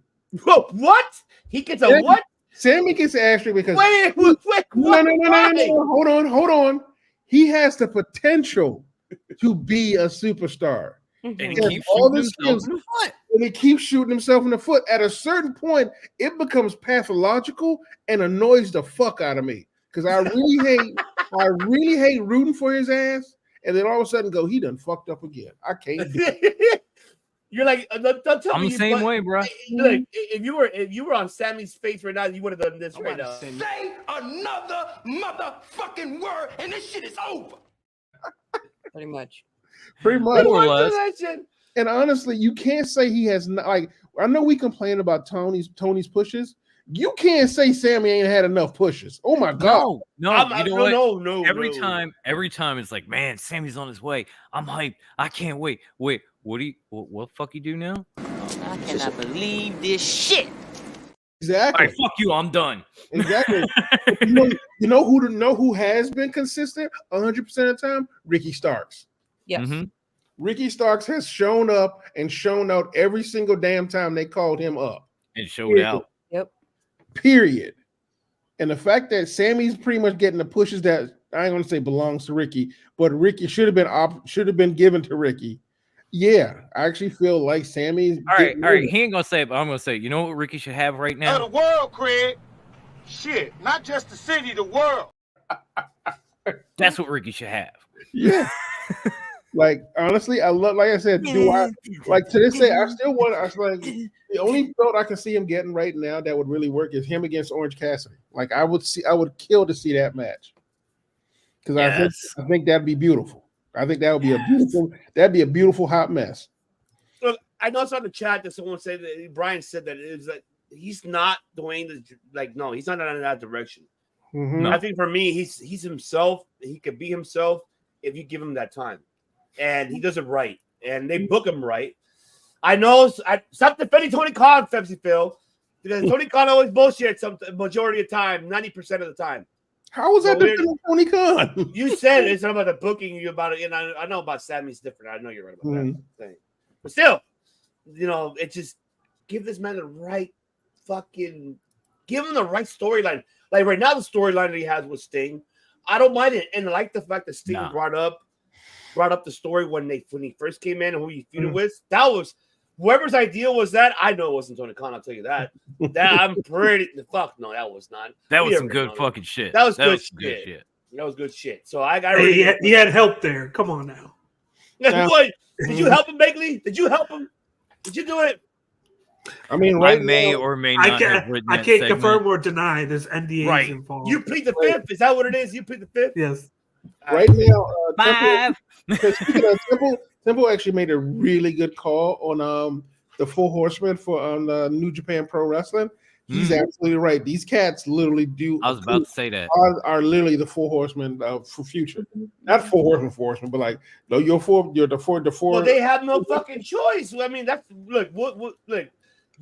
Whoa, what? He gets a what? Sammy gets an asterisk because wait, no. Hold on. He has the potential to be a superstar. And he keeps shooting himself in the foot. And he keeps shooting himself in the foot. At a certain point, it becomes pathological and annoys the fuck out of me. Because I really hate rooting for his ass. And then all of a sudden he done fucked up again. I can't do it. You're like, don't tell I'm me the same way, bro. Like, if you were on Sammy's face right now, you would have done this right now. Say another motherfucking word, and this shit is over. Pretty much. More or less. And honestly, you can't say he has not. Like, I know we complain about Tony's pushes. You can't say Sammy ain't had enough pushes. Oh my god! No. Every time it's like, man, Sammy's on his way. I'm hyped. I can't wait. Wait, what the fuck you do now? I cannot believe this shit. Exactly. All right, fuck you. I'm done. Exactly. you know who has been consistent 100% of the time? Ricky Starks. Yes. Mm-hmm. Ricky Starks has shown up and shown out every single damn time they called him up. And showed out. Yep. Period. And the fact that Sammy's pretty much getting the pushes that I ain't gonna say belongs to Ricky, but Ricky should have been given to Ricky. Yeah, I actually feel like Sammy's all right. He ain't gonna say it, but I'm gonna say, you know what Ricky should have right now? The world, Craig. Shit, not just the city, the world. That's what Ricky should have. Yeah. Like, honestly, I love, like I said, to this day, I was like, the only belt I can see him getting right now that would really work is him against Orange Cassidy. Like, I would kill to see that match. Because I think that'd be beautiful. I think that would be a beautiful hot mess. Look, I know it's on the chat that someone said that Brian said that it was like he's not doing no, he's not in that direction. Mm-hmm. I think for me, he's himself. He could be himself if you give him that time. And he does it right, and they book him right. I know. Stop defending Tony Khan, Pepsi Phil, because Tony Khan always bullshit some majority of the time, 90% of the time. How was that defending Tony Khan? You said it's not about the booking. You about it, and I know about Sammy's different. I know you're right about that thing, but still, it just give this man the right give him the right storyline. Like right now, the storyline that he has with Sting, I don't mind it, and I like the fact that Sting brought up the story when he first came in and who he feuded with. That was whoever's idea was that. I know it wasn't Tony Khan. I'll tell you that. I'm pretty fuck no, that was not. That was some good fucking shit. That was good shit. That was good shit. So he had help there. Come on now. What? Did you help him, Begley? Did you help him? Did you do it? I mean, I may or may not have written I can't confirm or deny there's NDAs involved. You plead the fifth. Is that what it is? You plead the fifth? Yes. Right now, 5. Speaking of Temple actually made a really good call on the Four Horsemen for New Japan Pro Wrestling. He's absolutely right. These cats literally do. I was about to say that are literally the Four Horsemen for future. Not Four Horsemen, but like no, you're the four. Well, they have no fucking choice. I mean, that's look.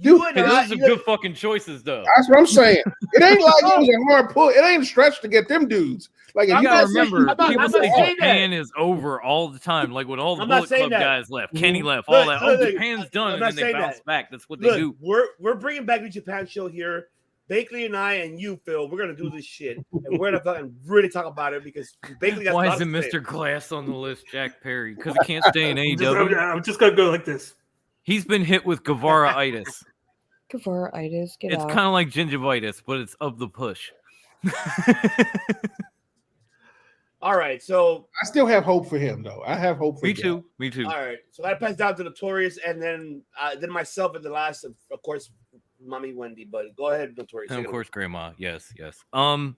Dude, those are good fucking choices, though. That's what I'm saying. It ain't like it was a hard pull. It ain't a stretch to get them dudes. Like, if you gotta remember, people say Japan is over all the time. Like when all the Bullet Club guys left, Kenny left, all that. Japan's done, and then they bounce back. That's what they do. We're bringing back the Japan show here. Bakley and I and you, Phil, we're gonna do this shit, and we're gonna fucking really talk about it because Bakley got. Why isn't Mr. Glass on the list, Jack Perry? Because he can't stay in AEW. I'm just gonna go like this. He's been hit with Guevara-itis. Guevara-itis. It's kind of like gingivitis, but it's of the push. All right, so I still have hope for him, though. I have hope for him. Me too. All right, so that passed down to Notorious, and then myself in the last, of course, Mommy Wendy. But go ahead, Notorious. And of course, Grandma. Yes. All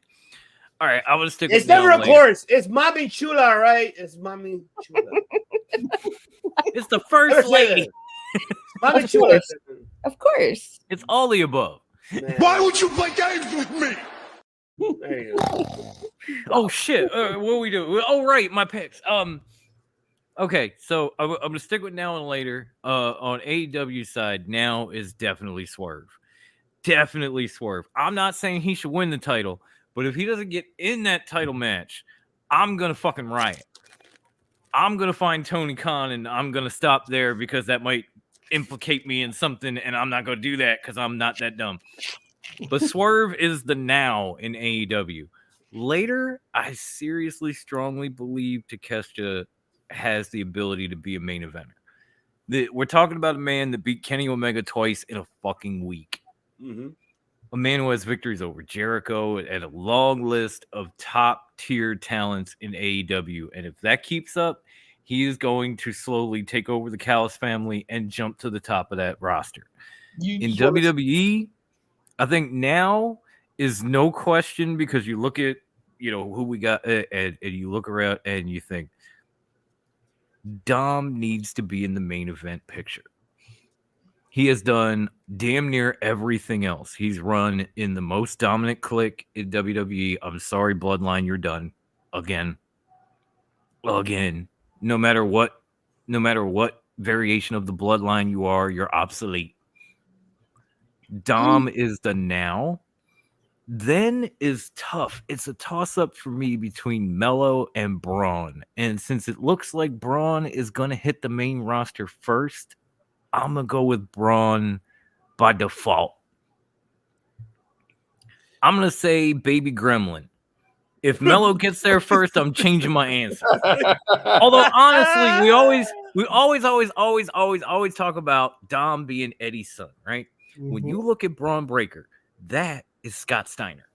right, I would stick. It's never a chorus. It's Mommy Chula, all right? It's Mommy Chula. It's the first lady. Mommy Chula. Of course. It's all the above. Man. Why would you play games with me? There you go. Oh shit! What do we do? Oh right, my picks. Okay, so I'm gonna stick with now and later. On AEW side, now is definitely Swerve. Definitely Swerve. I'm not saying he should win the title, but if he doesn't get in that title match, I'm gonna fucking riot. I'm gonna find Tony Khan and I'm gonna stop there because that might implicate me in something, and I'm not gonna do that because I'm not that dumb. But Swerve is the now in AEW. Later, I seriously strongly believe Takeshita has the ability to be a main eventer. We're talking about a man that beat Kenny Omega twice in a fucking week. Mm-hmm. A man who has victories over Jericho and a long list of top tier talents in AEW. And if that keeps up, he is going to slowly take over the Callis family and jump to the top of that roster. In WWE, I think now is no question, because you look at, who we got, and you look around and you think Dom needs to be in the main event picture. He has done damn near everything else. He's run in the most dominant clique in WWE. I'm sorry, Bloodline, you're done. Again. No matter what variation of the Bloodline you are, you're obsolete. Dom is the now. Then is tough. It's a toss-up for me between Mello and Braun. And since it looks like Braun is going to hit the main roster first, I'm going to go with Braun by default. I'm going to say Baby Gremlin. If Mello gets there first, I'm changing my answer. Although, honestly, we always talk about Dom being Eddie's son, right? Mm-hmm. When you look at Braun Breaker, that is Scott Steiner.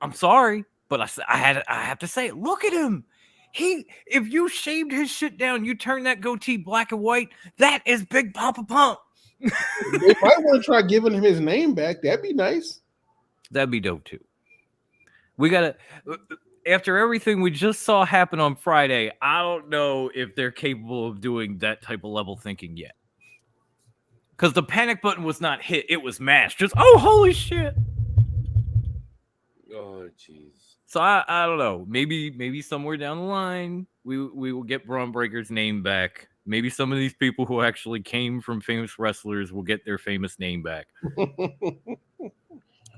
I'm sorry, but I have to say it. Look at him. If you shaved his shit down, you turn that goatee black and white, that is Big Papa Pump. They might want to try giving him his name back. That'd be nice. That'd be dope too. We gotta, after everything we just saw happen on Friday, I don't know if they're capable of doing that type of level thinking yet. Because the panic button was not hit, it was mashed. Just, oh, holy shit. Oh, jeez. So I don't know. Maybe somewhere down the line we will get Braun Breaker's name back. Maybe some of these people who actually came from famous wrestlers will get their famous name back.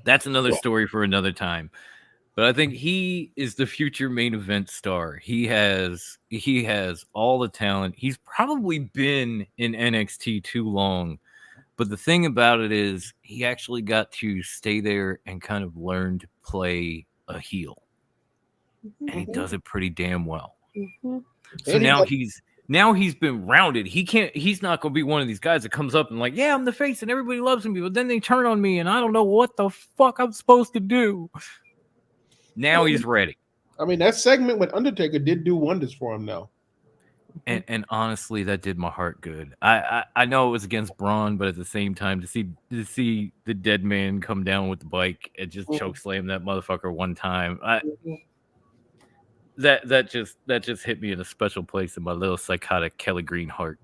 That's another story for another time. But I think he is the future main event star. He has all the talent. He's probably been in NXT too long. But the thing about it is he actually got to stay there and kind of learn to play a heel. Mm-hmm. And he does it pretty damn well. Mm-hmm. So now he's been rounded. He's not going to be one of these guys that comes up and like, yeah, I'm the face and everybody loves me, but then they turn on me and I don't know what the fuck I'm supposed to do. Now he's ready. I mean, that segment with Undertaker did do wonders for him now. And honestly, that did my heart good. I know it was against Braun, but at the same time, to see the dead man come down with the bike and just choke slam that motherfucker one time, that just hit me in a special place in my little psychotic Kelly Green heart.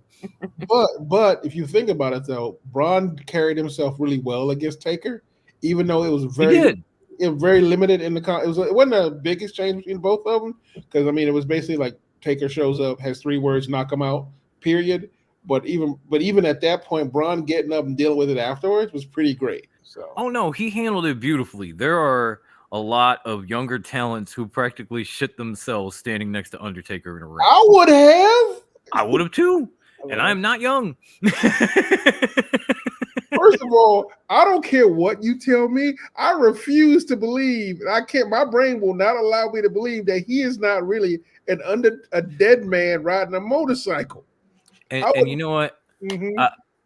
But if you think about it, though, Braun carried himself really well against Taker, even though it was very limited in the it wasn't a big exchange between both of them, because I mean it was basically like Taker shows up, has 3 words, knock him out, period. But even at that point, Braun getting up and dealing with it afterwards was pretty great. So no, he handled it beautifully. There are a lot of younger talents who practically shit themselves standing next to Undertaker in a ring. I would have too, and I'm not young. First of all, I don't care what you tell me. I refuse to believe. I can't. My brain will not allow me to believe that he is not really a dead man riding a motorcycle. And you know what? Mm-hmm.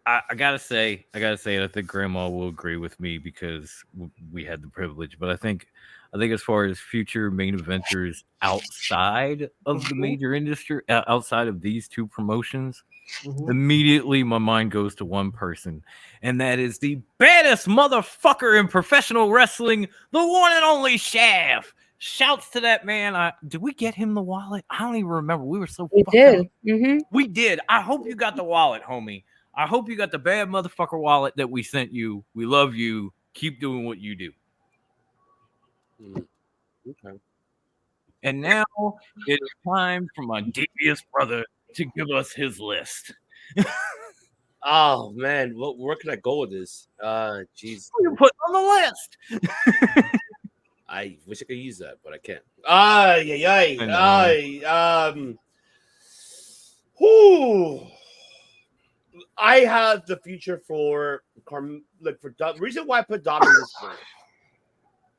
I gotta say, I think Grandma will agree with me because we had the privilege. But I think as far as future main eventers outside of the major industry, outside of these 2 promotions. Mm-hmm. Immediately my mind goes to one person, and that is the baddest motherfucker in professional wrestling, the one and only Shaft. Shouts to that man. Did we get him the wallet? I don't even remember. We were so we did. Mm-hmm. We did. I hope you got the wallet, homie. I hope you got the bad motherfucker wallet that we sent you. We love you. Keep doing what you do. Okay. And now it is time for my devious brother to give us his list. Oh man, where can I go with this? Jeez, Who you put on the list? I wish I could use that, but I can't. Whoo. I have the future for the reason why I put Dom in this one.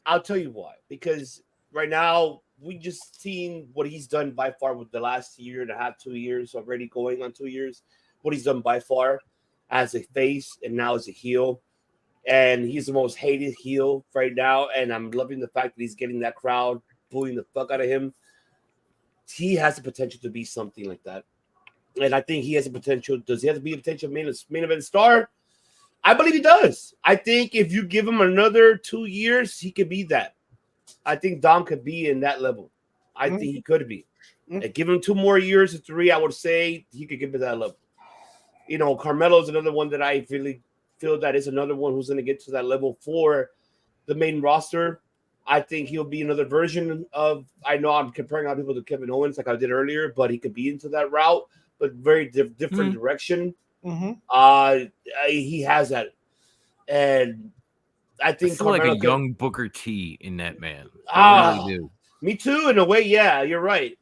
I'll tell you why. Because right now we just seen what he's done by far with the last year and a half, 2 years already going on 2 years. What he's done by far as a face and now as a heel. And he's the most hated heel right now. And I'm loving the fact that he's getting that crowd booing the fuck out of him. He has the potential to be something like that. And I think he has a potential. Does he have to be a potential main event star? I believe he does. I think if you give him another 2 years, he could be that. I think Dom could be in that level. I think he could be. And give him 2 more years or 3, I would say he could get to that level. You know, Carmelo's another one that I really feel that is another one who's going to get to that level for the main roster. I think he'll be another version of, I know I'm comparing other people to Kevin Owens like I did earlier, but he could be into that route, but very different direction. He has that. And I think I feel like a young Booker T in that man. I really do. Me too, in a way. Yeah, you're right.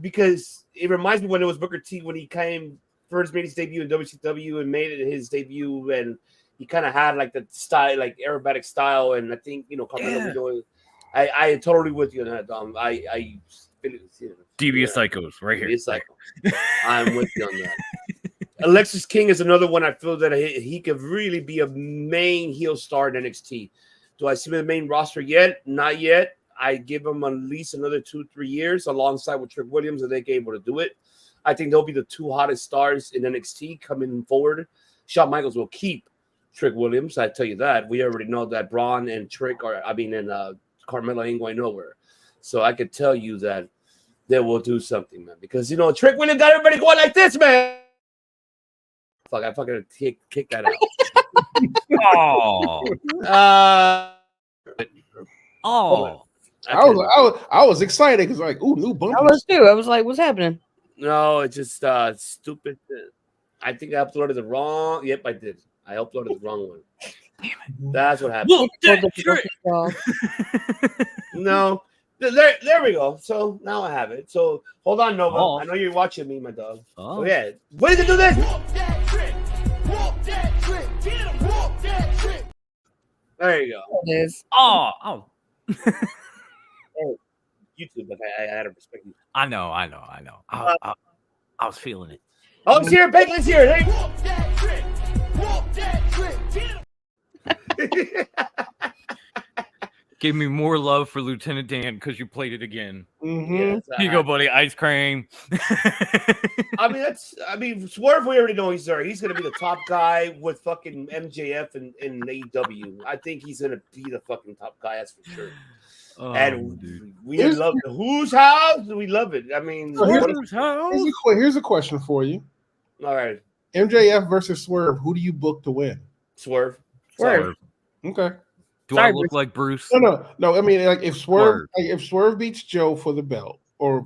Because it reminds me when it was Booker T when he first made his debut in WCW and made it his debut, and he kind of had like the style, like aerobatic style. And I think Carmelo, I totally with you on that, Dom. Devious Psychos, right here. Devious Psycho. I'm with you on that. Alexis King is another one I feel that he could really be a main heel star in NXT. Do I see him in the main roster yet? Not yet. I give him at least another 2-3 years alongside with Trick Williams, and they're able to do it. I think they'll be the 2 hottest stars in NXT coming forward. Shawn Michaels will keep Trick Williams. I tell you that. We already know that Braun and Carmelo ain't going nowhere. So I could tell you that they will do something, man. Because, Trick Williams got everybody going like this, man. Fuck, I fucking kick that out. I was excited because new bumpers. I was too. I was like, what's happening? No, it's just stupid. I think I uploaded the wrong. Yep, I did. I uploaded the wrong one. Damn it. That's what happened. No. There we go. So now I have it. So hold on, Nova. I know you're watching me, my dog. Oh yeah. What is it do this? There you go. It is. Oh. YouTube, but I had to respect you. I know. I was feeling it. Oh, it's here. Bacon's here. There you go. Give me more love for Lieutenant Dan because you played it again. Yes, Here you go, buddy. Ice cream. I mean, Swerve, we already know he's there. He's going to be the top guy with fucking MJF in AEW. I think he's going to be the fucking top guy, that's for sure. Oh, and dude. We love it. Whose house? We love it. I mean, here's a question for you. All right. MJF versus Swerve. Who do you book to win? Swerve. Okay. Do I look like Bruce? No. I mean, like if Swerve beats Joe for the belt, or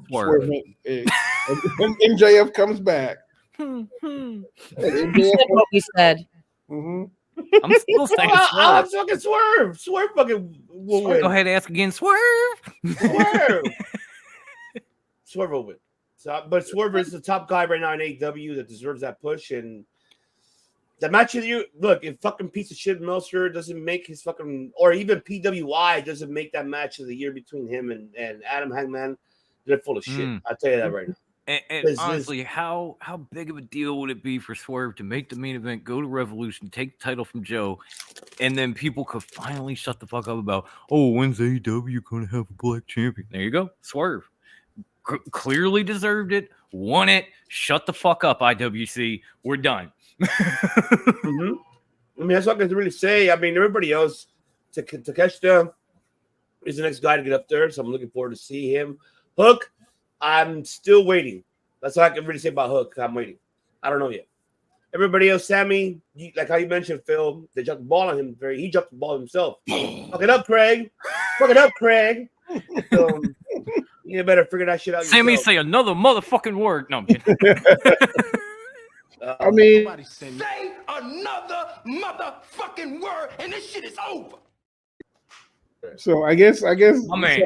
MJF comes back. He said what we said. I'm still saying Swerve. I'm fucking Swerve. Swerve fucking will win. Go ahead, ask again. Swerve. Swerve will win. But Swerve is the top guy right now in AEW that deserves that push. And the match of the year, look, if fucking piece of shit Meltzer doesn't make his fucking, or even PWI doesn't make that match of the year between him and Adam Hangman, they're full of shit. I'll tell you that right now. And honestly, how big of a deal would it be for Swerve to make the main event, go to Revolution, take the title from Joe, and then people could finally shut the fuck up about, when's AEW going to have a black champion? There you go. Swerve. Clearly deserved it, won it, shut the fuck up, IWC. We're done. I mean, that's all I can really say. I mean, everybody else, Takeshita is the next guy to get up there, so I'm looking forward to see him. Hook, I'm still waiting. That's all I can really say about Hook. I'm waiting. I don't know yet. Everybody else, Sammy, like how you mentioned, Phil, they jumped the ball on him. He jumped the ball himself. Fuck it up, Craig. You better figure that shit out Sammy, yourself. say another motherfucking word. No, I'm kidding. I mean, Say another motherfucking word, and this shit is over. so I guess My man.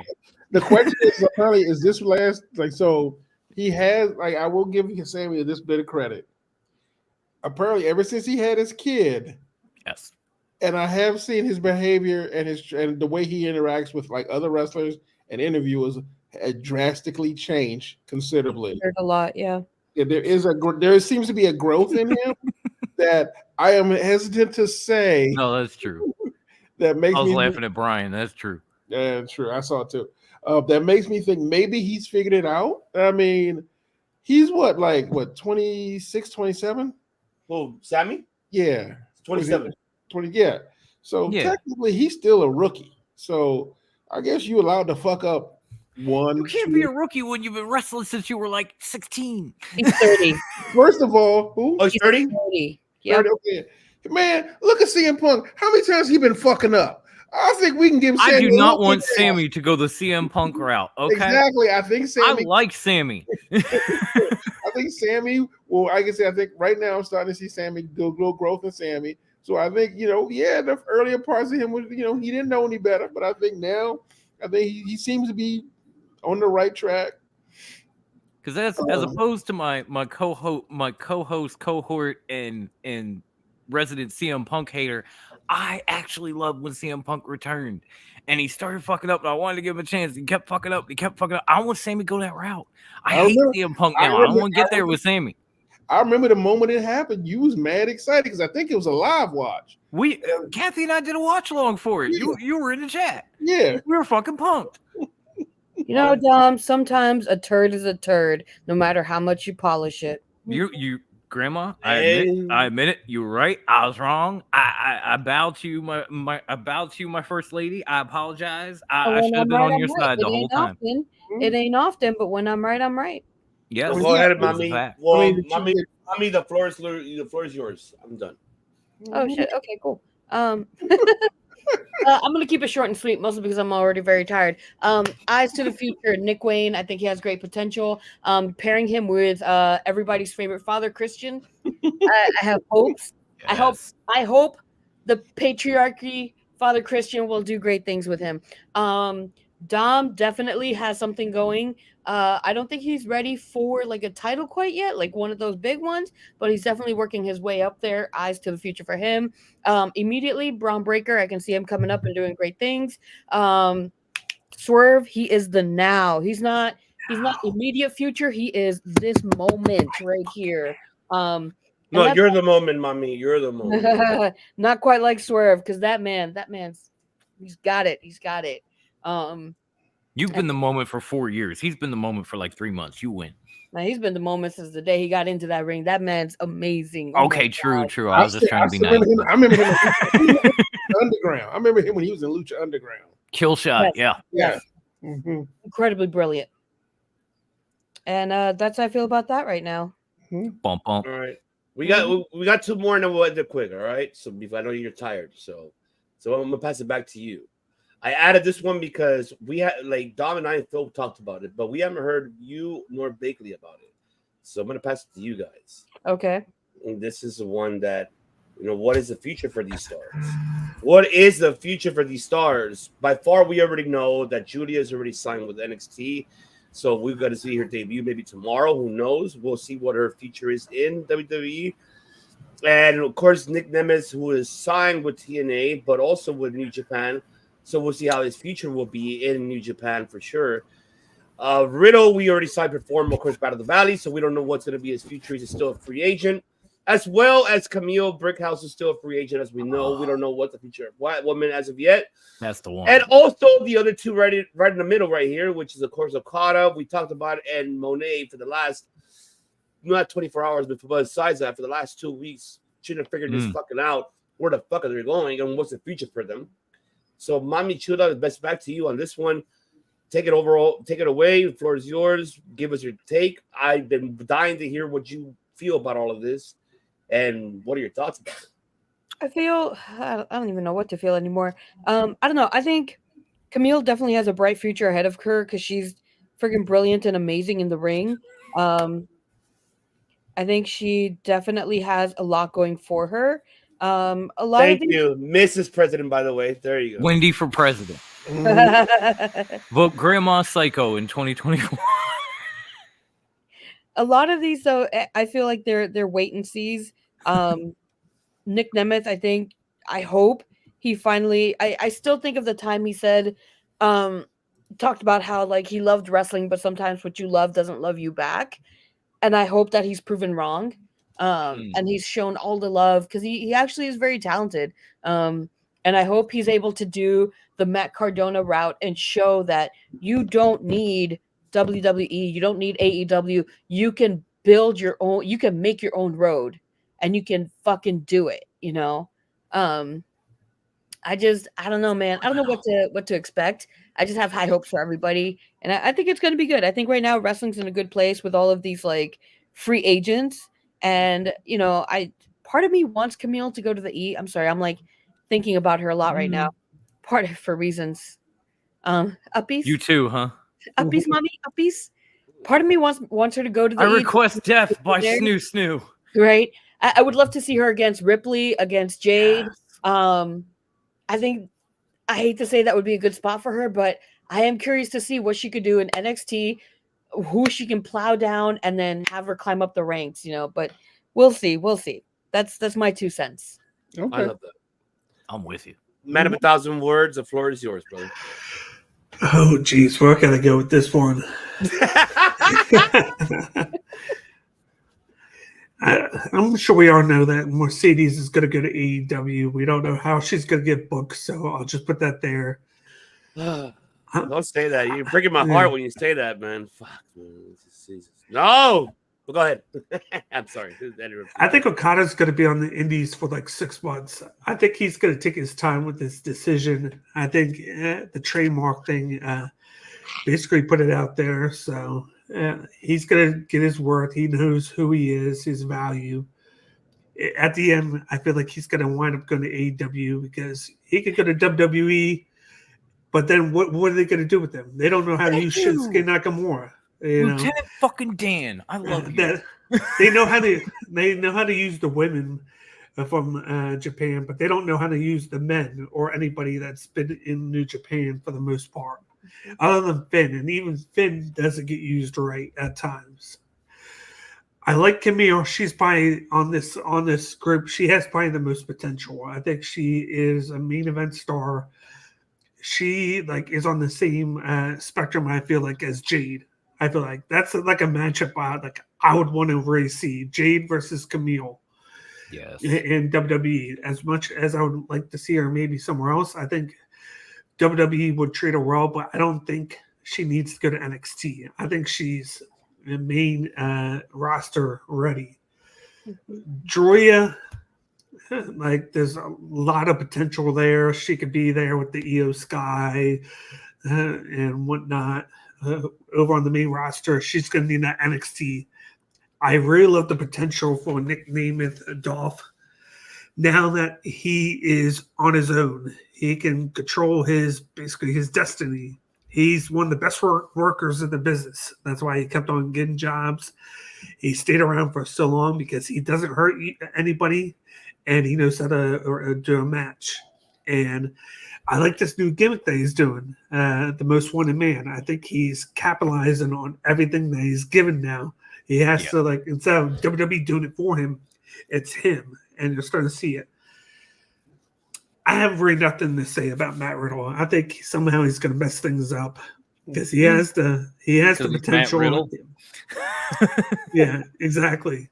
the question is apparently is this last like so he has like I will give Sammy this bit of credit. Apparently, ever since he had his kid, Yes. and I have seen his behavior and the way he interacts with like other wrestlers and interviewers had drastically changed considerably. Heard a lot, yeah. Yeah, there seems to be a growth in him that I am hesitant to say No, that's true. that makes I was me laughing at Brian. That's true. Yeah, true. I saw it too. That makes me think maybe he's figured it out. I mean, he's what 26, 27? Who, Sammy? Yeah. 27. 20, yeah. So Yeah. technically he's still a rookie. So I guess you allowed to fuck up one. You can't be a rookie when you've been wrestling since you were like 16. He's 30. First of all, who? Oh, he's 30? 30. Yeah. Okay. Man, look at CM Punk. How many times he been fucking up? I think we can give Sammy I do a not little want bit Sammy to go the CM Punk route. Okay. Exactly. I think Sammy. I like Sammy. I think Sammy. Well, I can say I think right now I'm starting to see Sammy do little growth in Sammy. So I think the earlier parts of him was he didn't know any better, but I think now he seems to be on the right track. Because as opposed to my co-host cohort and resident CM Punk hater, I actually loved when CM Punk returned and he started fucking up. And I wanted to give him a chance. He kept fucking up. I want Sammy to go that route. I hate CM Punk now. I don't want to get there with Sammy. I remember the moment it happened. You was mad excited because I think it was a live watch. Kathy and I did a watch along for it. Yeah. You were in the chat. Yeah, we were fucking pumped. You know, Dom, sometimes a turd is a turd, no matter how much you polish it. You Grandma, I admit it. You were right. I was wrong. I bowed to you, my first lady. I apologize. I should have been on your side the whole time. It ain't often, but when I'm right, I'm right. Yes. Go ahead, mommy. Well, mommy, the floor is yours. I'm done. Oh shit. Okay, cool. I'm gonna keep it short and sweet, mostly because I'm already very tired. Eyes to the future, Nick Wayne. I think he has great potential. Pairing him with everybody's favorite father, Christian. I have hopes. Yes. I hope the patriarchy, Father Christian, will do great things with him. Dom definitely has something going. I don't think he's ready for like a title quite yet, like one of those big ones, but he's definitely working his way up there. Eyes to the future for him. Immediately, Braun Breaker, I can see him coming up and doing great things. Swerve, he is the now. He's not immediate future. He is this moment right here. No, you're the moment, mommy. You're the moment. Not quite like Swerve, because that man's he's got it. He's got it. You've been the moment for 4 years. He's been the moment for like 3 months. You win. Now he's been the moment since the day he got into that ring. That man's amazing. Okay, true. I was just trying to be nice. I remember him in Underground. I remember him when he was in Lucha Underground. Kill shot, yes. yeah. Mm-hmm. Incredibly brilliant. And that's how I feel about that right now. Bump. All right. We got two more and then we'll end it quick, all right? So I know you're tired, so I'm gonna pass it back to you. I added this one because we had Dom and I and Phil talked about it, but we haven't heard you nor Bakley about it. So I'm gonna pass it to you guys. Okay. And this is the one that what is the future for these stars? What is the future for these stars? By far, we already know that Julia is already signed with NXT. So we've got to see her debut maybe tomorrow. Who knows? We'll see what her future is in WWE. And of course, Nick Nemeth, who is signed with TNA, but also with New Japan. So we'll see how his future will be in New Japan for sure. Riddle, we already signed Perform, of course, Battle of the Valley. So we don't know what's going to be his future. He's still a free agent. As well as Camille Brickhouse is still a free agent, as we know. We don't know what the future of White Woman as of yet. That's the one. And also the other two right in the middle right here, which is, of course, Okada. We talked about it, and Monet for the last, not 24 hours, but besides that, for the last 2 weeks, shouldn't have figured this fucking out. Where the fuck are they going and what's the future for them? So, Mami Chuda, the best back to you on this one. Take it away. The floor is yours. Give us your take. I've been dying to hear what you feel about all of this. And what are your thoughts about it? I don't even know what to feel anymore. I don't know. I think Camille definitely has a bright future ahead of her because she's freaking brilliant and amazing in the ring. I think she definitely has a lot going for her. A lot Thank of these... you, Mrs. President. By the way, there you go. Wendy for president. Vote Grandma Psycho in 2024. A lot of these, though, I feel like they're wait and sees. Nick Nemeth, I hope he finally. I still think of the time he said, talked about how like he loved wrestling, but sometimes what you love doesn't love you back. And I hope that he's proven wrong. And he's shown all the love because he actually is very talented. And I hope he's able to do the Matt Cardona route and show that you don't need WWE, you don't need AEW. You can build your own, you can make your own road and you can fucking do it, you know? I don't know, man. I don't know what to expect. I just have high hopes for everybody. And I think it's going to be good. I think right now wrestling's in a good place with all of these like free agents. And, you know, part of me wants Camille to go to the E. I'm sorry. I'm like thinking about her a lot right now. Part of for reasons. Uppies. You too, huh? Uppies, mommy, uppies. Part of me wants her to go to the I E. request death by Snoo Snoo. Right. I would love to see her against Ripley, against Jade. I think I hate to say that would be a good spot for her, but I am curious to see what she could do in NXT, who she can plow down, and then have her climb up the ranks, you know. But we'll see. We'll see. That's my 2 cents. Okay. I love that. I'm with you. Man of 1,000 words. The floor is yours, brother. Oh, geez, where can I go with this one? I'm sure we all know that Mercedes is going to go to AEW. We don't know how she's going to get booked, so I'll just put that there. Don't say that. You're breaking my heart when you say that, man. Fuck, man. Jesus. No! Well, go ahead. I'm sorry. I think Okada's going to be on the Indies for like 6 months. I think he's going to take his time with this decision. I think the trademark thing basically put it out there, so... he's going to get his worth. He knows who he is, his value. At the end, I feel like he's going to wind up going to AEW because he could go to WWE, but then what are they going to do with him? They don't know how to use Shinsuke Nakamura. Lieutenant fucking Dan, I love you. They know how to use the women from Japan, but they don't know how to use the men or anybody that's been in New Japan for the most part. Other than Finn, and even Finn doesn't get used right at times. I like Camille. She's probably on this group. She has probably the most potential. I think she is a main event star. She like is on the same spectrum. I feel like as Jade. I feel like that's like a matchup. I would want to really see Jade versus Camille. Yes. In WWE. As much as I would like to see her maybe somewhere else, I think WWE would treat her well, but I don't think she needs to go to NXT. I think she's the main roster ready. Joya, like there's a lot of potential there. She could be there with the Io Sky and whatnot over on the main roster. She's going to need that NXT. I really love the potential for Nick Nemeth Dolph. Now that he is on his own, he can control basically his destiny. He's one of the best workers in the business. That's why he kept on getting jobs. He stayed around for so long because he doesn't hurt anybody, and he knows how to do a match. And I like this new gimmick that he's doing, the most wanted man. I think he's capitalizing on everything that he's given now. He has to, like, instead of WWE doing it for him, it's him. And you're starting to see it. I have really nothing to say about Matt Riddle. I think somehow he's going to mess things up because he has the potential. Yeah, exactly.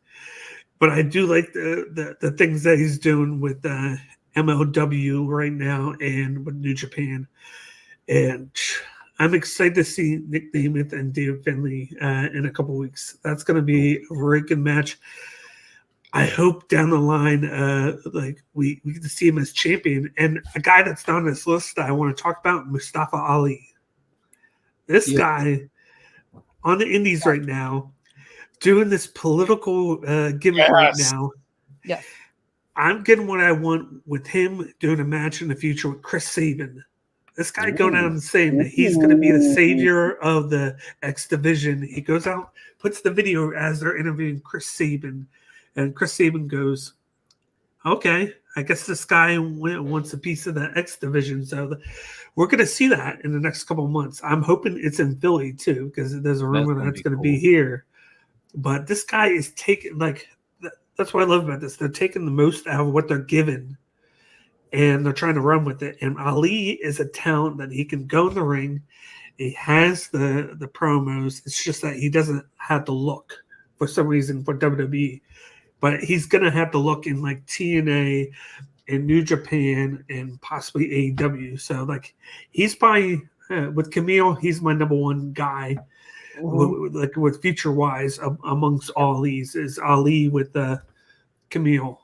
But I do like the things that he's doing with MLW right now and with New Japan, and I'm excited to see Nick Nemeth and David Finlay in a couple weeks. That's going to be a very good match. I hope down the line, like we get to see him as champion. And a guy that's not on this list that I want to talk about, Mustafa Ali. This guy on the Indies right now, doing this political gimmick right now. Yeah, I'm getting what I want with him doing a match in the future with Chris Sabin. This guy going out and saying that he's going to be the savior of the X division. He goes out, puts the video as they're interviewing Chris Sabin, and Chris Sabin goes, "Okay, I guess this guy wants a piece of the X division." So we're going to see that in the next couple of months. I'm hoping it's in Philly too, because there's a rumor that it's going to be here. But this guy is taking that's what I love about this. They're taking the most out of what they're given, and they're trying to run with it. And Ali is a talent that he can go in the ring. He has the promos. It's just that he doesn't have the look for some reason for WWE. But he's gonna have to look in like TNA and New Japan and possibly AEW. So like he's probably with Camille, he's my number one guy. With future wise amongst all these is Ali with Camille.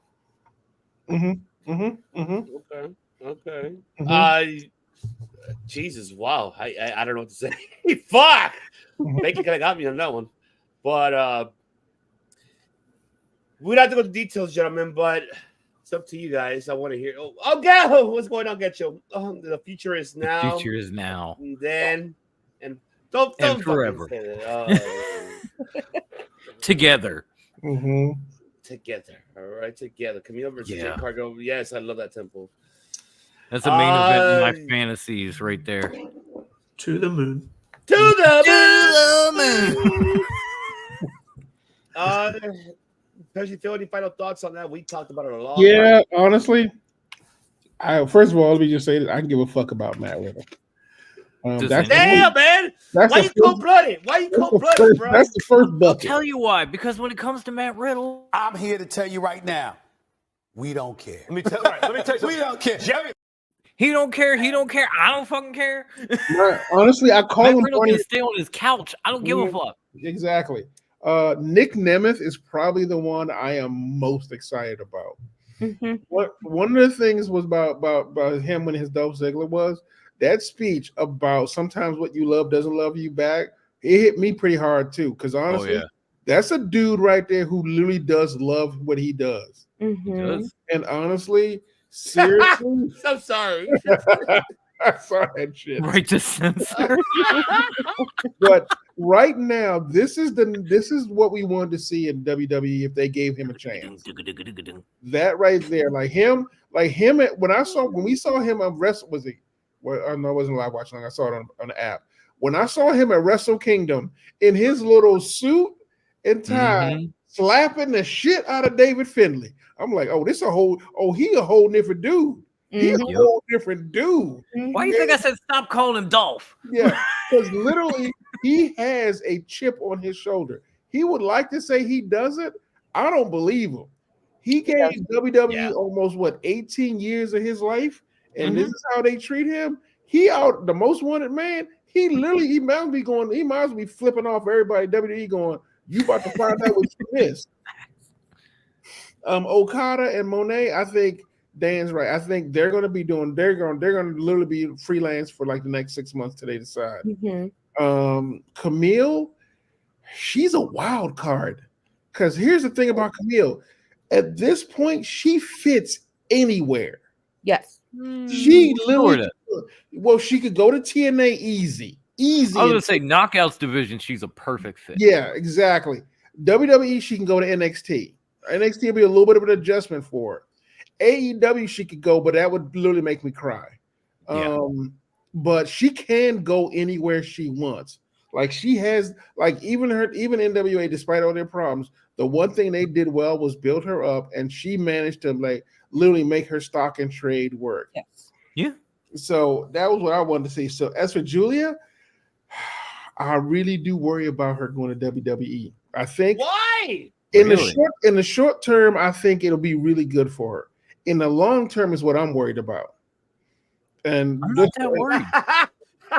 Okay. Jesus, wow. I don't know what to say. Fuck. Bacon kind of got me on that one. But we don't have to go into details, gentlemen, but it's up to you guys. I want to hear. Oh, go! What's going on, Getcho? The future is now. The future is now. And then, and don't forever. Together. Together. Together. All right, together. Camille versus Jade Cargill. Yes, I love that temple. That's the main event in my fantasies right there. To the moon. To the moon. Especially Phil, any final thoughts on that? We talked about it a lot. Yeah, honestly, first of all, let me just say that I can give a fuck about Matt Riddle. Damn, man! Why you cold-blooded? Why you cold-blooded, bro? That's the first bucket. I'll tell you why. Because when it comes to Matt Riddle, I'm here to tell you right now, we don't care. Let me tell you, we don't care. He don't care. He don't care. I don't fucking care. Honestly, I call Matt him Riddle can stay on his couch. I don't give a fuck. Exactly. Nick Nemeth is probably the one I am most excited about. One of the things was about him when his Dolph Ziggler was that speech about sometimes what you love doesn't love you back. It hit me pretty hard too, because honestly, that's a dude right there who literally does love what he does. He does. And honestly, seriously, I'm sorry. I saw that shit. Right to censor. But right now, this is what we wanted to see in WWE if they gave him a chance. That right there, like him. When we saw him on Wrestle, was he? Well, no, I wasn't live watching. I saw it on the app. When I saw him at Wrestle Kingdom in his little suit and tie, slapping the shit out of David Finlay, I'm like, oh, he a whole different dude. He's a whole different dude. Why do you think I said stop calling him Dolph? Yeah, because literally he has a chip on his shoulder. He would like to say he doesn't. I don't believe him. He gave WWE almost 18 years of his life, and this is how they treat him. He out the most wanted man. He might be going. He might as well be flipping off everybody. WWE going, you about to find out what you missed. Okada and Monet, I think Dan's right. I think they're going to be doing. They're going to literally be freelance for like the next 6 months till they decide. Camille, she's a wild card. Because here's the thing about Camille. At this point, she fits anywhere. Yes. She literally. Well, she could go to TNA easy. I was going to say Knockouts division. She's a perfect fit. Yeah, exactly. WWE, she can go to NXT. NXT will be a little bit of an adjustment for her. AEW, she could go, but that would literally make me cry. But she can go anywhere she wants. Like she has, like even NWA, despite all their problems, the one thing they did well was build her up, and she managed to like literally make her stock and trade work. Yes. Yeah. So that was what I wanted to see. So as for Julia, I really do worry about her going to WWE. I think why in the short term, I think it'll be really good for her. In the long term is what I'm worried about. And I'm not that worried.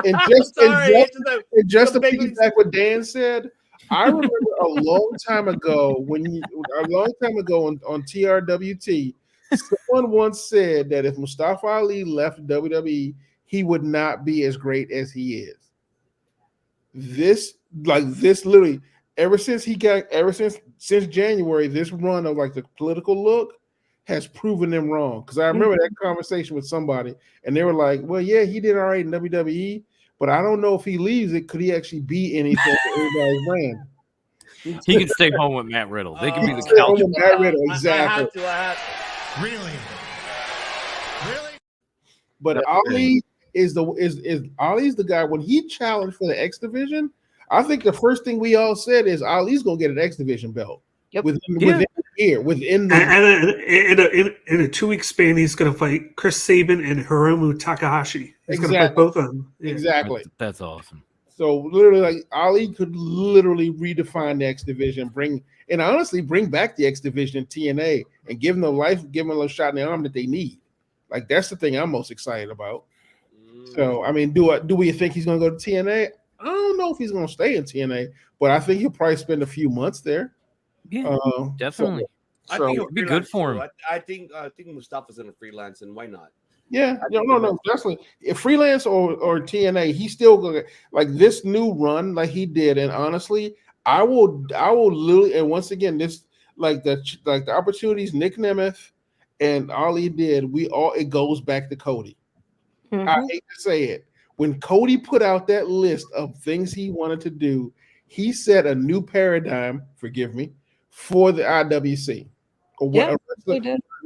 And just to piggyback what Dan said, I remember a long time ago on TRWT, someone once said that if Mustafa Ali left WWE, he would not be as great as he is. This literally since January, this run of like the political look, has proven them wrong. Because I remember that conversation with somebody, and they were like, "Well, yeah, he did all right in WWE, but I don't know if he leaves it, could he actually be anything for anybody's brand?" He can stay home with Matt Riddle. They can be the Stay home couch. with Matt Riddle, exactly. I have to. Really? But Ali is Ali's the guy. When he challenged for the X Division, I think the first thing we all said is Ali's gonna get an X Division belt within a year. Within the And in a 2-week span, he's going to fight Chris Sabin and Hiromu Takahashi. He's going to fight both of them. Yeah. Exactly. That's awesome. So literally, like Ali could literally redefine the X Division, bring back the X Division in TNA, and give them a shot in the arm that they need. Like that's the thing I'm most excited about. So I mean, do we think he's going to go to TNA? I don't know if he's going to stay in TNA, but I think he'll probably spend a few months there. Yeah, definitely. I think it'd be good for him. I think Mustafa's going to freelance, and why not? Yeah, no, definitely. If freelance or TNA, he's still gonna like this new run like he did. And honestly, I will literally. And once again, this like the opportunities Nick Nemeth and Ali did. It goes back to Cody. I hate to say it. When Cody put out that list of things he wanted to do, he set a new paradigm. Forgive me, for the IWC. Or what a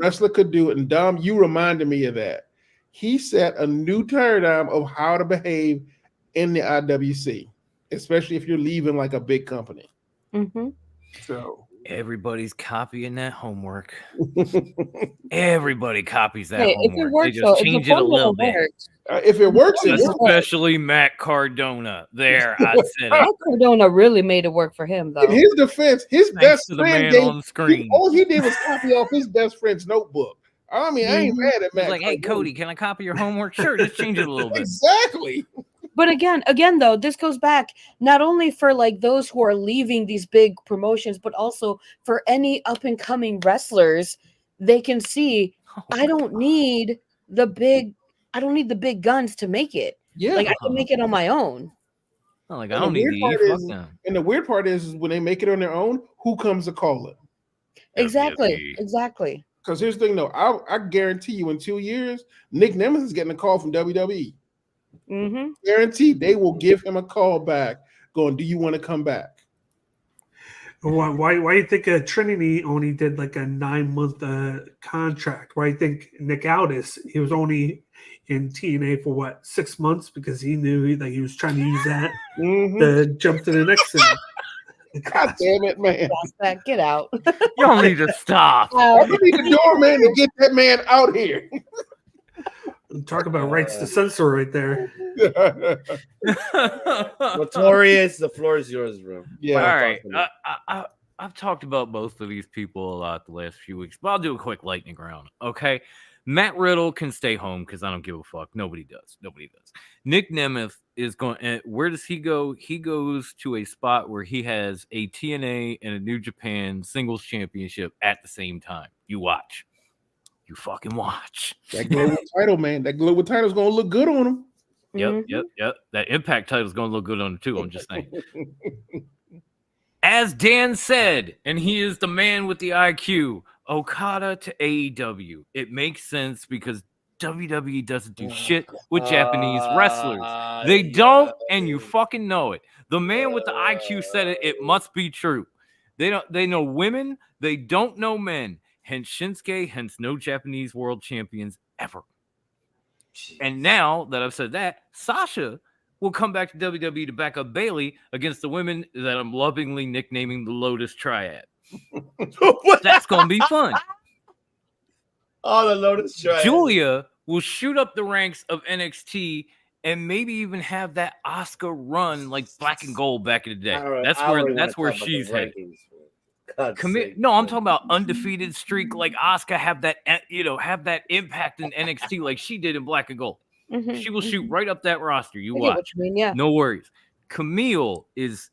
wrestler could do. And Dom, you reminded me of that. He set a new paradigm of how to behave in the IWC, especially if you're leaving like a big company. So everybody's copying that homework. Everybody copies that homework. If it works, they just change it a little bit. If it works, especially Matt Cardona. There, I said it. Matt Cardona really made it work for him, though. In his defense, his best to the friend man on the screen. All he did was copy off his best friend's notebook. I mean, I ain't mad at Matt. He's like, hey, Cody, can I copy your homework? Sure, just change it a little bit. Exactly. But again, though, this goes back not only for like those who are leaving these big promotions, but also for any up and coming wrestlers. They can see I don't need the big guns to make it. Yeah, like I can make it on my own. Like I don't need to eat. Fuck them. And the weird part is when they make it on their own, who comes to call it? Exactly. Because here's the thing, though, I guarantee you, in 2 years, Nick Nemeth is getting a call from WWE. Guaranteed, they will give him a call back, going, "Do you want to come back?" Why do you think Trinity only did like a 9-month contract? Why do you think Nick Aldis, he was only in TNA for 6 months because he knew that he was trying to use that to jump to the next thing. God damn it, man. Get out. Y'all need to stop. I need the doorman to get that man out here. Talk about rights to censor right there. Notorious, the floor is yours, bro. Yeah. All right. I've talked about both of these people a lot the last few weeks, but I'll do a quick lightning round. Okay. Matt Riddle can stay home because I don't give a fuck. Nobody does. Nick Nemeth is going. Where does he go? He goes to a spot where he has a TNA and a New Japan singles championship at the same time. You watch. You fucking watch. That global title, man. That global title's gonna look good on him. Yep. That Impact title's gonna look good on him too. I'm just saying. As Dan said, and he is the man with the IQ, Okada to AEW. It makes sense because WWE doesn't do shit with Japanese wrestlers. They don't, and you fucking know it. The man with the IQ said it. It must be true. They know women. They don't know men. Hence Shinsuke. Hence no Japanese world champions ever. Jeez. And now that I've said that, Sasha will come back to WWE to back up Bayley against the women that I'm lovingly nicknaming the Lotus Triad. That's gonna be fun. Oh, the Lotus Triad. Julia will shoot up the ranks of NXT and maybe even have that Asuka run like Black and Gold back in the day. That's where she's headed. No, I'm talking about undefeated streak like Asuka have that impact in NXT like she did in Black and Gold. She will shoot right up that roster. You watch. What you mean, yeah. No worries. Camille is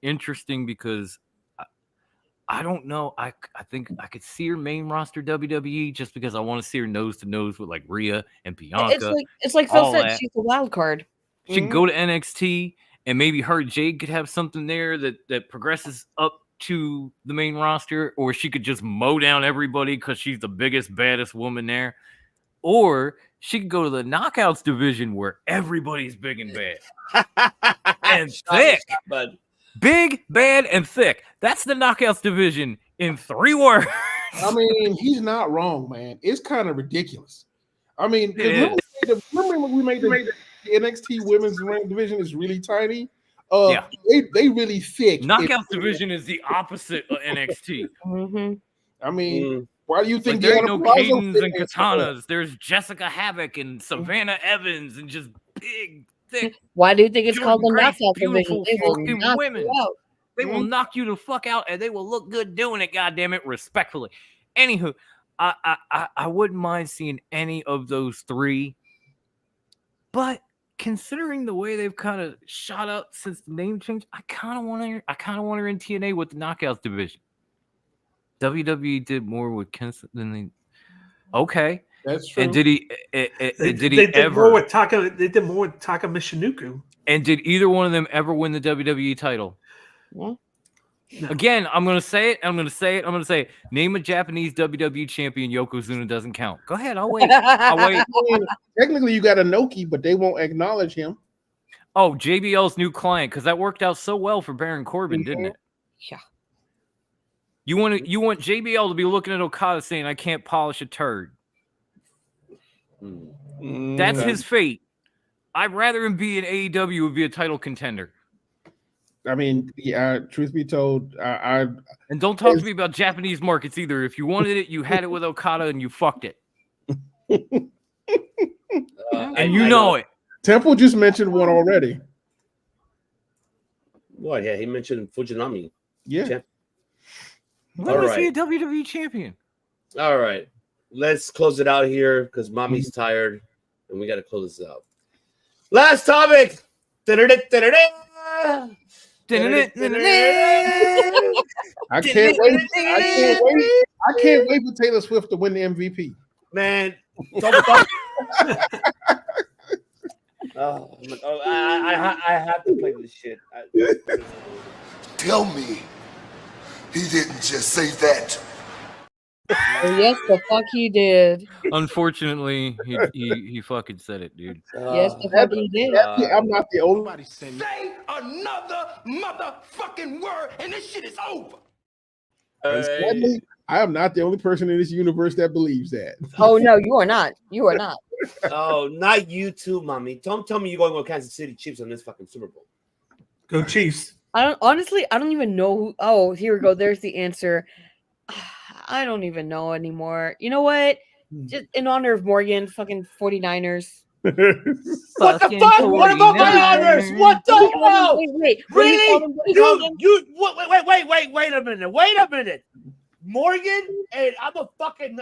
interesting because I don't know. I think I could see her main roster WWE just because I want to see her nose to nose with like Rhea and Bianca. It's like Phil said, she's a wild card. She can go to NXT and maybe her and Jade could have something there that progresses up to the main roster, or she could just mow down everybody because she's the biggest, baddest woman there, or she could go to the knockouts division where everybody's big and bad and thick. But Big, bad, and thick. That's the knockouts division in 3 words. I mean, he's not wrong, man. It's kind of ridiculous. I mean, It remember when we made the NXT women's rank division is really tiny? Yeah. They really thick. Knockouts division is the opposite of NXT. I mean, why do you think Like, there ain't Deanna no Purrazzo Cadens fit and in? Katanas. There's Jessica Havoc and Savannah Evans and just big, thick. Why do you think it's Jordan called the Grace, knockout division? beautiful They will fucking knock women. you out. They will knock you the fuck out, and they will look good doing it. Goddamn it, respectfully. Anywho, I wouldn't mind seeing any of those 3, but considering the way they've kind of shot up since the name change, I kind of want her in TNA with the Knockouts division. WWE did more with Kenseth than they. Okay, that's true. And did he? They did more ever? with Taka. They did more with Taka Michinoku. And did either one of them ever win the WWE title? No. Again, I'm going to say it. Name a Japanese WWE champion. Yokozuna doesn't count. Go ahead. I'll wait. I mean, technically, you got Inoki, but they won't acknowledge him. Oh, JBL's new client, because that worked out so well for Baron Corbin, didn't it? Yeah. You want JBL to be looking at Okada saying, "I can't polish a turd." That's his fate. I'd rather him be in AEW and be a title contender. I mean, yeah. Truth be told, and don't talk to me about Japanese markets either. If you wanted it, you had it with Okada, and you fucked it. And you know it. Temple just mentioned one already. What? Yeah, he mentioned Fujinami. Yeah. When was he a WWE champion? All right. Let's close it out here because mommy's tired and we got to close this out. Last topic. I can't wait. I can't wait for Taylor Swift to win the MVP. Man, I have to play this shit. Tell me he didn't just say that. Oh, yes, the fuck he did. Unfortunately, he fucking said it, dude. Yes, the fuck he did. I'm not the only. Say another motherfucking word, and this shit is over. Sadly, I am not the only person in this universe that believes that. Oh no, you are not. You are not. Oh, not you too, mommy. Don't tell me you're going to Kansas City Chiefs on this fucking Super Bowl. Go Chiefs. I don't even know who. Oh, here we go. There's the answer. I don't even know anymore. You know what? Just in honor of Morgan, fucking 49ers. What the fuck? What about my honors? What the hell? Wait. Really? Wait a minute. Wait a minute. Morgan and I'm a fucking.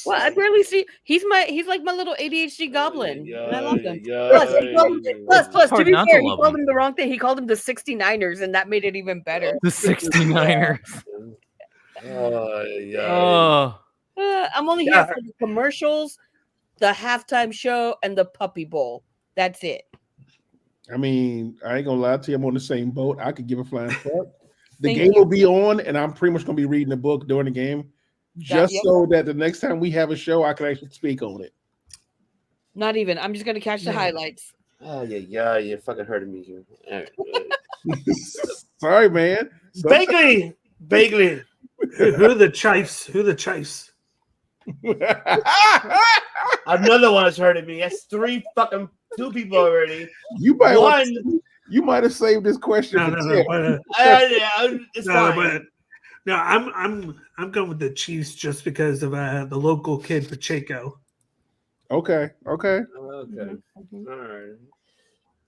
Well, I barely see. He's like my little ADHD goblin. And I love him. Plus, to be fair, he called him the wrong thing. He called him the 69ers, and that made it even better. The 69ers. I'm only here for the commercials, the halftime show, and the Puppy Bowl. That's it. I mean, I ain't gonna lie to you. I'm on the same boat. I could give a flying fuck. The game will be on, and I'm pretty much gonna be reading a book during the game, just so that the next time we have a show, I can actually speak on it. Not even. I'm just gonna catch the highlights. Oh yeah, you're fucking hurting me here. Sorry, man. Vaguely. Who are the Chiefs? Another one is hurting me. That's two people already. You might have saved this question. It's fine. No, I'm going with the Chiefs just because of the local kid Pacheco. Okay. All right.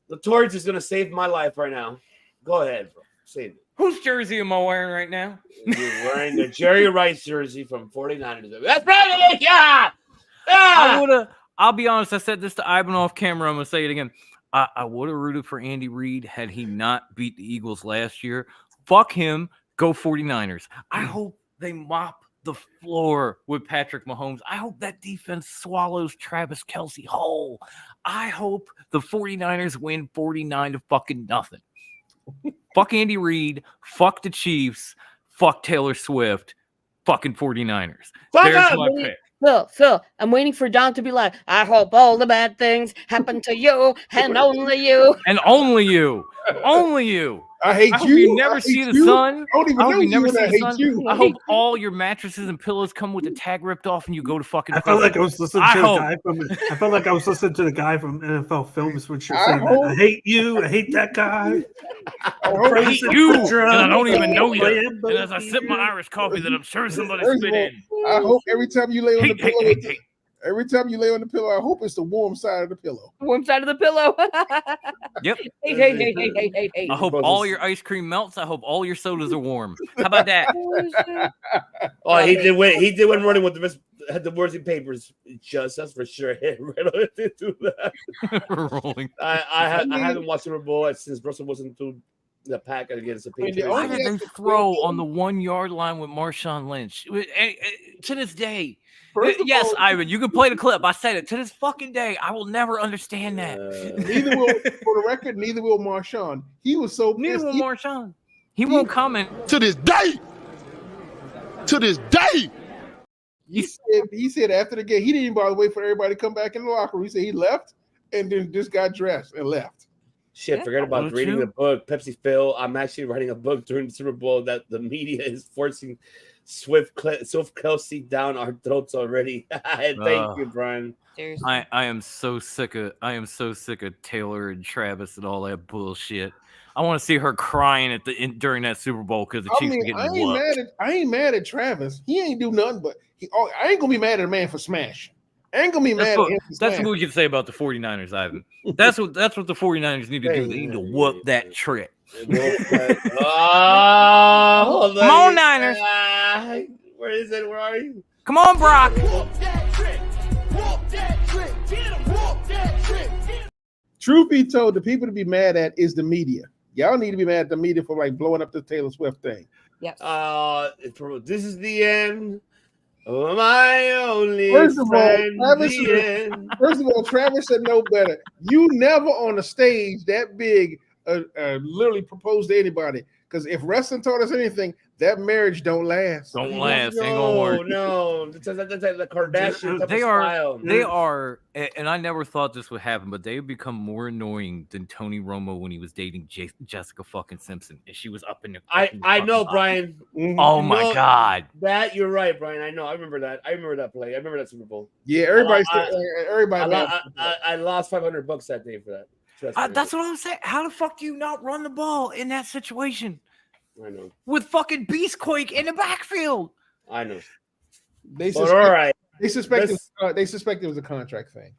The Torrance is gonna save my life right now. Go ahead, bro. Save it. Whose jersey am I wearing right now? You're wearing the Jerry Rice jersey from 49ers. That's right. Yeah. I'll be honest. I said this to Ivan off camera. I'm going to say it again. I would have rooted for Andy Reid had he not beat the Eagles last year. Fuck him. Go 49ers. I hope they mop the floor with Patrick Mahomes. I hope that defense swallows Travis Kelce whole. I hope the 49ers win 49-0. Fuck Andy Reid. Fuck the Chiefs. Fuck Taylor Swift. Fucking 49ers. There's my pick. Phil, I'm waiting for Don to be like, I hope all the bad things happen to you and only you. And only you. Only you. I hate hope you. you never I see hate the you. sun. I don't even I hope know you never you, and see I the hate sun. you. I hope all your mattresses and pillows come with the tag ripped off and you go to fucking I felt like I prison. was listening to the guy from. I felt like I was listening to the guy from NFL Films, which you're saying, I hate you. I hate that guy. I hate you, and I don't even know you. And as I sip my Irish coffee that I'm sure somebody First spit of all, in. I hope every time you lay on the Hey, pillow, hey. every time you lay on the pillow, I hope it's the warm side of the pillow. Warm side of the pillow. Yep. Hey. I hope all your ice cream melts. I hope all your sodas are warm. How about that? Oh, he did win. He did win running with the worst papers. Just that's for sure. Rolling. I haven't watched Super Bowl since Russell wasn't through the pack against the Patriots. Why did they throw on the 1 yard line with Marshawn Lynch? To this day. Yes, Ivan, you can play the clip. I said it. To this fucking day, I will never understand that. Neither will, for the record, neither will Marshawn. He was so Neither pissed. will Marshawn. He won't comment. To this day. To this day. He said after the game, he didn't even bother to wait for everybody to come back in the locker room. He said he left and then just got dressed and left. Shit, forget about reading the book. Pepsi Phil, I'm actually writing a book during the Super Bowl that the media is forcing Swift Kelsey down our throats already. Thank you, Brian. I am so sick of Taylor and Travis and all that bullshit. I want to see her crying during that Super Bowl because the Chiefs are getting whooped. I ain't mad at Travis. He ain't do nothing, but I ain't gonna be mad at a man for smash. I ain't gonna be mad at him for That's smash. what we can say about the 49ers, Ivan. That's what the 49ers need to do. They need to whoop that trick. Come on, Niners. Where is it? Where are you? Come on, Brock. Truth be told, the people to be mad at is the media. Y'all need to be mad at the media for like blowing up the Taylor Swift thing. Yes. This is the end. Oh, my only First of all, Travis should know better. You never on a stage that big literally propose to anybody. Because if wrestling taught us anything, that marriage don't last. Ain't gonna work. No, that's the Kardashians. They are, and I never thought this would happen, but they've become more annoying than Tony Romo when he was dating Jessica fucking Simpson, and she was up in the. I know, Brian. Oh my God. That you're right, Brian. I know. I remember that. I remember that play. I remember that Super Bowl. Yeah, everybody. I lost $500 that day for that. That's what I'm saying. How the fuck do you not run the ball in that situation? I know. With fucking Beastquake in the backfield. I know. They suspect it was a contract thing.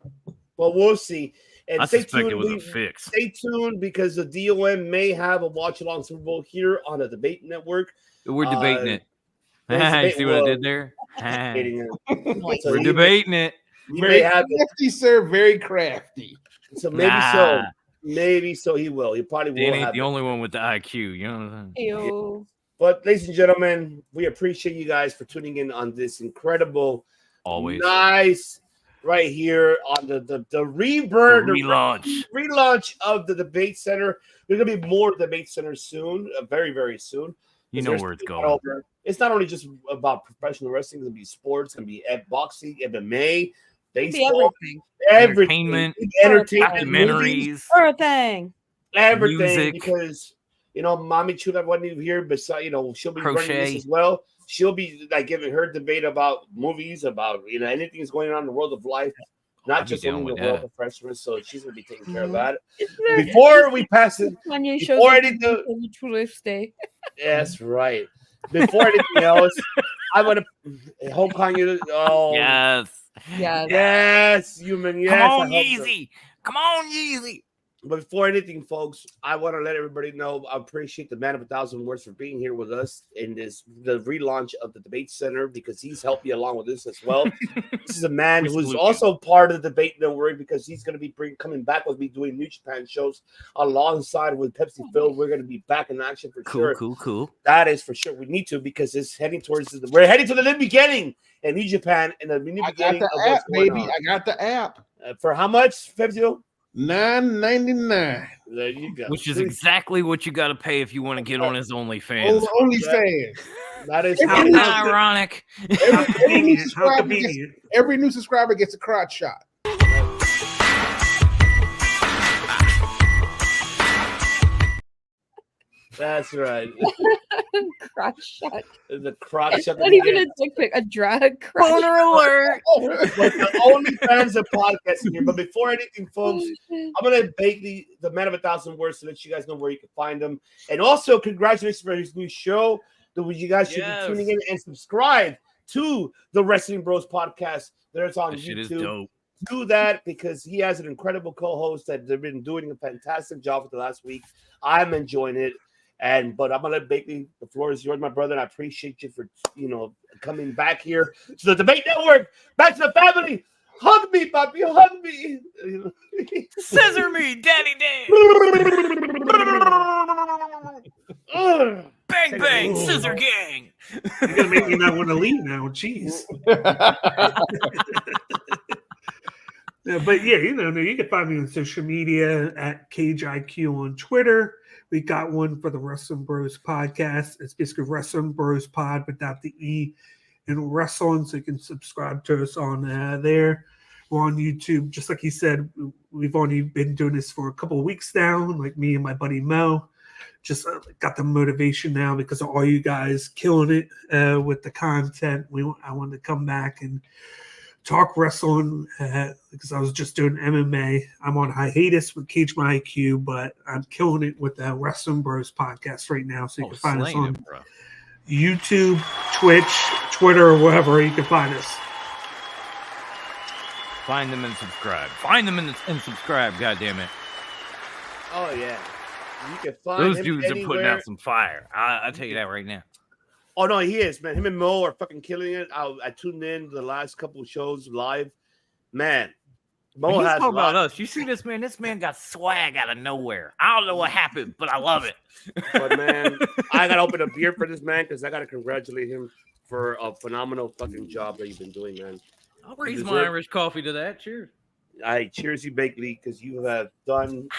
Well, we'll see. And I stay suspect tuned. it was a fix. Stay tuned because the DOM may have a watch along Super Bowl here on the Debate Network. We're debating it. You see what I did there? We're debating it. Very crafty, sir. Very crafty. So maybe so he will. He probably will. Dan ain't the only one with the IQ. You know what I'm saying? Ew. But ladies and gentlemen, we appreciate you guys for tuning in on this incredible, nice, right here on the relaunch of the Debate Center. There's gonna be more Debate Center soon, very very soon. You know where it's going. It's not only just about professional wrestling. It's gonna be sports. It's gonna be boxing, MMA. Baseball, entertainment, documentaries, everything, music. Because Mommy Chula wasn't even here, but she'll be running this as well. She'll be like giving her debate about movies, about anything that's going on in the world of life, not just only the world of freshmen. So she's gonna be taking care of that. Before we pass it, before anything, that's right. Before anything else, I want to home Kanye. Oh yes, human. Yes, come on, Yeezy. Come on, Yeezy. But before anything, folks, I want to let everybody know I appreciate the man of 1,000 words for being here with us in the relaunch of the Debate Center because he's helped me along with this as well. This is a man who's also part of the Debate Network because he's going to be coming back with me doing New Japan shows alongside with Pepsi Phil. We're going to be back in action for sure. Cool. That is for sure. We need to because it's heading towards we're heading to the new beginning in New Japan and the new beginning of what's going on. I got the app. For how much, Pepsi Phil? $9.99. There you go. Which is exactly what you got to pay if you want to get on his OnlyFans. OnlyFans. That is How ironic. Every new subscriber gets a crotch shot. That's right. Crotch shot. The crotch shot. Not even a dick pic, a drag crotch. Boner alert. But the only fans of podcasting here. But before anything, folks, I'm gonna bake the man of 1,000 words to let you guys know where you can find him. And also, congratulations for his new show. That you guys should be tuning in and subscribe to the Wrestling Bros podcast. There's on YouTube. Shit is dope. Do that because he has an incredible co-host that they've been doing a fantastic job for the last week. I'm enjoying it. But I'm gonna let Bakley, the floor is yours, my brother, and I appreciate you for coming back here to the Debate Network, back to the family. Hug me, papi, hug me. Scissor me, Daddy Dan. Bang bang, scissor gang. You're gonna make me not want to leave now. Jeez. But yeah, you can find me on social media at CageIQ on Twitter. We got one for the Wrestling Bros podcast. It's basically Wrestling Bros Pod without the E in wrestling, so you can subscribe to us on there. We're on YouTube, just like he said. We've only been doing this for a couple of weeks now. Like me and my buddy Mo, just got the motivation now because of all you guys killing it with the content. I wanted to come back and talk wrestling because I was just doing MMA. I'm on hiatus with Cage My IQ, but I'm killing it with the Wrestling Bros podcast right now. So you can find us on YouTube, Twitch, Twitter, or wherever you can find us. Find them and subscribe. Find them and subscribe. God damn it! Oh yeah, you can find those him dudes anywhere. are putting out some fire. I tell you that right now. Oh no, he is, man. Him and Mo are fucking killing it. I tuned in the last couple of shows live. Man, Mo He's has talking about us. You see this man? This man got swag out of nowhere. I don't know what happened, but I love it. But man, I gotta open a beer for this man because I gotta congratulate him for a phenomenal fucking job that you've been doing, man. I'll raise my Irish coffee to that. Cheers. I cheers you, Bakley, because you have done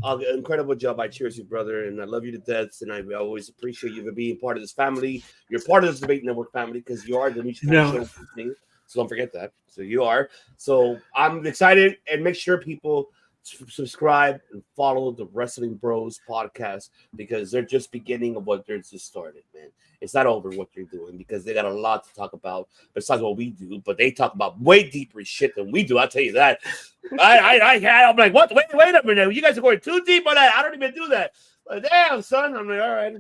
an incredible job. I cheers you, brother, and I love you to death. And I always appreciate you for being part of this family. You're part of this Debate Network family because you are the new show company. So don't forget that. So you are. So I'm excited, and make sure people subscribe and follow the Wrestling Bros podcast because they're just beginning of what they're just started, man. It's not over what they're doing because they got a lot to talk about besides what we do, but they talk about way deeper shit than we do. I'll tell you that. I'm like, what? Wait a minute. You guys are going too deep on that. I don't even do that. But damn, son. I'm like, all right.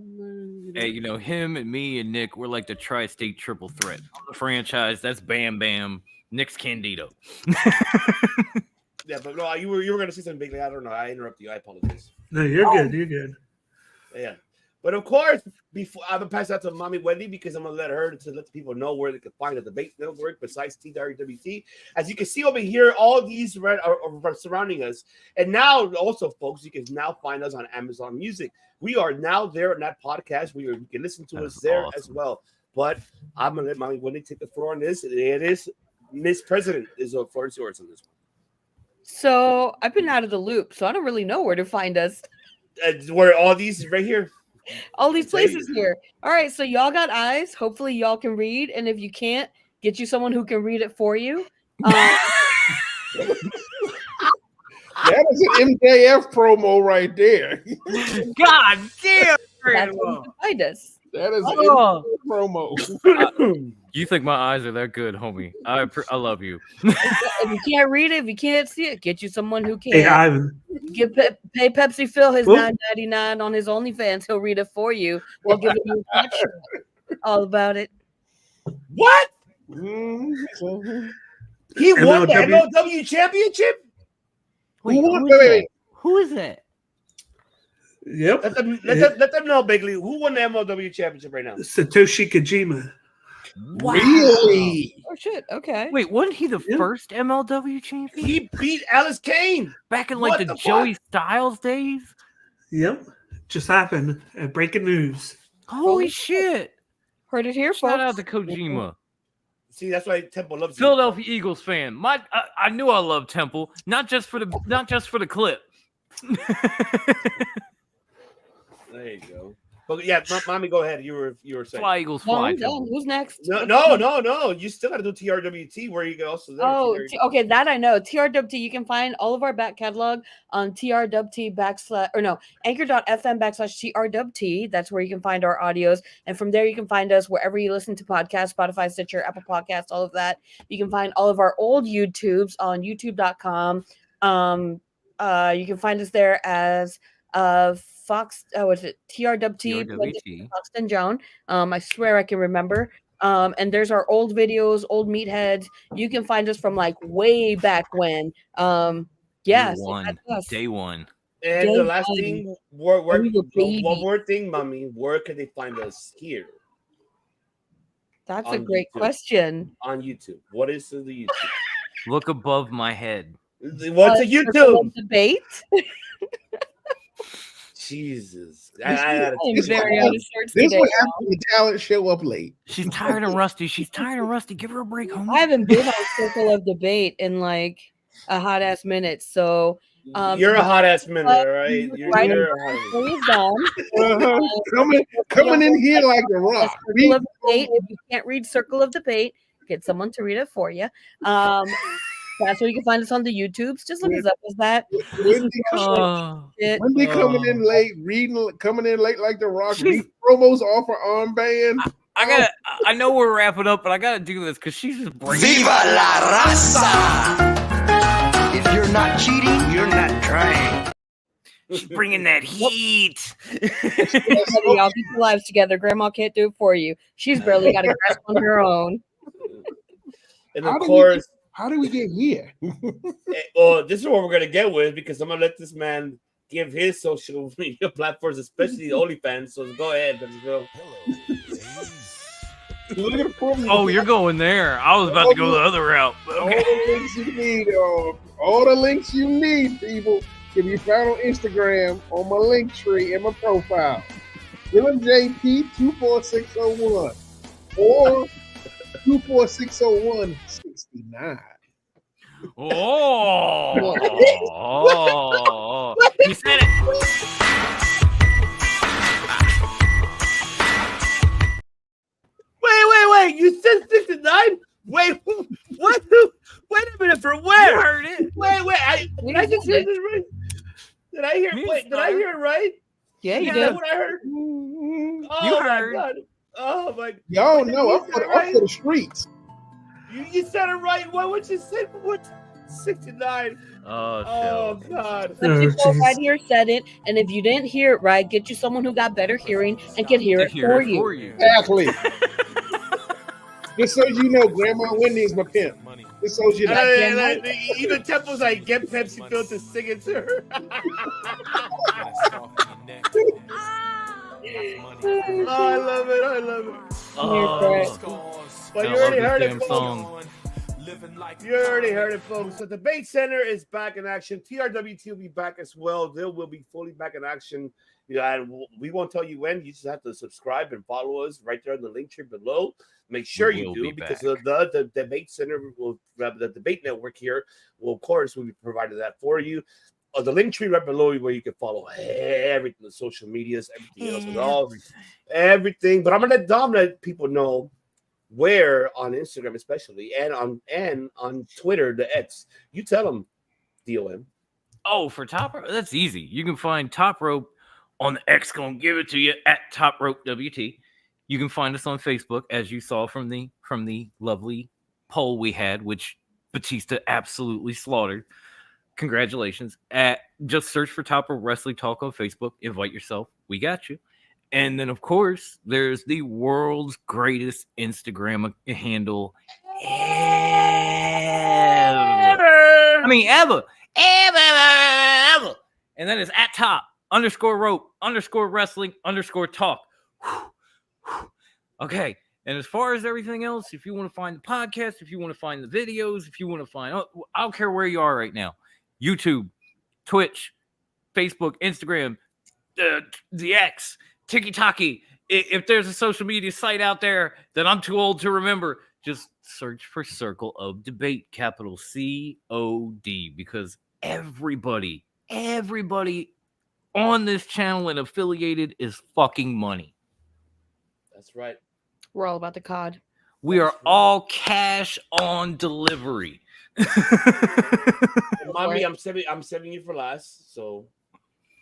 Hey, him and me and Nick, we're like the tri-state triple threat. The franchise, that's Bam Bam, Nick's Candido. Yeah, but no, you were going to say something big. I don't know. I interrupted you. I apologize. No, you're good. You're good. Yeah. But of course, before I'm gonna pass that to Mommy Wendy because I'm gonna let her to let the people know where they can find the Debate Network besides TWWT. As you can see over here, all these are surrounding us. And now, also, folks, you can now find us on Amazon Music. We are now there in that podcast. You can listen to us there as well. But I'm gonna let Mommy Wendy take the floor on this. It is Miss President is the floor is yours on this one. So I've been out of the loop, so I don't really know where to find us. Where all these right here. All these places here. All right, so y'all got eyes. Hopefully y'all can read, and if you can't, get you someone who can read it for you. That is an MJF promo right there. God damn! That's where you can find us. That is an promo. You think my eyes are that good, homie? I love you. If you can't read it, if you can't see it, get you someone who can. Hey, Ivan. Pay Pepsi Phil his $9.99 on his OnlyFans. He'll read it for you. He'll give you a picture. All about it. What? He won the MLW championship? Who is that? Yep. Let them know, Bigley. Who won the MLW championship right now? Satoshi Kojima. Wow. Really? Oh shit! Okay. Wait, wasn't he the first MLW champion? He beat Alice Kane back in like the Joey Styles days. Yep, just happened. Breaking news. Holy shit! Heard it here, folks. Shout out to Kojima. See, that's why Temple loves you. Philadelphia Eagles fan. I knew I loved Temple, not just for the clip. There you go. But yeah, mommy, go ahead. You were saying. Fly Eagles, No, fly. I'm done. Who's next? No. You still got to do TRWT where you can also. Okay, that I know. TRWT. You can find all of our back catalog on TRWT Anchor.fm/TRWT. That's where you can find our audios, and from there you can find us wherever you listen to podcasts, Spotify, Stitcher, Apple Podcasts, all of that. You can find all of our old YouTubes on YouTube.com. You can find us there as Fox, what's it? TRWT, Fox and Joan. I swear I can remember. And there's our old videos, old meatheads. You can find us from like way back when. Yes, day one. And the last thing, one more thing, mommy. Where can they find us here? That's a great question. On YouTube. What is the YouTube? Look above my head. What's a YouTube? Debate. Jesus. This what happens when the talent show up late. She's tired of Rusty. Give her a break, homie. I haven't been on Circle of Debate in like a hot ass minute. So you're a hot ass minute, all right? You're coming in here like a rock. Circle of Debate. If you can't read Circle of Debate, get someone to read it for you. That's where you can find us on the YouTubes. Just look us up as that. Wendy coming in late, coming in late like the Rock. Read promos off her armband. I know we're wrapping up, but I gotta do this because she's just breaking. Viva la raza! If you're not cheating, you're not trying. She's bringing that heat. Y'all keep your lives together. Grandma can't do it for you. She's barely got a grasp on her own. And of course. How do we get here? Well, this is what we're gonna get with because I'm gonna let this man give his social media platforms, especially OnlyFans. So go ahead, let's go. Oh, you're going there. I was about to go the other route. Okay. All the links you need, people, can be found on Instagram on my link tree in my profile. JP24601 or 2460169. Oh, you said it. Wait! You said 69? Wait, what? Wait a minute, for where? You heard it. Wait! Did I just hear this right? Did I hear? Did I hear it right? Yeah, you did. did. That's what I heard. Oh, you heard. My God. Oh my! Y'all know I'm for the streets. You said it right. What would you say? What? 69. Oh God! Some people right here said it, and if you didn't hear it right, get you someone who got better hearing and can hear it for you. Exactly. Just so you know, Grandma Wendy is my pimp. Just so you know. Even Temple's like, get Pepsi Filter, sing it to her. I love it. But you already heard it, folks. You already heard it, folks. The Debate Center is back in action. TRWT will be back as well. They will be fully back in action. We won't tell you when. You just have to subscribe and follow us right there in the link tree below. Make sure you do, because the Debate Center will, the Debate Network here will, of course, will be provided that for you. The link tree right below where you can follow everything, the social medias, everything else, everything. But I'm gonna let Dom let people know where on Instagram, especially, and on Twitter, the X. You tell them, DOM. Oh, for Top Rope, that's easy. You can find Top Rope on the X. Gonna give it to you at Top Rope WT. You can find us on Facebook, as you saw from the lovely poll we had, which Batista absolutely slaughtered. Congratulations. Just search for Top Rope Wrestling Talk on Facebook. Invite yourself. We got you. And then, of course, there's the world's greatest Instagram handle ever. Ever. And that is at top_rope_wrestling_talk. Okay. And as far as everything else, if you want to find the podcast, if you want to find the videos, if you want to find, I don't care where you are right now. YouTube, Twitch, Facebook, Instagram, the X, TikTok. If there's a social media site out there that I'm too old to remember, just search for Circle of Debate, capital COD, because everybody on this channel and affiliated is fucking money. That's right. We're all about the COD. We are all cash on delivery. Mommy, I'm saving you for last. So,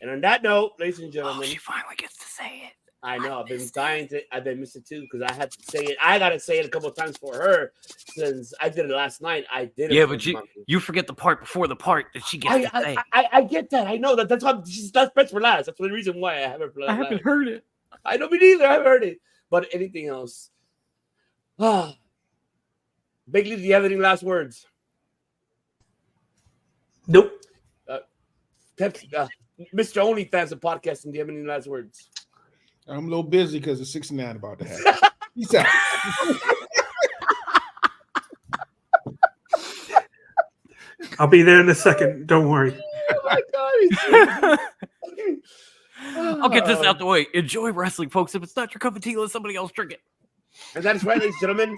and on that note, ladies and gentlemen, she finally gets to say it. I know. I've been dying to. I've been missing too because I had to say it. I got to say it a couple of times for her since I did it last night. I did it. Yeah, but you forget the part before the part that she gets to say. I get that. I know that. That's why that's best for last. That's the reason why I haven't. I haven't heard it. I don't me neither. I haven't heard it. But anything else? Bigley, do you have any last words? Nope. Mr. OnlyFans of podcasting, do you have any last words? I'm a little busy because it's 69 about to happen. Peace out. I'll be there in a second. Don't worry. Oh my God. I'll get this out the way. Enjoy wrestling, folks. If it's not your cup of tea, let somebody else drink it. And that is right, ladies and gentlemen.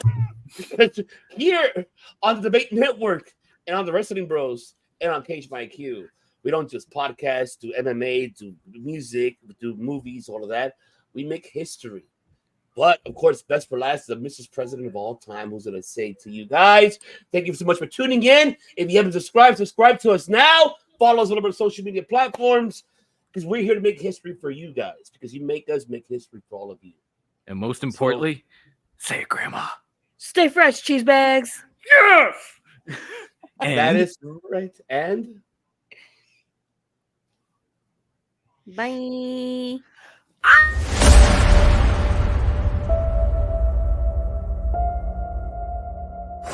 Here on the Debate Network and on the Wrestling Bros and on Cage My IQ, we don't just podcast, do MMA, do music, do movies, all of that. We make history. But, of course, best for last is the Mrs. President of all time who's going to say to you guys, thank you so much for tuning in. If you haven't subscribed to us now. Follow us on our social media platforms because we're here to make history for you guys because you make us make history for all of you. And most importantly, say it, Grandma. Stay fresh, cheese bags. Yes! That is right. And bye.